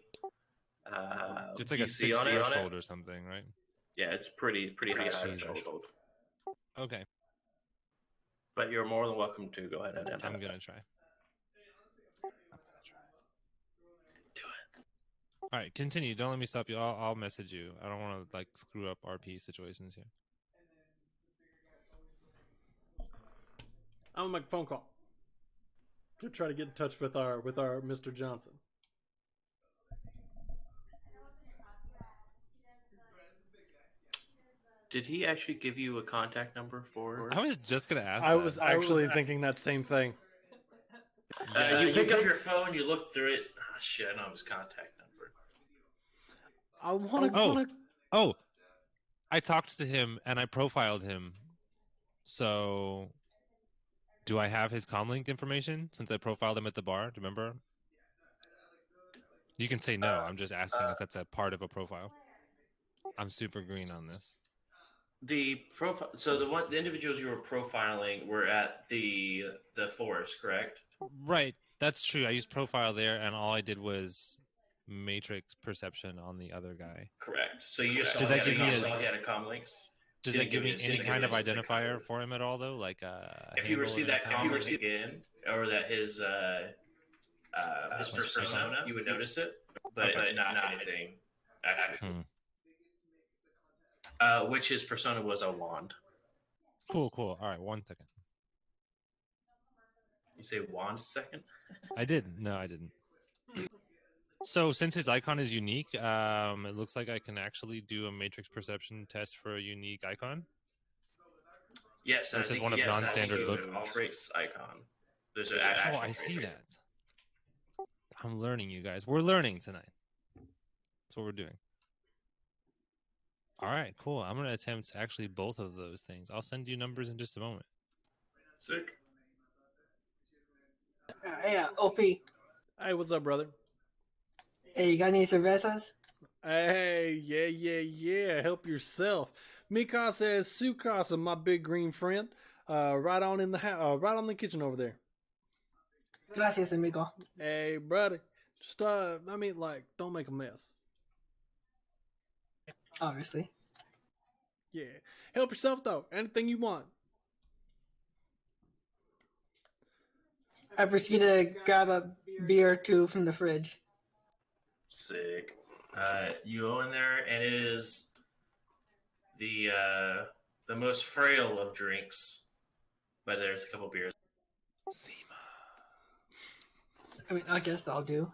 It's like a 6 threshold or something, right? Yeah, it's pretty high threshold. Okay. But you're more than welcome to go ahead and attempt. I'm gonna try. Do it. All right, continue. Don't let me stop you. I'll message you. I don't want to screw up RP situations here. I'm gonna make a phone call. Go try to get in touch with our Mr. Johnson. Did he actually give you a contact number for? I was just gonna ask. I was actually thinking that same thing. You pick up your phone, you look through it. Oh, shit, I know his contact number. I want to. Oh, I talked to him and I profiled him. So, do I have his comlink information since I profiled him at the bar? Do you remember? You can say no. I'm just asking if that's a part of a profile. I'm super green on this. The profile. So the individuals you were profiling were at the forest, correct? Right. That's true. I used profile there, and all I did was matrix perception on the other guy. Correct. So you just Did that give me he had a comlinks. Does that give me any kind of identifier for him at all, though? If you receive that comlink again, or that his persona, you would notice it, but not anything actually. Which his persona was a wand. Cool. All right, 1 second. You say wand second? I did. No, I didn't. So since his icon is unique, it looks like I can actually do a matrix perception test for a unique icon. Yes, this is one of non-standard look. Trace icon. There's an actual. I see that. I'm learning, you guys. We're learning tonight. That's what we're doing. All right, cool. I'm going to attempt actually both of those things. I'll send you numbers in just a moment. Sick. Yeah, OP. Hey, what's up, brother? Hey, you got any cervezas? Hey, yeah. Help yourself. Mikasa says, Sukasa, my big green friend. Right on in the right on the kitchen over there. Gracias, amigo. Hey, brother. Just don't make a mess. Obviously. Yeah. Help yourself though. Anything you want. I proceed to grab a beer or two from the fridge. Sick. You go in there, and it is the most frail of drinks, but there's a couple beers. Zima. I mean, I guess I'll do.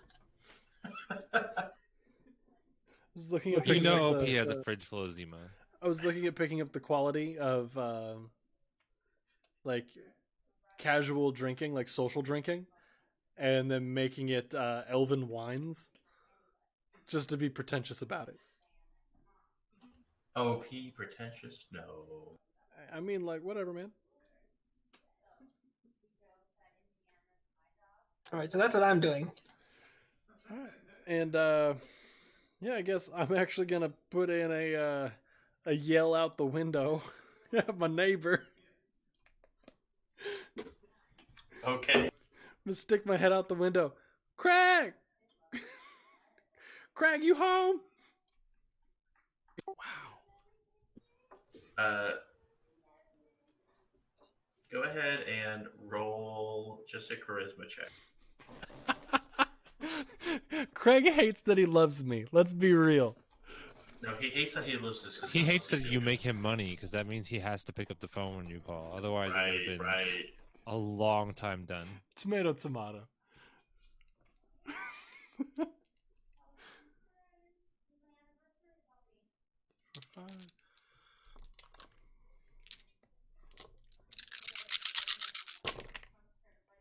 Was looking at OP has a fridge full of Zima. I was looking at picking up the quality of like casual drinking, like social drinking, and then making it elven wines, just to be pretentious about it. OP pretentious? No. I mean, like, whatever, man. All right, so that's what I'm doing. All right. And yeah, I guess I'm actually gonna put in a yell out the window at my neighbor. Okay. I'm gonna stick my head out the window. Craig! Craig, you home? Wow. Go ahead and roll just a charisma check. Craig hates that he loves me. Let's be real. No, he hates that he lives this. He hates that you make him money because that means he has to pick up the phone when you call. Otherwise, it would have been a long time done. Tomato, tomato.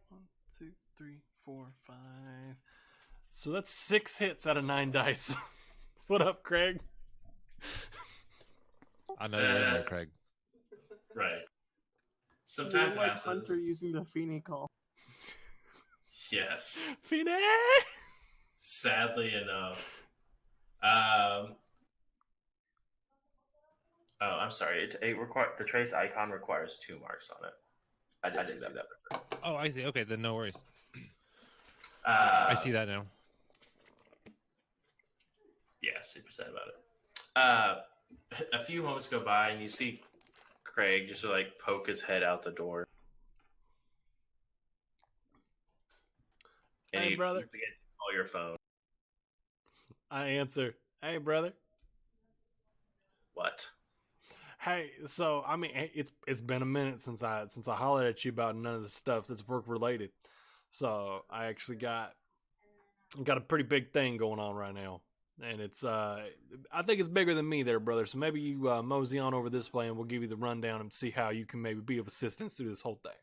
One, 2, 3, 4, 5. So that's 6 hits out of 9 dice. What up, Craig? I know you listen to Craig. Right. Some You're time like passes. Hunter using the Feeny call. Yes. Fine. Sadly enough. Oh, I'm sorry. The trace icon requires 2 marks on it. I didn't see that. Oh, I see. Okay, then no worries. I I see that now. Yeah, super sad about it. A few moments go by, and you see Craig just like poke his head out the door. And Hey, he brother. begins to call your phone. I answer, hey, brother. What? Hey, so I mean, it's been a minute since I hollered at you about none of the stuff that's work related. So I actually got a pretty big thing going on right now, and it's I think it's bigger than me, there, brother. So maybe you mosey on over this way, and we'll give you the rundown and see how you can maybe be of assistance through this whole thing.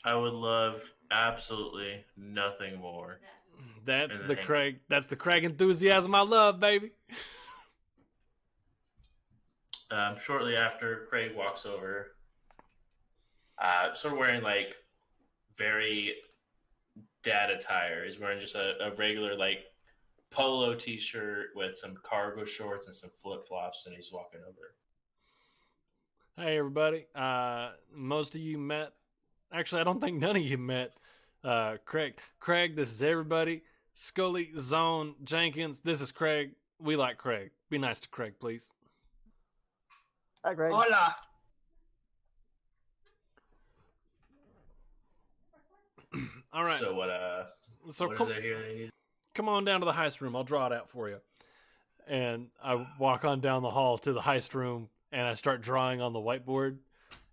I would love absolutely nothing more. That's the Craig. That's the Craig enthusiasm I love, baby. Shortly after, Craig walks over, sort of wearing like very dad attire. He's wearing just a regular like polo t-shirt with some cargo shorts and some flip-flops, and he's walking over. Hey, everybody. Most of you met. Actually, I don't think none of you met Craig. Craig, this is everybody. Scully, Zone, Jenkins, this is Craig. We like Craig. Be nice to Craig, please. Hi, Greg. Hola. All right. So what is there here they need? Come on down to the heist room. I'll draw it out for you. And I walk on down the hall to the heist room, and I start drawing on the whiteboard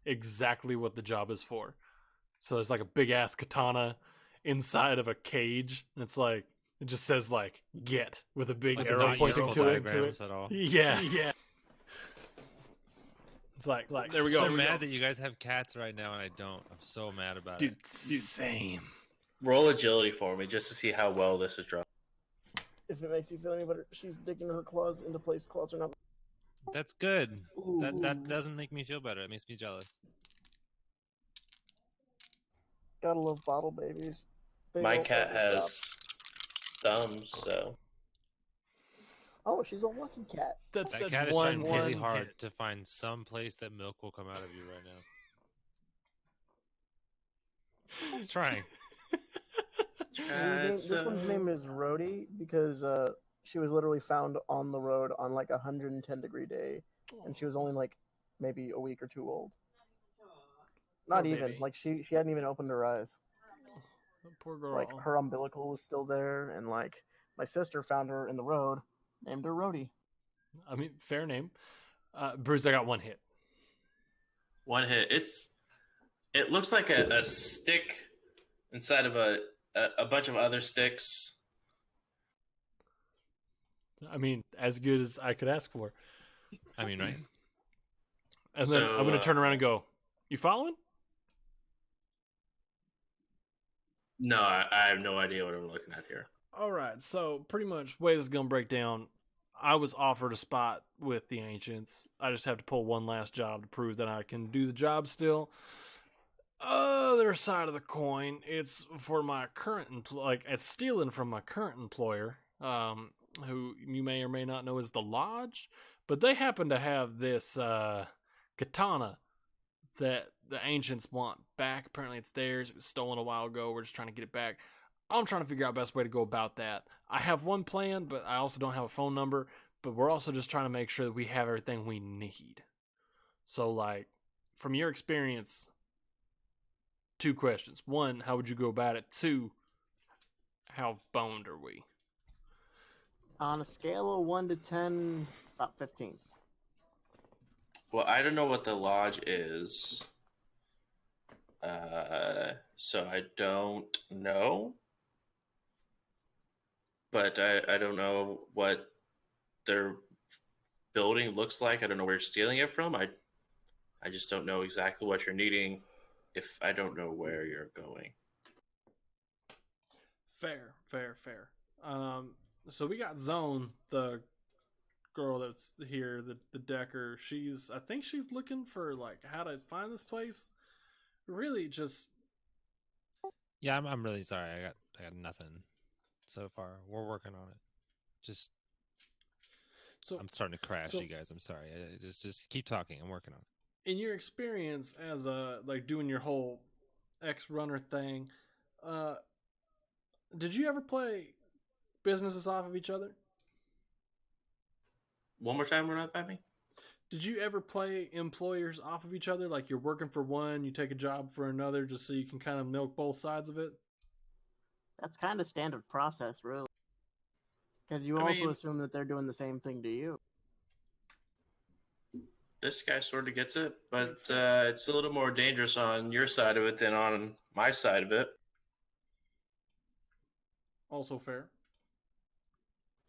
exactly what the job is for. So there's like a big ass katana inside of a cage, and it's like it just says like "get" with a big Like arrow not pointing useful to it. diagrams at all. Yeah, yeah. It's like there we go. I'm so mad that you guys have cats right now and I don't. I'm so mad about it. Dude, same. Roll agility for me just to see how well this is drawn. If it makes you feel any better, she's digging her claws into place. Claws are not. That's good. That Ooh. doesn't make me feel better. It makes me jealous. Gotta love bottle babies. My cat has thumbs, so. Oh, she's a lucky cat. That cat is trying really hard to find some place that milk will come out of you right now. He's trying. This one's name is Rhodey because she was literally found on the road on like 110-degree day, and she was only like maybe a week or 2 old. Not even baby. like she hadn't even opened her eyes. Poor girl. Like her umbilical was still there, and like my sister found her in the road, named her Rhodey. I mean, fair name. Bruce, I got 1 hit. 1 hit. It looks like a stick inside of a bunch of other sticks. I mean, as good as I could ask for. I mean, right? And then So, I'm going to turn around and go, you following? No, I have no idea what I'm looking at here. All right, so pretty much way this is going to break down, I was offered a spot with the Ancients. I just have to pull one last job to prove that I can do the job still. Other side of the coin, it's for my current it's stealing from my current employer, who you may or may not know as the Lodge, but they happen to have this katana that the Ancients want back. Apparently it's theirs. It was stolen a while ago. We're just trying to get it back. I'm trying to figure out the best way to go about that. I have one plan, but I also don't have a phone number, but we're also just trying to make sure that we have everything we need. So, like, from your experience, 2 questions. 1, how would you go about it? 2, how boned are we? On a scale of 1 to 10, about 15. Well, I don't know what the lodge is. So I don't know. But I don't know what their building looks like. I don't know where you're stealing it from. I just don't know exactly what you're needing if I don't know where you're going. Fair. So we got Zone, the girl that's here, the Decker. I think she's looking for like how to find this place. Really, just Yeah, I'm really sorry. I got nothing so far. We're working on it. Just I'm starting to crash, you guys. I'm sorry. Just keep talking. I'm working on it. In your experience as like doing your whole X-Runner thing, did you ever play businesses off of each other? One more time, run that by me. Did you ever play employers off of each other? Like you're working for one, you take a job for another, just so you can kind of milk both sides of it? That's kind of standard process, really. Because you assume that they're doing the same thing to you. This guy sort of gets it, but it's a little more dangerous on your side of it than on my side of it. Also fair.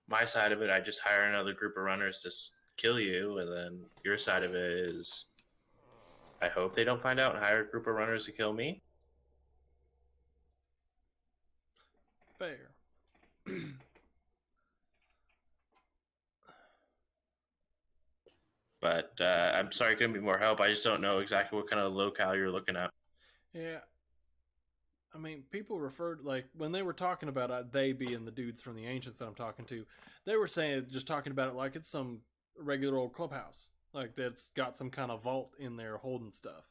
My side of it, I just hire another group of runners to kill you, and then your side of it is, I hope they don't find out and hire a group of runners to kill me. Fair. But I'm sorry, I couldn't be more help. I just don't know exactly what kind of locale you're looking at. Yeah. I mean, people referred, like, when they were talking about it, they being the dudes from the Ancients that I'm talking to, they were saying, just talking about it like it's some regular old clubhouse. Like, that's got some kind of vault in there holding stuff.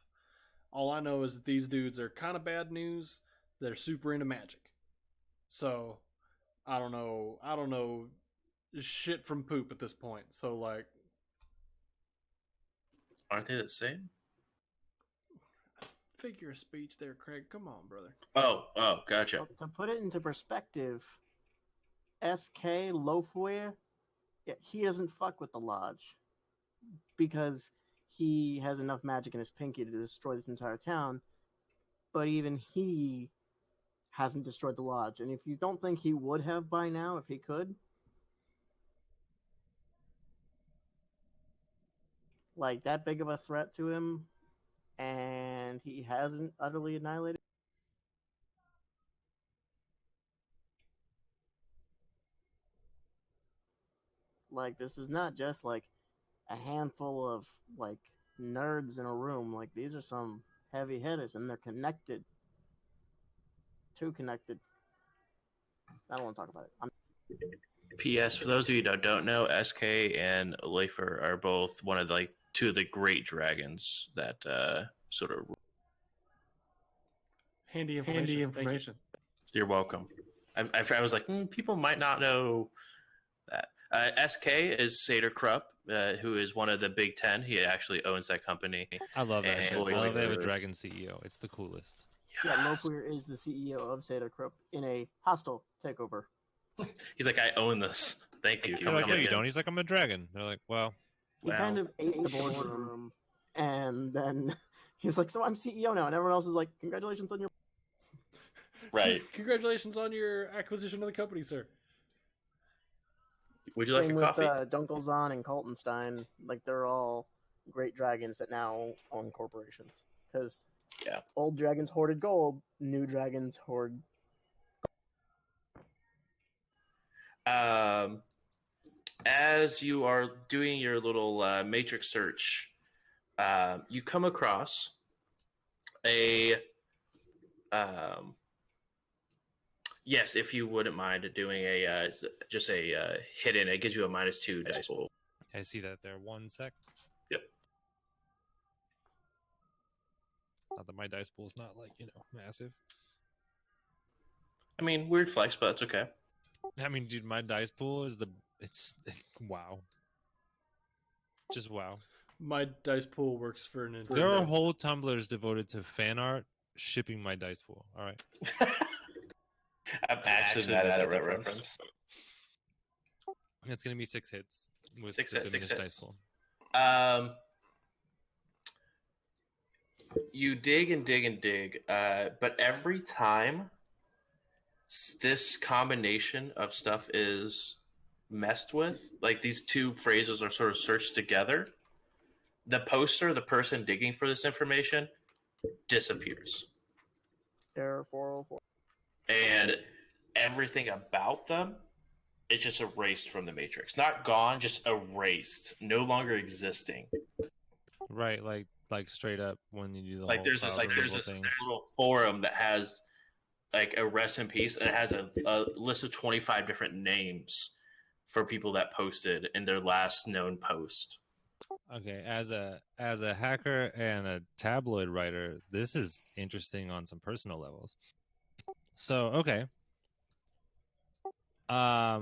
All I know is that these dudes are kind of bad news. They're super into magic. So, I don't know shit from poop at this point. So, like... Aren't they the same? Figure of speech there, Craig. Come on, brother. Oh, gotcha. Well, to put it into perspective, SK Loafwear, yeah, he doesn't fuck with the Lodge because he has enough magic in his pinky to destroy this entire town, but even he hasn't destroyed the Lodge. And if you don't think he would have by now, if he could, like that big of a threat to him, and he hasn't utterly annihilated. Like, this is not just like a handful of like nerds in a room. Like, these are some heavy hitters, and they're connected. Too connected. I don't want to talk about it. P.S. For those of you that don't know, SK and Leifer are both one of the, like, 2 of the great dragons that sort of... Handy information. You're welcome. I was like, people might not know that. SK is Seder Krupp, who is one of the Big Ten. He actually owns that company. I love that shit. I And love they have a dragon CEO. It's the coolest. Yeah, Loafwear is the CEO of Seder Krupp in a hostile takeover. He's like, I own this. Thank you. They're like, no, you don't. He's like, I'm a dragon. They're like, well, He kind of ate the boardroom, and then he's like, so I'm CEO now, and everyone else is like, congratulations on your... Right. Congratulations on your acquisition of the company, sir. Would you like a coffee? Same with Dunkelzahn and Kaltenstein. Like, they're all great dragons that now own corporations. Because Yeah. old dragons hoarded gold, new dragons hoard. As you are doing your little matrix search, you come across a yes, if you wouldn't mind doing a just a hidden, it gives you a -2 dice roll. I see that there. 1 sec. Yep. Not that my dice pool's not like, massive. I mean, weird flex, but that's okay. I mean, dude, my dice pool is it's wow. Just wow. My dice pool works for Nintendo. There are whole tumblers devoted to fan art shipping my dice pool. All right. I'm actually mad at that reference. It's going to be 6 hits with 6 the hits, diminished 6 dice hits. pool. You dig and dig and dig, but every time this combination of stuff is messed with, like these two phrases are sort of searched together, the poster, the person digging for this information, disappears. Error 404. And everything about them is just erased from the matrix. Not gone, just erased, no longer existing. Right, like straight up when you do the Like whole there's this cloud removal thing. little forum that has like a rest in peace, and it has a list of 25 different names for people that posted in their last known post. Okay, as a hacker and a tabloid writer, this is interesting on some personal levels. So, okay. All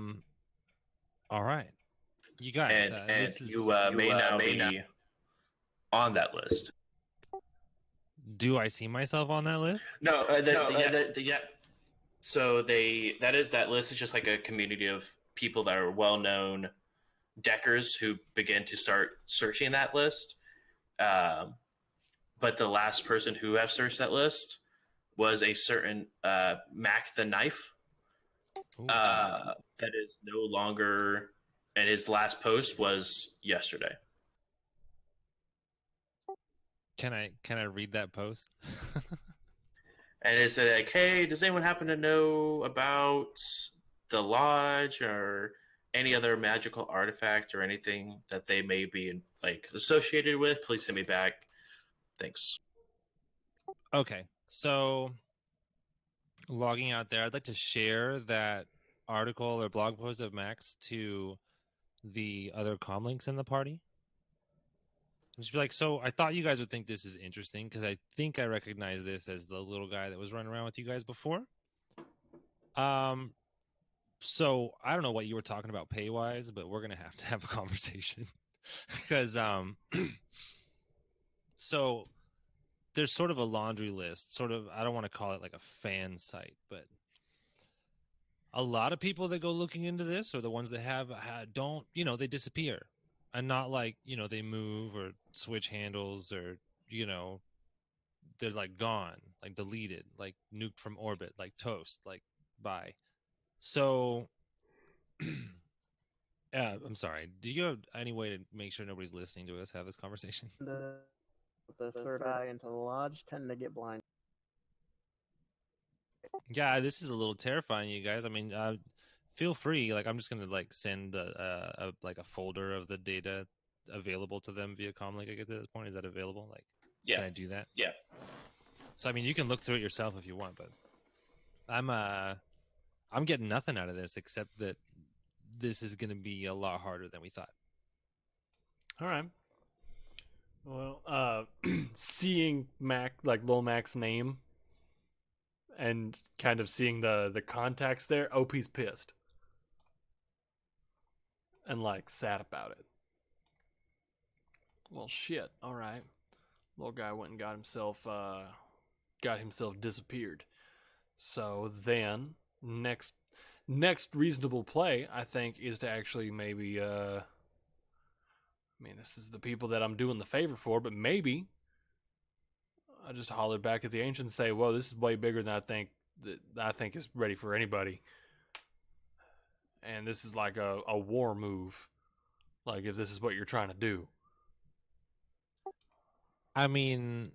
right. You guys, And you may now be on that list. Do I see myself on that list? No, yeah. So that list is just like a community of people that are well-known deckers who begin to start searching that list. But the last person who have searched that list was a certain Mac the Knife. That is no longer, and his last post was yesterday. Can I read that post? And it said like, "Hey, does anyone happen to know about the lodge or any other magical artifact or anything that they may be like associated with? Please send me back. Thanks." Okay, so logging out there, I'd like to share that article or blog post of Max to the other comlinks in the party. Just be like, so I thought you guys would think this is interesting because I think I recognize this as the little guy that was running around with you guys before. So I don't know what you were talking about pay wise, but we're gonna have to have a conversation because so there's sort of a laundry list, sort of. I don't want to call it like a fan site, but a lot of people that go looking into this or the ones that have don't, they disappear. And not like, they move or switch handles or, they're like gone, like deleted, like nuked from orbit, like toast, like bye. So, I'm sorry. Do you have any way to make sure nobody's listening to us have this conversation? The third eye into the lodge tend to get blind. Yeah, this is a little terrifying, you guys. I mean, feel free. Like, I'm just gonna send a folder of the data available to them via comlink. I guess at this point, is that available? Like, yeah, can I do that? Yeah. So I mean, you can look through it yourself if you want, but I'm getting nothing out of this except that this is gonna be a lot harder than we thought. All right. Well, seeing Mac, like Lil Mac's name, and kind of seeing the contacts there, OP's pissed. And sad about it. Well, shit. All right. Little guy went and got himself disappeared. So then, next reasonable play, I think, is to actually maybe, this is the people that I'm doing the favor for, but maybe I just holler back at the ancients and say, "Whoa, this is way bigger than I think is ready for anybody." And this is like a war move. Like, if this is what you're trying to do. I mean,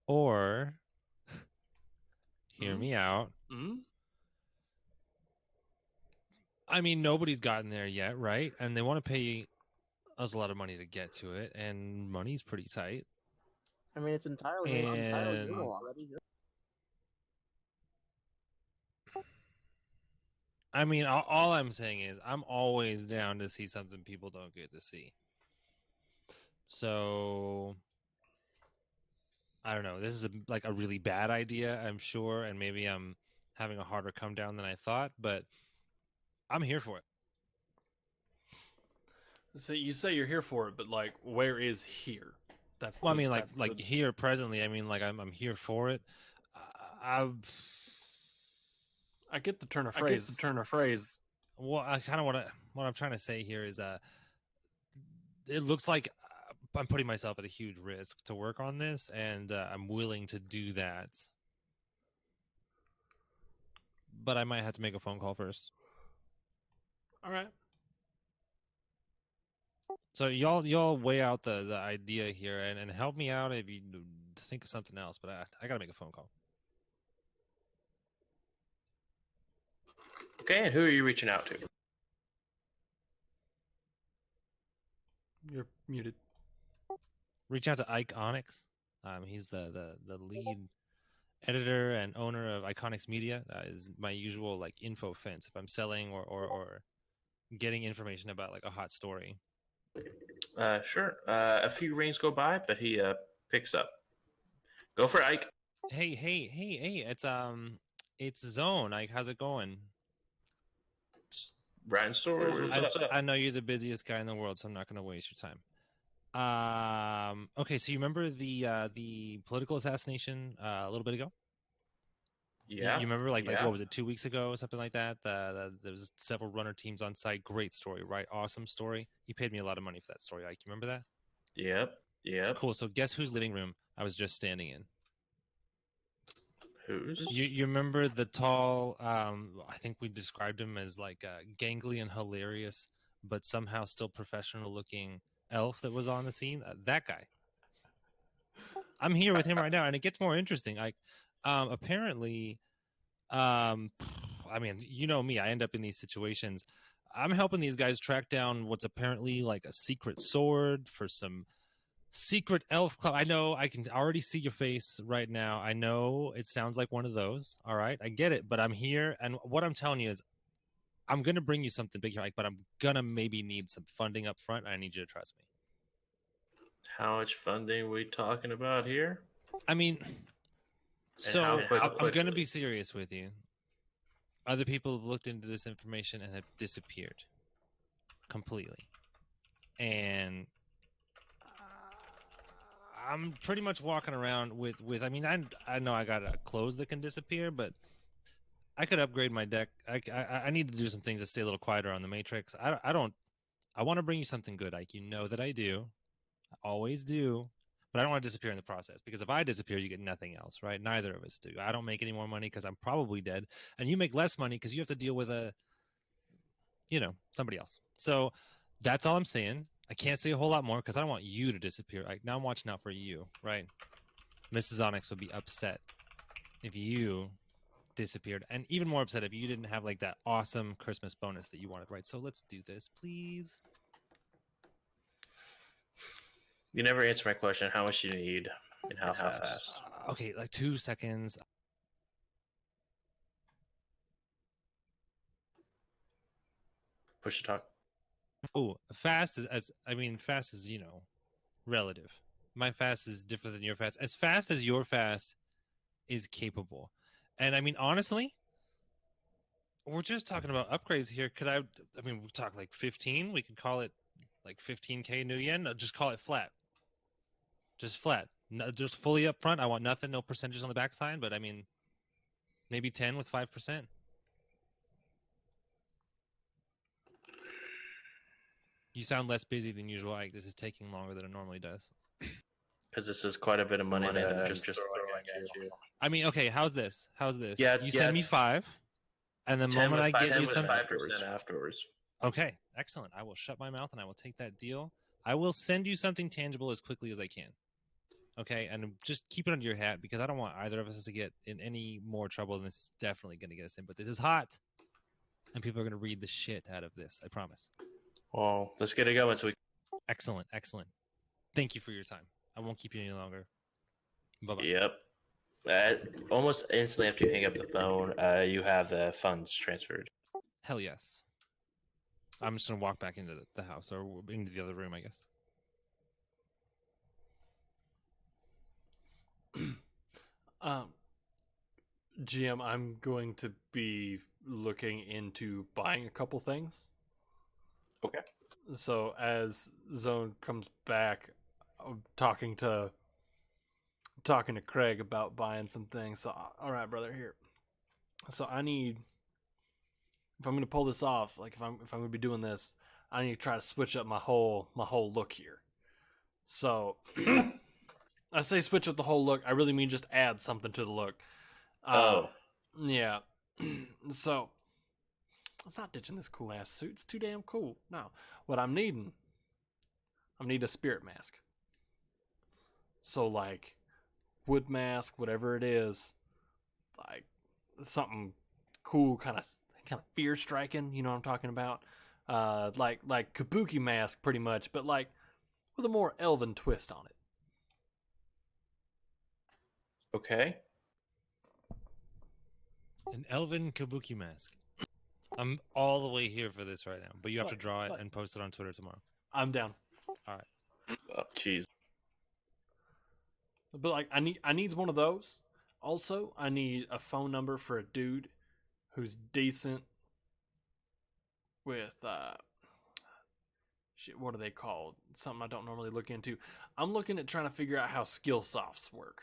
or hear me out. Mm? I mean, nobody's gotten there yet, right? And they want to pay us a lot of money to get to it, and money's pretty tight. I mean, it's entirely And doable already. I mean, all I'm saying is I'm always down to see something people don't get to see. So I don't know. This is like a really bad idea, I'm sure, and maybe I'm having a harder come down than I thought, but I'm here for it. So you say you're here for it, but like, where is here? That's well, I mean, like here presently. I mean, like I'm here for it. I get the turn of phrase. Well, I kind of what I'm trying to say here is it looks like I'm putting myself at a huge risk to work on this, and I'm willing to do that. But I might have to make a phone call first. All right. So y'all weigh out the idea here and help me out if you think of something else. But I gotta make a phone call. Okay, and who are you reaching out to? You're muted. Reach out to Ike Onyx. He's the lead editor and owner of Iconics Media. Is my usual like info fence if I'm selling or getting information about like a hot story. Sure. A few rings go by, but he picks up. Go for Ike. Hey! It's Zone. Ike, how's it going? Writing stories. What's up? I know you're the busiest guy in the world, so I'm not going to waste your time. Okay, so you remember the political assassination a little bit ago? Yeah. You remember like what was it, 2 weeks ago, something like that? There was several runner teams on site. Great story, right? Awesome story. You paid me a lot of money for that story, Ike. You remember that? Yep. Cool. So guess whose living room I was just standing in? Whose? You remember the tall? I think we described him as like a gangly and hilarious, but somehow still professional-looking elf that was on the scene. That guy. I'm here with him right now, and it gets more interesting. Like, apparently, I mean, you know me. I end up in these situations. I'm helping these guys track down what's apparently like a secret sword for some secret elf club. I know, I can already see your face right now. I know it sounds like one of those. All right, I get it, but I'm here, and what I'm telling you is I'm going to bring you something big here, but I'm going to maybe need some funding up front, and I need you to trust me. How much funding are we talking about here? I mean, so I'm going to be serious with you. Other people have looked into this information and have disappeared completely. And I'm pretty much walking around with I mean, I know I got clothes that can disappear, but I could upgrade my deck. I need to do some things to stay a little quieter on the Matrix. I want to bring you something good, Ike. You know that I do. I always do. But I don't want to disappear in the process, because if I disappear, you get nothing else, right? Neither of us do. I don't make any more money because I'm probably dead, and you make less money because you have to deal with somebody else. So that's all I'm saying. I can't say a whole lot more because I don't want you to disappear. Now I'm watching out for you, right? Mrs. Onyx would be upset if you disappeared, and even more upset if you didn't have like that awesome Christmas bonus that you wanted, right? So let's do this, please. You never answer my question. How much do you need and how fast? Okay, like 2 seconds. Push to talk. Oh, fast is fast is, relative. My fast is different than your fast. As fast as your fast is capable. And I mean, honestly, we're just talking about upgrades here. We talk like 15. We could call it like 15K new yen. No, just call it flat. Just flat. No, just fully up front. I want nothing, no percentages on the backside, but I mean, maybe 10 with 5%. You sound less busy than usual, Ike. This is taking longer than it normally does. Because this is quite a bit of money that I'm just throwing at you. I mean, okay, how's this? Yeah, you send me 5, and the moment I get you some 5% afterwards. Okay, excellent. I will shut my mouth and I will take that deal. I will send you something tangible as quickly as I can. Okay, and just keep it under your hat because I don't want either of us to get in any more trouble, and this is definitely going to get us in. But this is hot, and people are going to read the shit out of this. I promise. Well, let's get it going. So we. Excellent, excellent. Thank you for your time. I won't keep you any longer. Bye-bye. Yep. Almost instantly after you hang up the phone, you have the funds transferred. Hell yes. I'm just going to walk back into the house or into the other room, I guess. GM, I'm going to be looking into buying a couple things. Okay. So as Zone comes back, I'm talking to Craig about buying some things. So, all right, brother, here. So I need, if I'm going to pull this off, like if I'm going to be doing this, I need to try to switch up my whole look here. So I say switch up the whole look. I really mean just add something to the look. Yeah. So I'm not ditching this cool ass suit. It's too damn cool. No, what I'm needing a spirit mask. So like wood mask, whatever it is, like something cool, kind of fear striking. You know what I'm talking about? Like Kabuki mask, pretty much, but like with a more elven twist on it. Okay. An elven kabuki mask. I'm all the way here for this right now, but you have to draw it and post it on Twitter tomorrow. I'm down. All right. Oh, jeez. But like, I need one of those. Also, I need a phone number for a dude who's decent with shit. What are they called? Something I don't normally look into. I'm looking at trying to figure out how skill softs work.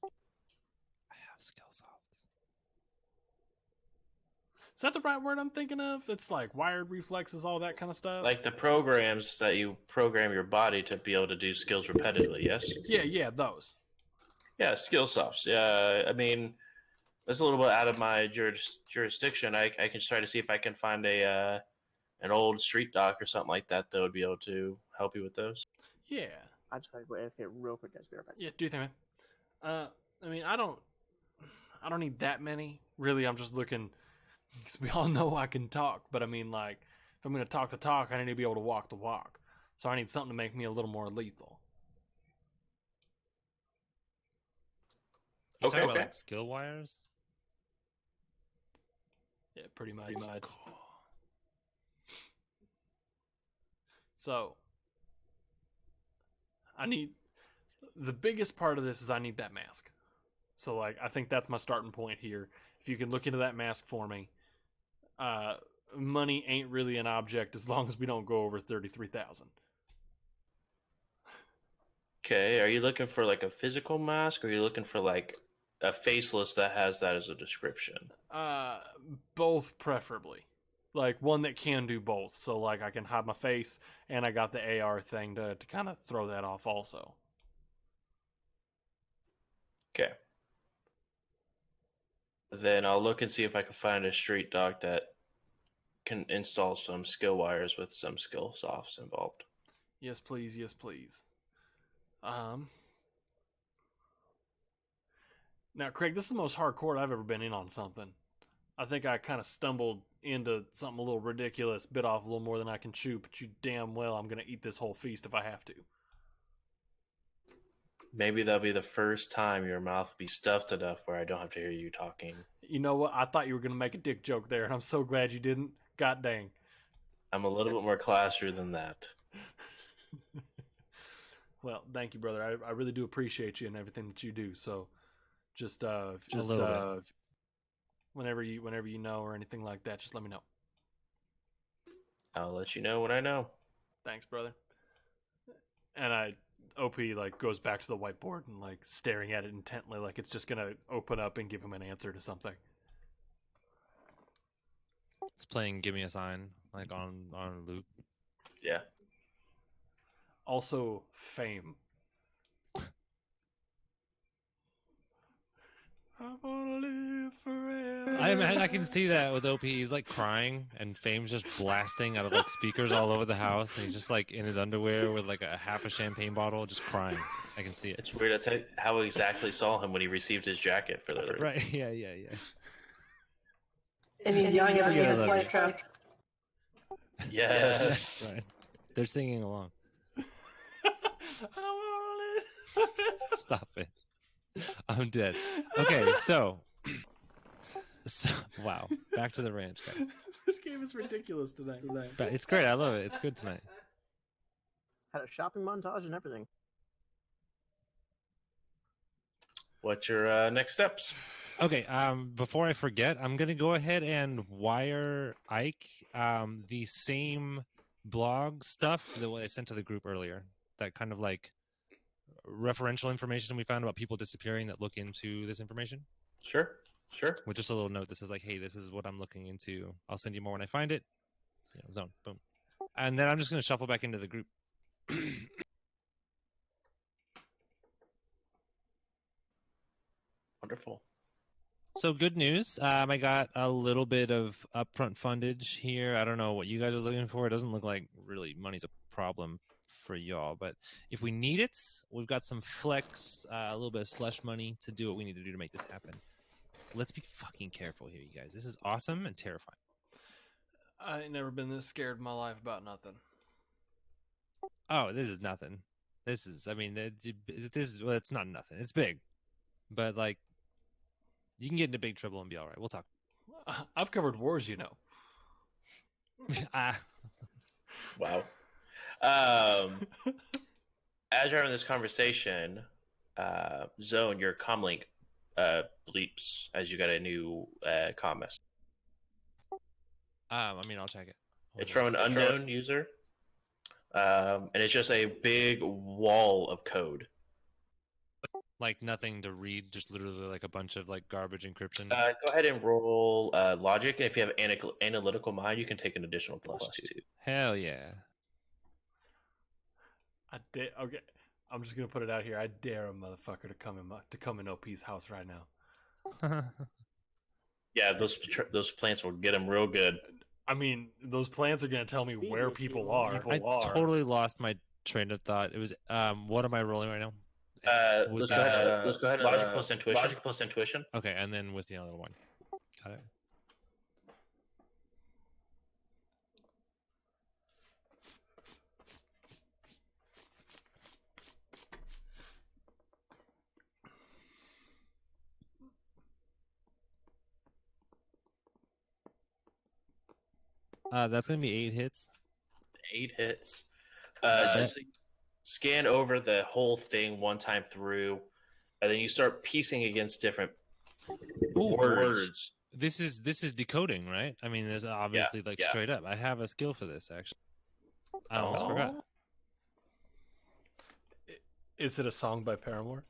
I have skill softs. Is that the right word I'm thinking of? It's like wired reflexes, all that kind of stuff. Like the programs that you program your body to be able to do skills repetitively, yes? Yeah, those. Yeah, skill softs. Yeah, I mean, that's a little bit out of my jurisdiction. I can try to see if I can find an old street doc or something like that would be able to help you with those. Yeah. I just gotta go edit it real quick, guys. Be right back. Yeah, do you think, man? I mean, I don't need that many. Really, I'm just looking, because we all know I can talk, but I mean, like, if I'm going to talk the talk, I need to be able to walk the walk. So I need something to make me a little more lethal. You talking about like skill wires? Yeah, pretty much. Cool. So I need, the biggest part of this is I need that mask. So like, I think that's my starting point here. If you can look into that mask for me, money ain't really an object as long as we don't go over 33,000. Okay, are you looking for like a physical mask, or are you looking for like a faceless that has that as a description? Both preferably. Like one that can do both. So like I can hide my face and I got the AR thing to kind of throw that off also. Okay. Then I'll look and see if I can find a street doc that can install some skill wires with some skill softs involved. Yes, please. Yes, please. Now, Craig, this is the most hardcore I've ever been in on something. I think I kind of stumbled into something a little ridiculous, bit off a little more than I can chew, but you damn well I'm going to eat this whole feast if I have to. Maybe that'll be the first time your mouth will be stuffed enough where I don't have to hear you talking. You know what? I thought you were going to make a dick joke there, and I'm so glad you didn't. God dang. I'm a little bit more classier than that. Well, thank you, brother. I really do appreciate you and everything that you do. So, just whenever you know or anything like that, just let me know. I'll let you know when I know. Thanks, brother. And OP like goes back to the whiteboard and like staring at it intently, like it's just gonna open up and give him an answer to something. It's playing "Give Me a Sign" like on loop. Yeah. Also, fame. I wanna live forever. I can see that with OP. He's like crying, and Fame's just blasting out of like speakers all over the house, and he's just like in his underwear with like a half a champagne bottle, just crying. I can see it. It's weird. That's how I exactly saw him when he received his jacket for the Right? Yeah. And he's yelling at the Yeah, I famous love life it. trap. Yes. Right. They're singing along. Stop it. I'm dead. Okay, so wow. Back to the ranch, guys. This game is ridiculous tonight. But it's great. I love it. It's good tonight. Had a shopping montage and everything. What's your next steps? Okay, before I forget, I'm gonna go ahead and wire Ike the same blog stuff that I sent to the group earlier. That kind of like referential information we found about people disappearing that look into this information. Sure. With just a little note that says like, "Hey, this is what I'm looking into. I'll send you more when I find it." Zone, boom, and then I'm just gonna shuffle back into the group. Wonderful. So good news. I got a little bit of upfront fundage here. I don't know what you guys are looking for. It doesn't look like really money's a problem for y'all, but if we need it, we've got some flex, a little bit of slush money to do what we need to do to make this happen. Let's be fucking careful here, you guys. This is awesome and terrifying. I ain't never been this scared in my life about nothing. Oh, this is nothing. This is, I mean, well, it's not nothing. It's big, but like, you can get into big trouble and be all right. We'll talk. I've covered wars, you know. Wow. As you're having this conversation, Zone, your comlink bleeps as you got a new comm message. I mean, I'll check it. It's from an unknown user, and it's just a big wall of code. Like nothing to read, just literally like a bunch of like garbage encryption. Go ahead and roll logic, and if you have analytical mind, you can take an additional plus two. Hell yeah! Okay, I'm just gonna put it out here. I dare a motherfucker to come in OP's house right now. Yeah, those plants will get him real good. I mean, those plants are gonna tell me where people are. I totally lost my train of thought. It was what am I rolling right now? Let's go ahead. Logic plus intuition. Okay, and then with the other one. Got it. That's gonna be 8 hits. 8 hits. Just scan over the whole thing one time through, and then you start piecing against different words. This is decoding, right? I mean, this is obviously straight up. I have a skill for this, actually. I almost forgot. Is it a song by Paramore?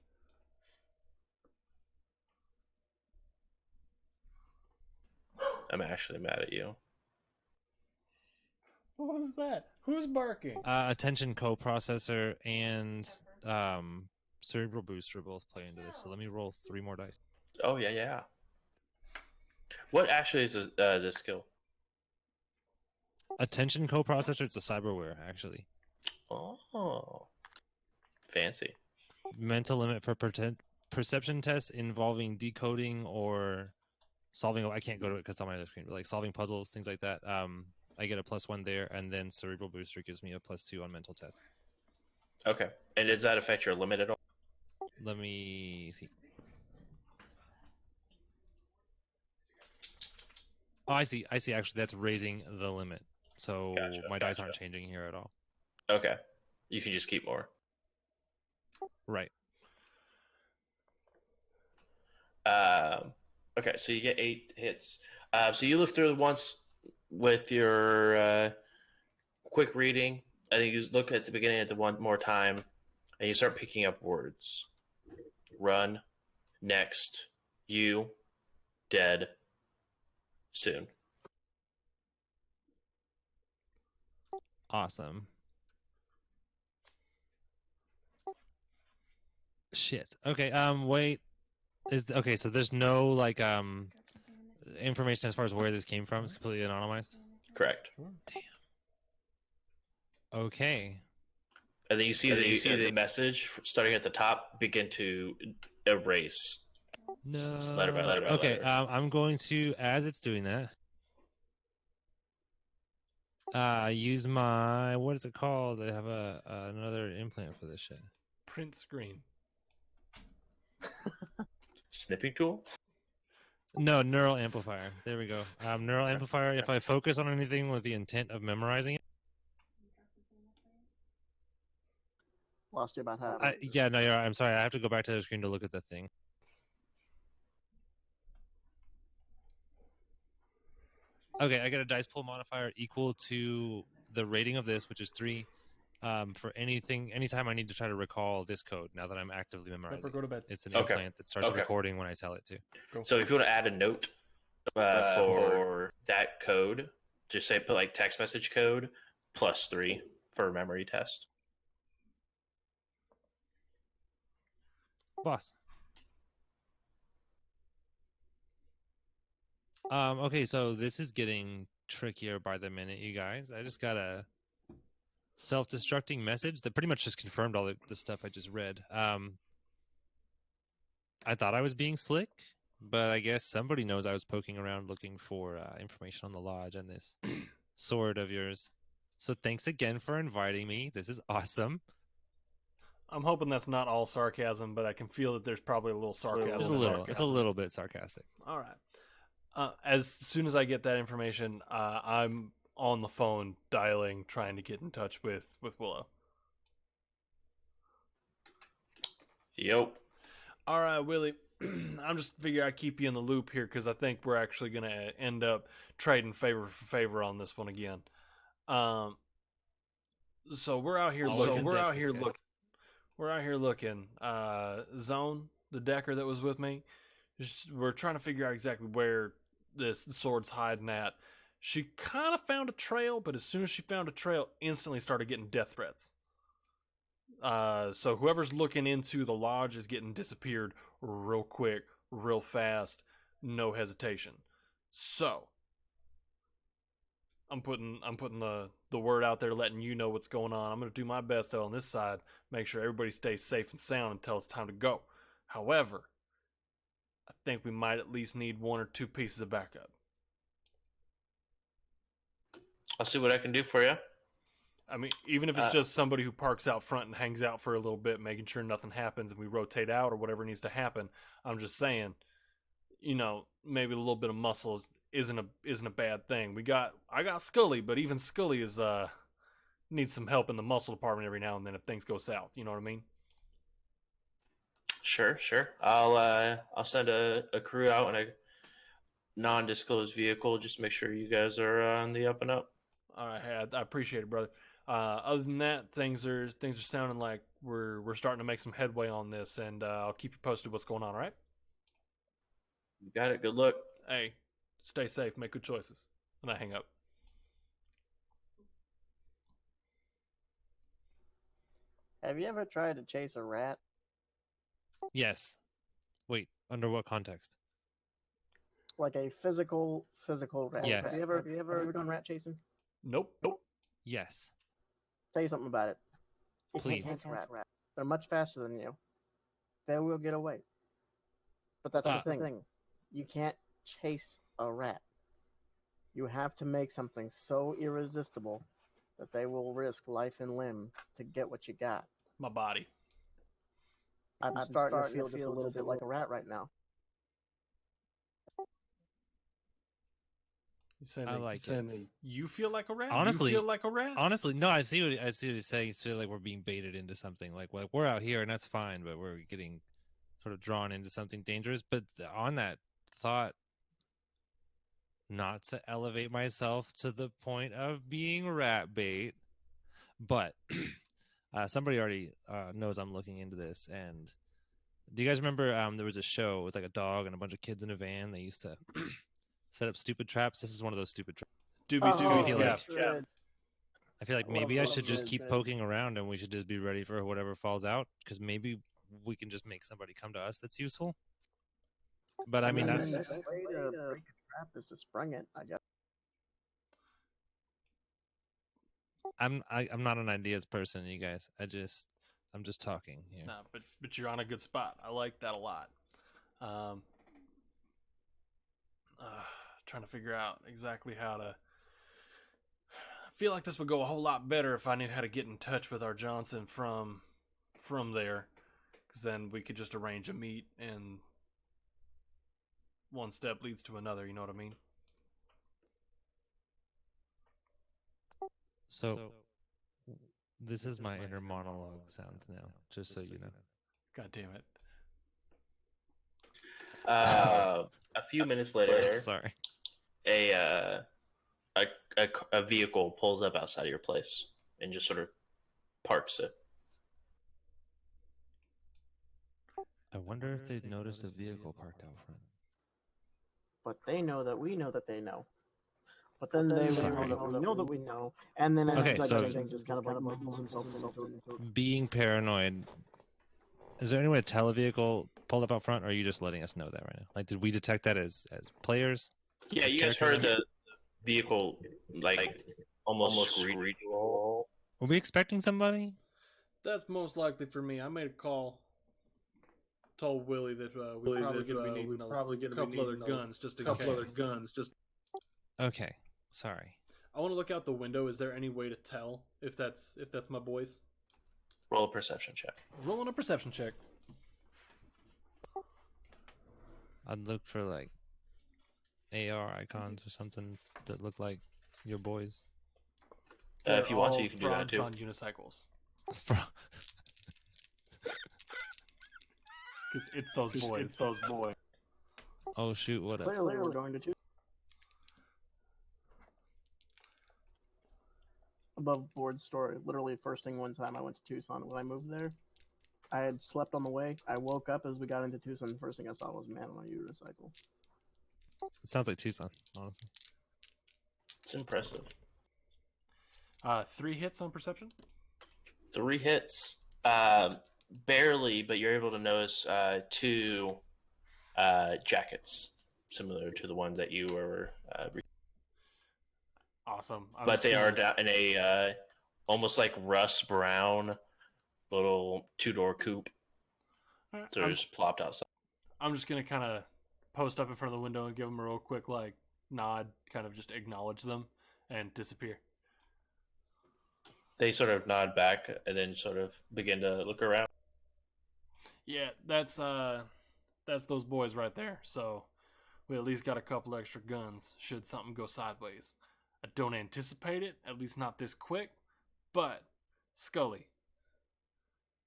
I'm actually mad at you. What was that? Who's barking? Attention coprocessor and cerebral booster both play into this. So let me roll 3 more dice. Oh yeah. What actually is this skill? Attention coprocessor. It's a cyberware, actually. Oh, fancy. Mental limit for perception tests involving decoding or solving. I can't go to it because it's on my other screen. But like solving puzzles, things like that. I get a +1 there, and then cerebral booster gives me a +2 on mental tests. Okay, and does that affect your limit at all? Let me see. Oh, I see. Actually, that's raising the limit. So my dice aren't changing here at all. Okay, you can just keep more. Right. Okay, so you get 8 hits. So you look through it once with your quick reading, and you look at the beginning at the one more time, and you start picking up words. Run, next, you, dead, soon. Awesome. Shit. Okay. Wait. Okay. So there's no like information as far as where this came from is completely anonymized? Correct. Okay. And then you see the message starting at the top begin to erase. No. Letter by letter by okay, letter. I'm going to, as it's doing that, use my, what is it called? They have another implant for this shit. Print screen. Snipping tool? No, neural amplifier. There we go. Neural amplifier, if I focus on anything with the intent of memorizing it. Lost you about half. Yeah, no, you're right. I'm sorry. I have to go back to the screen to look at the thing. Okay, I got a dice pool modifier equal to the rating of this, which is 3. For anytime I need to try to recall this code, now that I'm actively memorizing. Never go to bed. It's an implant that starts recording when I tell it to. So if you want to add a note for that code, just say put like text message code +3 for a memory test. Boss. Okay, so this is getting trickier by the minute, you guys. I just got a self-destructing message that pretty much just confirmed all the stuff I just read. I thought I was being slick, but I guess somebody knows I was poking around looking for information on the lodge and this sword of yours. So thanks again for inviting me. This is awesome. I'm hoping that's not all sarcasm, but I can feel that there's probably a little sarcasm. Just a little. It's a little bit sarcastic. All right. As soon as I get that information, I'm on the phone dialing, trying to get in touch with Willow. Yep. All right, Willie. I'm just figuring I'd keep you in the loop here because I think we're actually going to end up trading favor for favor on this one again. So we're out here looking. We're out here looking. Zone, the decker that was with me, we're trying to figure out exactly where this sword's hiding at. She kind of found a trail, but as soon as she found a trail, instantly started getting death threats. So whoever's looking into the lodge is getting disappeared real quick, real fast, no hesitation. So I'm putting the word out there, letting you know what's going on. I'm going to do my best though on this side, make sure everybody stays safe and sound until it's time to go. However, I think we might at least need 1 or 2 pieces of backup. I'll see what I can do for you. I mean, even if it's just somebody who parks out front and hangs out for a little bit, making sure nothing happens and we rotate out or whatever needs to happen. I'm just saying, maybe a little bit of muscle isn't a bad thing. I got Scully, but even Scully is needs some help in the muscle department every now and then if things go south. You know what I mean? Sure. I'll send a crew out in a non-disclosed vehicle just to make sure you guys are on the up and up. All right, I appreciate it, brother. Other than that, things are sounding like we're starting to make some headway on this, and I'll keep you posted what's going on. All right? You got it. Good luck. Hey, stay safe, make good choices, and I hang up. Have you ever tried to chase a rat? Yes. Wait, under what context? Like a physical rat. Yes. Have you ever done rat chasing? Nope. Yes. Tell you something about it. Please. You can't catch rat. They're much faster than you. They will get away. But that's the thing. You can't chase a rat. You have to make something so irresistible that they will risk life and limb to get what you got. My body. I'm starting to feel just a little bit like a rat right now. You feel like a rat? Honestly, you feel like a rat? Honestly, no. I see what he's saying. It's feel like we're being baited into something. Like we're out here and that's fine, but we're getting sort of drawn into something dangerous. But on that thought, not to elevate myself to the point of being rat bait, but somebody already knows I'm looking into this. And do you guys remember there was a show with like a dog and a bunch of kids in a van? They used to set up stupid traps. This is one of those stupid traps. I feel like maybe I should just keep poking around and we should just be ready for whatever falls out, because maybe we can just make somebody come to us that's useful. But I mean, that's trap is to spring it, I guess. I'm not an ideas person, you guys. I'm just talking here. No, but you're on a good spot. I like that a lot. Trying to figure out exactly how to. I feel like this would go a whole lot better if I knew how to get in touch with our Johnson from there, because then we could just arrange a meet, and one step leads to another. You know what I mean? So this is my inner monologue sound now, just so you know. God damn it. A few minutes later, Sorry. a vehicle pulls up outside of your place and just sort of parks it. I wonder if they've noticed a vehicle parked out front. But they know that we know that they know. But then they Sorry. know that we know, and then Okay, so just kind of like mumbles himself into being paranoid. Is there any way to tell a vehicle pulled up out front, or are you just letting us know that right now? Like, did we detect that as players? Yeah, as you guys characters? heard the vehicle like almost screech. Were we expecting somebody? That's most likely for me. I made a call. Told Willie that we're probably going to be needing a couple other guns just in case. Okay, sorry. I want to look out the window. Is there any way to tell if that's my boys? Roll a perception check. Rolling a perception check. I'd look for like AR icons or something that look like your boys. If you want to, you can do that too. On unicycles. Because it's those boys. Oh shoot! What? Clearly, we're going to choose. Above board story. Literally, first thing one time I went to Tucson when I moved there. I had slept on the way. I woke up as we got into Tucson. The first thing I saw was a man on a unicycle. It sounds like Tucson, honestly. It's impressive. 3 hits on perception. 3 hits. Barely, but you're able to notice 2 jackets similar to the one that you were. Awesome. But they are down in a almost like rust brown little 2-door coupe. Right, So they're just plopped outside. I'm just gonna kind of post up in front of the window and give them a real quick like nod, kind of just acknowledge them and disappear. They sort of nod back and then sort of begin to look around. Yeah, that's those boys right there. So we at least got a couple extra guns should something go sideways. I don't anticipate it, at least not this quick. But Scully,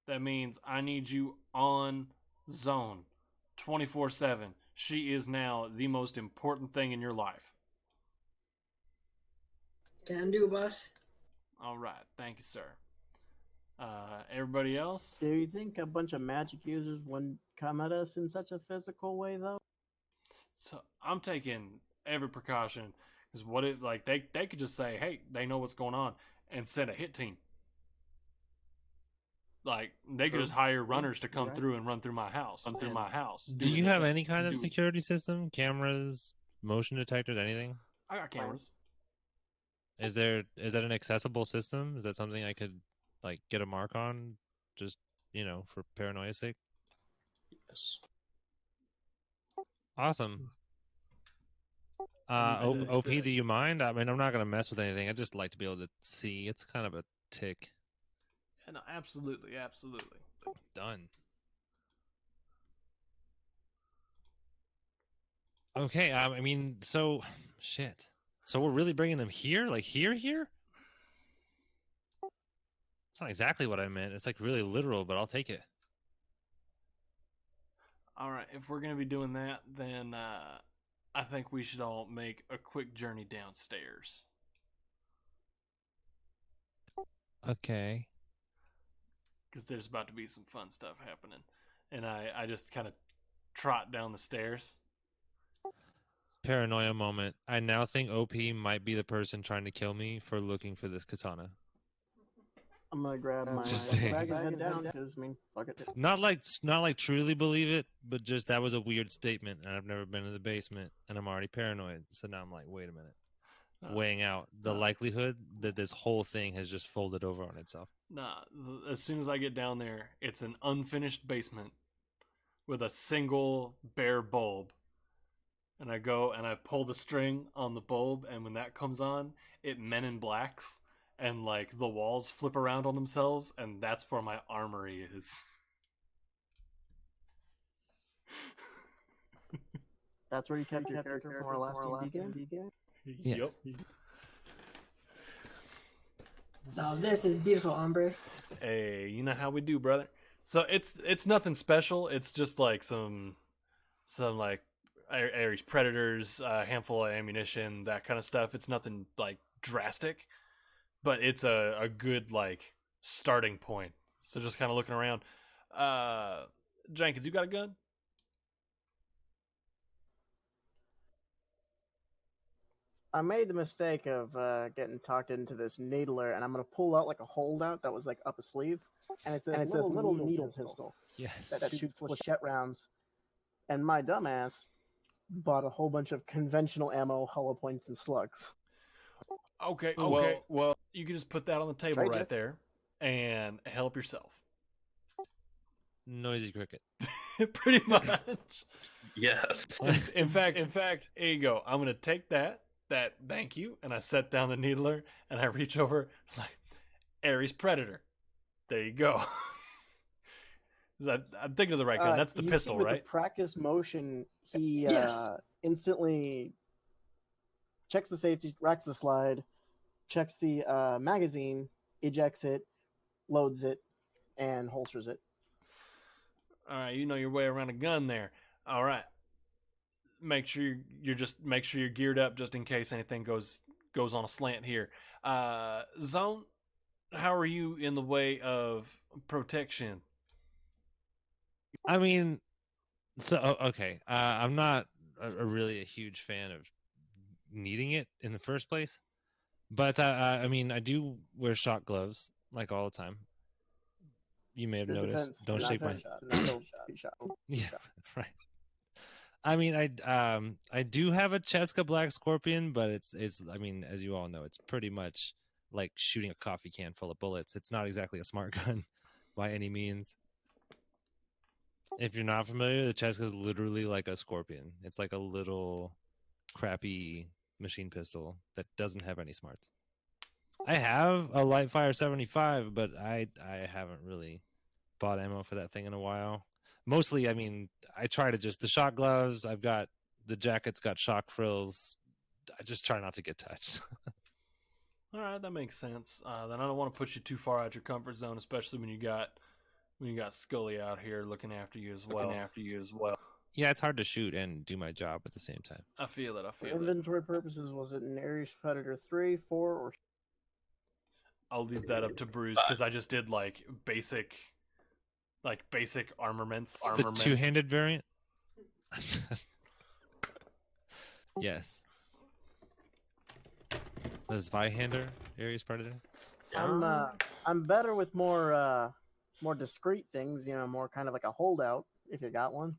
that means I need you on zone 24/7. She is now the most important thing in your life. Can do, boss. All right, thank you, sir. Everybody else? Do you think a bunch of magic users wouldn't come at us in such a physical way, though? So I'm taking every precaution because what if like they could just say, hey, they know what's going on and send a hit team. Like they could just hire runners to come through and run through my house. Do you have any kind of security system? Cameras, motion detectors, anything? I got cameras. Is that an accessible system? Is that something I could like get a mark on, just for paranoia's sake? Yes. Awesome. OP, do you mind? I mean, I'm not gonna mess with anything. I just like to be able to see. It's kind of a tick. Yeah, no, absolutely. Done. Okay. I mean, so shit. So we're really bringing them here, like here. It's not exactly what I meant. It's like really literal, but I'll take it. All right, if we're gonna be doing that, then I think we should all make a quick journey downstairs. Okay. Because there's about to be some fun stuff happening, and I just kind of trot down the stairs. Paranoia moment. I now think OP might be the person trying to kill me for looking for this katana. I'm gonna grab my Just duffel saying. bag and head down because I mean, fuck it. Not like truly believe it, but just that was a weird statement, and I've never been in the basement, and I'm already paranoid. So now I'm like, wait a minute, weighing out the likelihood that this whole thing has just folded over on itself. Nah, as soon as I get down there, it's an unfinished basement with a single bare bulb. And I go and I pull the string on the bulb, and when that comes on, it Men in Blacks, and like the walls flip around on themselves, and that's where my armory is. That's where you kept your character from our last D&D game? Yep. Now this is beautiful, hombre. Hey, you know how we do, brother. So it's nothing special. It's just like some like Ares Predators, a handful of ammunition, that kind of stuff. It's nothing like drastic, but it's a good like starting point. So just kind of looking around. Jenkins, you got a gun? I made the mistake of getting talked into this needler, and I'm gonna pull out like a holdout that was like up a sleeve, and it's this little needle pistol Yes. that shoots flechette rounds. And my dumbass bought a whole bunch of conventional ammo, hollow points, and slugs. Okay. Well, you can just put that on the table Trade right it. there and help yourself. Noisy cricket. Pretty much. Yes. In fact, here you go. I'm gonna take that thank you, and I set down the needler and I reach over like Ares Predator. There you go. I'm thinking of the right gun. That's the you pistol, see with right? The practice motion, he Yes. Instantly checks the safety, racks the slide, checks the magazine, ejects it, loads it, and holsters it. All right, you know your way around a gun there. All right. Make sure you're geared up just in case anything goes on a slant here. Zone, how are you in the way of protection? I mean, so okay. I'm not really a huge fan of needing it in the first place, but I mean, I do wear shot gloves like all the time. You may have Good noticed. defense, Don't not shake my. defense, not be shot. Yeah, right. I mean, I do have a Cheska Black Scorpion, but it's I mean, as you all know, it's pretty much like shooting a coffee can full of bullets. It's not exactly a smart gun by any means. If you're not familiar, the Cheska is literally like a Scorpion. It's like a little crappy machine pistol that doesn't have any smarts. I have a Lightfire 75, but I haven't really bought ammo for that thing in a while. Mostly, I mean, I try to just the shot gloves. I've got the jacket's got shock frills. I just try not to get touched. All right, that makes sense. Then I don't want to push you too far out your comfort zone, especially when you got Scully out here looking after you as well. Yeah, it's hard to shoot and do my job at the same time. I feel it. For inventory purposes, was it an Ares Predator 3, 4, or... I'll leave that up to Bruce because I just did like basic armaments. The two-handed variant. Yes. The Zweihander Ares Predator. I'm better with more discreet things. You know, more kind of like a holdout if you got one.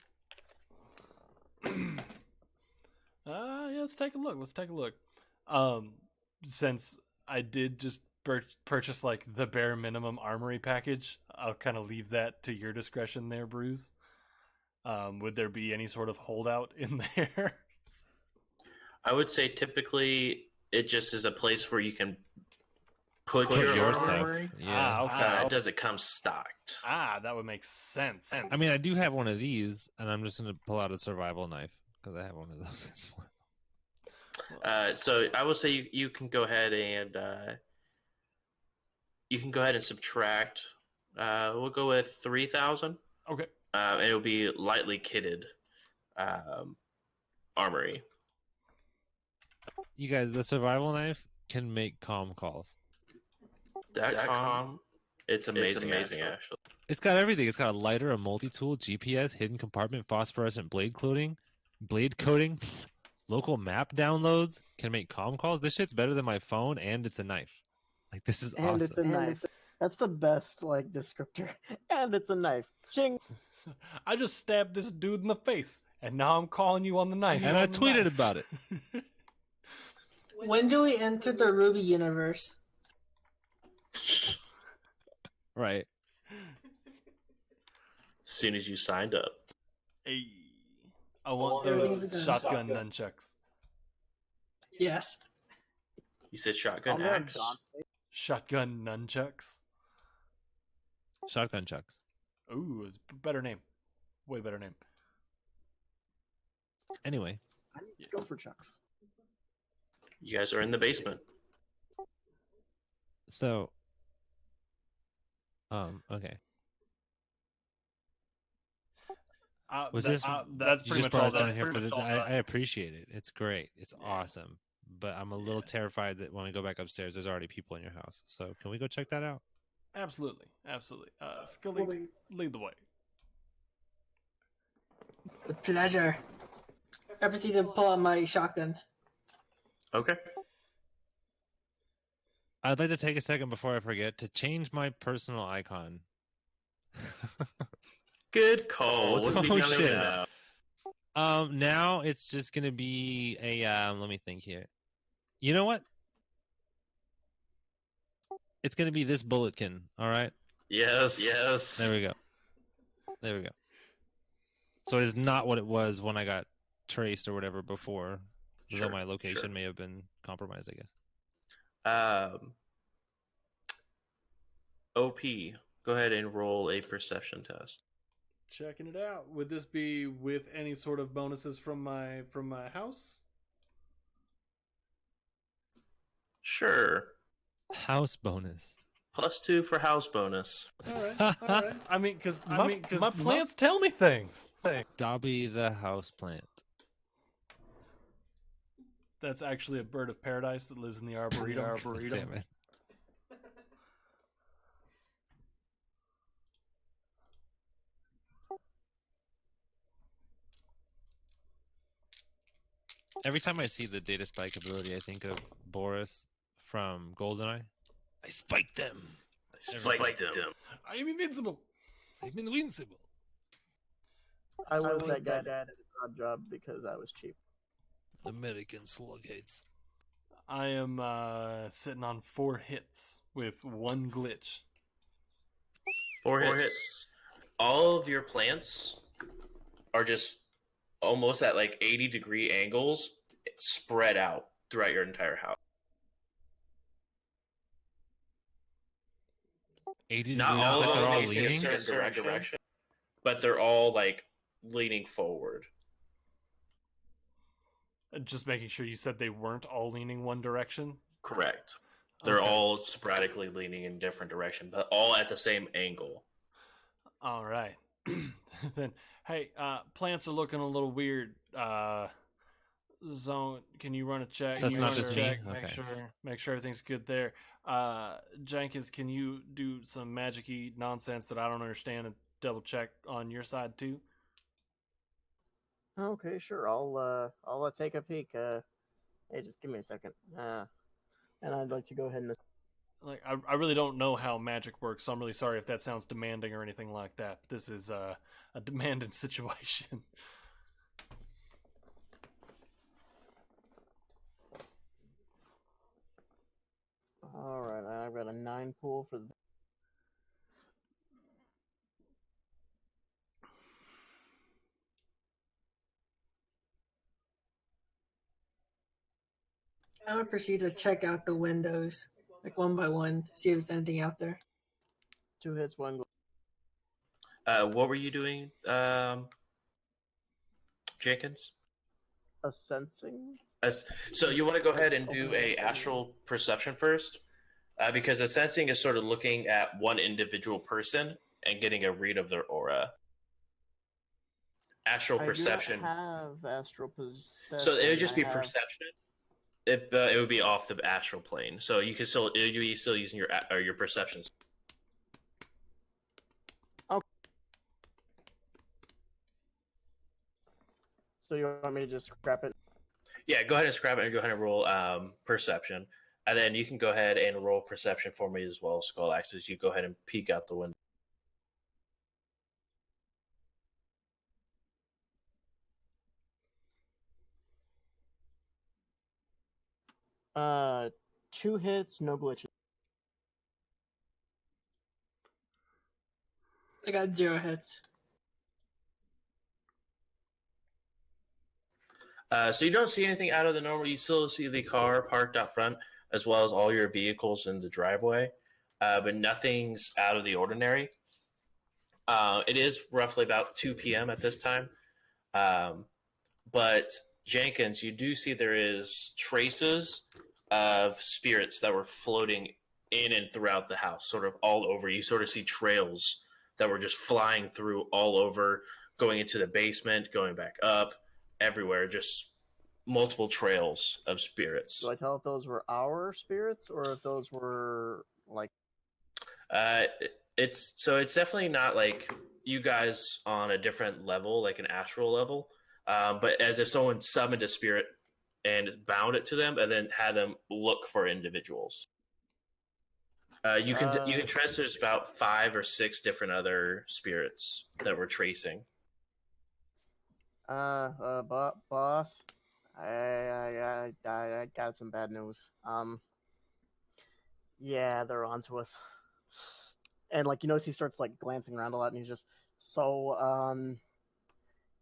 Yeah, let's take a look. Since I did just purchase like the bare minimum armory package, I'll kind of leave that to your discretion there, Bruce. Would there be any sort of holdout in there? I would say typically it just is a place where you can put your stuff. armory. Yeah. Okay. It doesn't come stocked. That would make sense. I mean, I do have one of these, and I'm just going to pull out a survival knife because I have one of those as well. So I will say you can go ahead and subtract. We'll go with 3,000. Okay. And it'll be lightly kitted armory. You guys, the survival knife can make comm calls. That comm, it's amazing actually. It's got everything. It's got a lighter, a multi-tool, GPS, hidden compartment, phosphorescent blade coating, local map downloads, can make comm calls. This shit's better than my phone, and it's a knife. Like, this is awesome. And it's a knife. That's the best like descriptor. And it's a knife. Ching. I just stabbed this dude in the face, and now I'm calling you on the knife. And I tweeted about it. When do we enter the Ruby universe? Right. As soon as you signed up. Hey, I want Everything's those done. shotgun nunchucks. Yes. You said I'll shotgun go axe. Shotgun nunchucks. Shotgun chucks. Ooh, it's a better name. Way better name. Anyway. I need to go for Chucks. You guys are in the basement. So. Okay. That's You pretty just much brought all us down that. here for the. I appreciate it. It's great. It's awesome. But I'm a little terrified that when we go back upstairs, there's already people in your house. So can we go check that out? Absolutely. Scully, lead the way. With pleasure. I proceed to pull out my shotgun. Okay. I'd like to take a second before I forget to change my personal icon. Good call. What's Oh, becoming shit. now? Now it's just gonna be a. Let me think here. You know what? It's gonna be this bulletkin. All right. Yes. Yes. There we go. There we go. So it is not what it was when I got traced or whatever before, Sure, though my location sure. may have been compromised, I guess. OP, go ahead and roll a perception test. Checking it out. Would this be with any sort of bonuses from my house? Sure. House bonus. +2 for house bonus. All right. I mean, because my plants tell me things. Dobby the house plant. That's actually a bird of paradise that lives in the arboretum. Damn it. Every time I see the data spike ability, I think of Boris from GoldenEye. I spiked them. Spike them. I am invincible. I'm invincible. I was that guy that had a odd job because I was cheap. American slugheads. I am sitting on 4 hits with 1 glitch. 4 hits. All of your plants are just almost at like 80-degree angles spread out throughout your entire house. 80 Not degrees, all like of they're them all facing a leaning. certain direction, but they're all like leaning forward. Just making sure you said they weren't all leaning one direction. Correct. They're Okay. all sporadically leaning in different direction, but all at the same angle. All right. Then, hey, plants are looking a little weird. Zone, can you run a check? So it's not just me? Make Okay. sure everything's good there. Jenkins, can you do some magic-y nonsense that I don't understand and double check on your side too? Okay, sure. I'll take a peek. Hey, just give me a second. And I'd like to go ahead and. Like, I really don't know how magic works, so I'm really sorry if that sounds demanding or anything like that. This is a demanding situation. All right, I've got a 9 pool for. I would proceed to check out the windows, like one by one, see if there's anything out there. 2 hits, 1 What were you doing, Jenkins? a sensing. So you want to go ahead and do a astral perception first, because a sensing is sort of looking at one individual person and getting a read of their aura. Astral perception. I do not have astral perception. So it would just be perception. It would be off the astral plane. So you could still you'd be still using your perception. So you want me to just scrap it? Yeah, go ahead and scrap it and go ahead and roll perception. And then you can go ahead and roll perception for me as well, Skullax, as you go ahead and peek out the window. 2 hits, no glitches. I got 0 hits. So you don't see anything out of the normal. You still see the car parked out front, as well as all your vehicles in the driveway, but nothing's out of the ordinary. It is roughly about 2 p.m. at this time. But Jenkins, you do see there is traces of spirits that were floating in and throughout the house, sort of all over. You sort of see trails that were just flying through all over, going into the basement, going back up, everywhere. Just multiple trails of spirits. Do I tell if those were our spirits or if those were like? It's definitely not like you guys on a different level, like an astral level, but as if someone summoned a spirit and bound it to them, and then had them look for individuals. You can trace. There's about 5 or 6 different other spirits that we're tracing. Boss, I got some bad news. Yeah, they're onto us. And like, you notice he starts like glancing around a lot, and he's just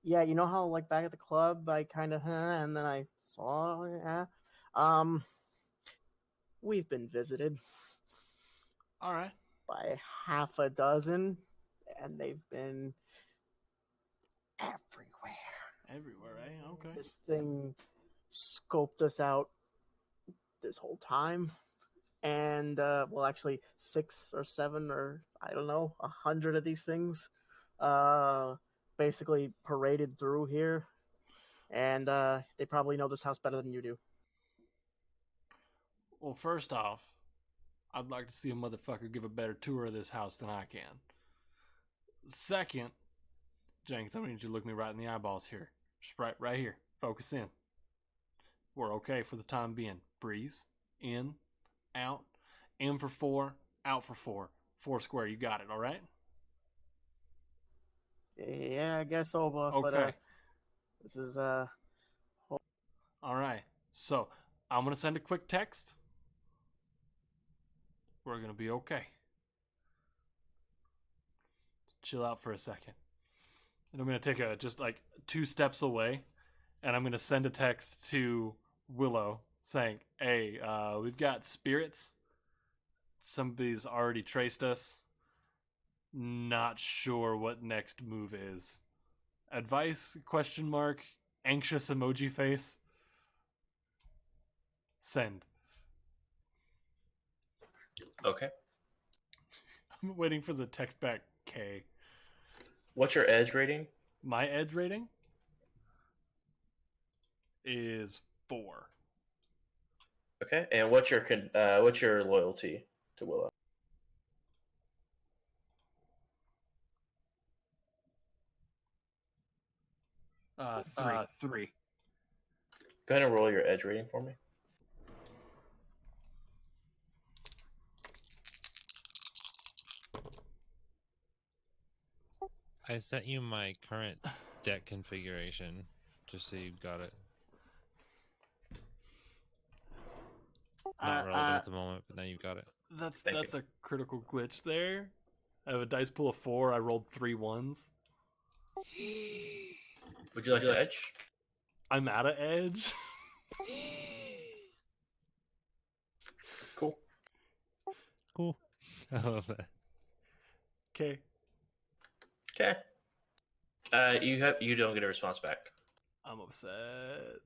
yeah, you know how like back at the club I kind of and then I saw we've been visited. All right. By half a dozen, and they've been everywhere. Everywhere, eh? Okay. This thing scoped us out this whole time. And well, actually 6 or 7 or I don't know 100 of these things basically paraded through here, and they probably know this house better than you do. Well, first off, I'd like to see a motherfucker give a better tour of this house than I can. Second, Jenkins, I need you to look me right in the eyeballs here. Just right here. Focus in. We're okay for the time being. Breathe. In. Out. In for 4. Out for 4. 4 square. You got it, all right? Yeah, I guess so, boss. Okay. But this is all right. So I'm gonna send a quick text. We're gonna be okay. Chill out for a second. And I'm gonna take just like 2 steps away, and I'm gonna send a text to Willow saying, "Hey, we've got spirits. Somebody's already traced us. Not sure what next move is. Advice? ? Anxious emoji face. Send." Okay. I'm waiting for the text back. K. What's your edge rating? My edge rating is 4. Okay. And what's your loyalty to Willow? Three. Go ahead and roll your edge rating for me. I sent you my current deck configuration, just so you got it. Not relevant at the moment, but now you've got it. That's a critical glitch there. I have a dice pool of 4. I rolled 3 1s. Would you like an edge? I'm out of edge. Cool. I love that. Okay. Okay. You don't get a response back. I'm upset.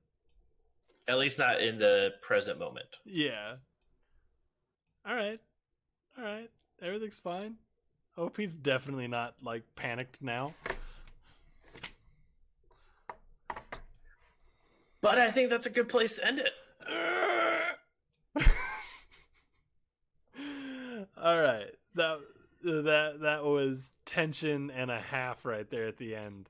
At least not in the present moment. Yeah. All right. Everything's fine. Hope he's definitely not like panicked now. But I think that's a good place to end it. All right. That was tension and a half right there at the end.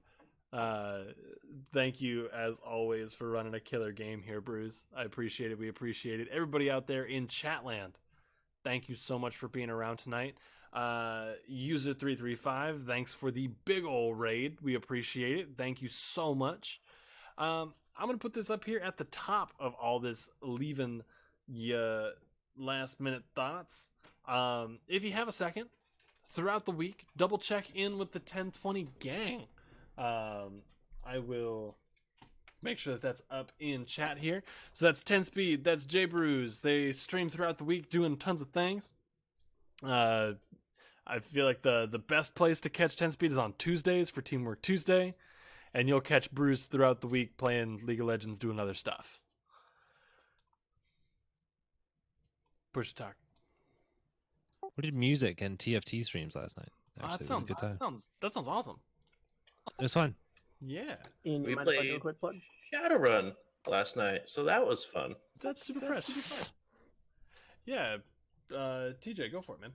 thank you as always for running a killer game here, Bruce. I appreciate it. We appreciate it. Everybody out there in Chatland, thank you so much for being around tonight. User335, thanks for the big ol' raid. We appreciate it. Thank you so much. I'm going to put this up here at the top of all this leaving ya last minute thoughts. If you have a second, throughout the week, double check in with the 1020 gang. I will make sure that that's up in chat here. So that's 10 Speed, that's J Brews. They stream throughout the week doing tons of things. I feel like the best place to catch 10 Speed is on Tuesdays for Teamwork Tuesday. And you'll catch Bruce throughout the week playing League of Legends, doing other stuff. Push talk. We did music and TFT streams last night. Actually, it was a good time. That sounds awesome. It was fun. Yeah. Ian, We you mind if I do a played quick plug? Shadowrun last night, so that was fun. That's super fresh. Yeah. TJ, go for it, man.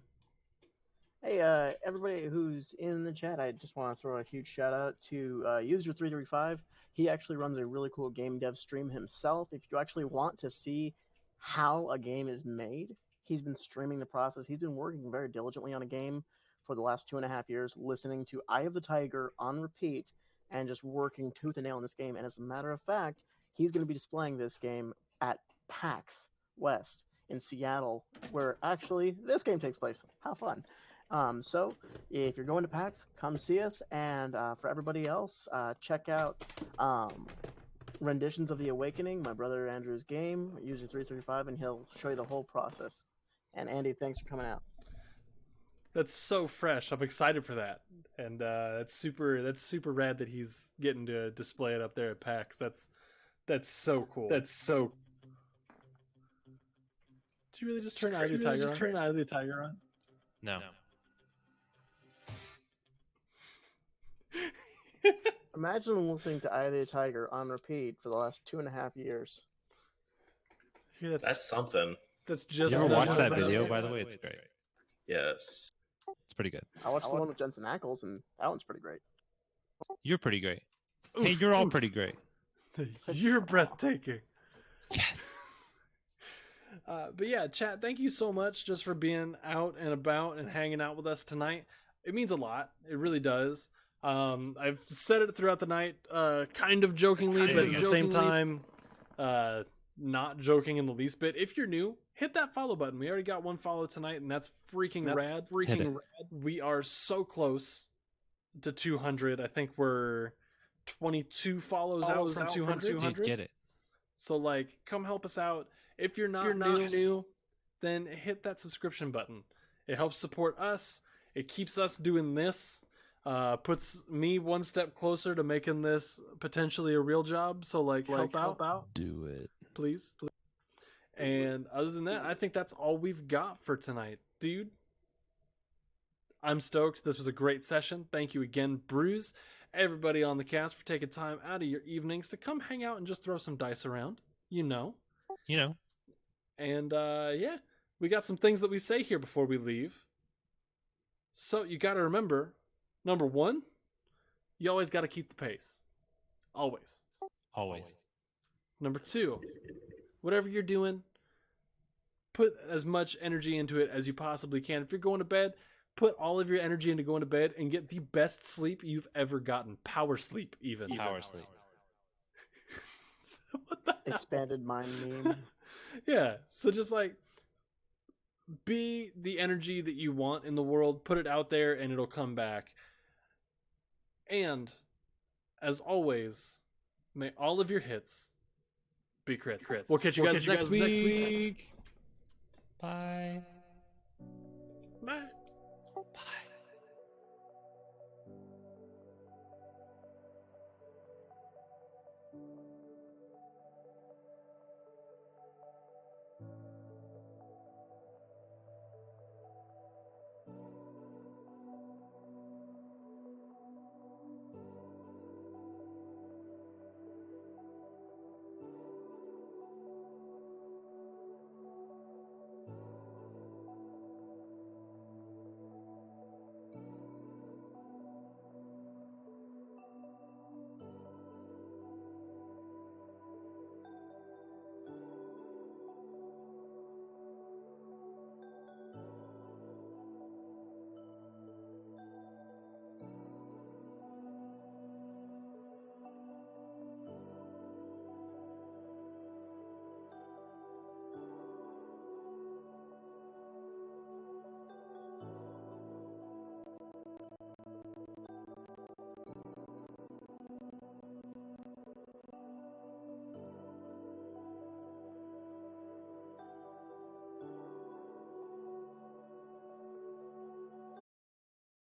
Hey, everybody who's in the chat, I just want to throw a huge shout out to User335. He actually runs a really cool game dev stream himself. If you actually want to see how a game is made, he's been streaming the process. He's been working very diligently on a game for the last 2.5 years, listening to Eye of the Tiger on repeat and just working tooth and nail in this game. And as a matter of fact, he's going to be displaying this game at PAX West in Seattle, where actually this game takes place. How fun. So if you're going to PAX, come see us. And for everybody else, check out Renditions of the Awakening, my brother Andrew's game, User335, and he'll show you the whole process. And Andy, thanks for coming out. That's so fresh. I'm excited for that. And that's super rad that he's getting to display it up there at PAX. That's so cool. Did you really just turn Eye of the Tiger on? No. Imagine listening to Eye of the Tiger on repeat for the last 2.5 years. Yeah, That's something. That's just. You ever watch that video? By the way, it's great. Yes. It's pretty good. I watched the one with Jensen Ackles, and that one's pretty great. You're pretty great. Hey, you're all pretty great. You're breathtaking. Yes. But yeah, chat, thank you so much just for being out and about and hanging out with us tonight. It means a lot. It really does. I've said it throughout the night, kind of jokingly, but at the same time, not joking in the least bit. If you're new, hit that follow button. We already got one follow tonight, and that's freaking rad. We are so close to 200. I think we're 22 follows out from 200. Dude, get it. So, like, come help us out. If you're not new, then hit that subscription button. It helps support us. It keeps us doing this. Puts me one step closer to making this potentially a real job. So, like help out. Do it. Please. And other than that, I think that's all we've got for tonight. Dude, I'm stoked. This was a great session. Thank you again, Bruce. Everybody on the cast for taking time out of your evenings to come hang out and just throw some dice around. You know. And, yeah, we got some things that we say here before we leave. So you got to remember, number one, you always got to keep the pace. Always. Number two, whatever you're doing, put as much energy into it as you possibly can. If you're going to bed, put all of your energy into going to bed and get the best sleep you've ever gotten. Power sleep, even. Power sleep. What the hell? Expanded mind meme. Yeah, so just like be the energy that you want in the world, put it out there and it'll come back. And as always, may all of your hits be crits. We'll catch you guys next week. Bye. Bye. Bye.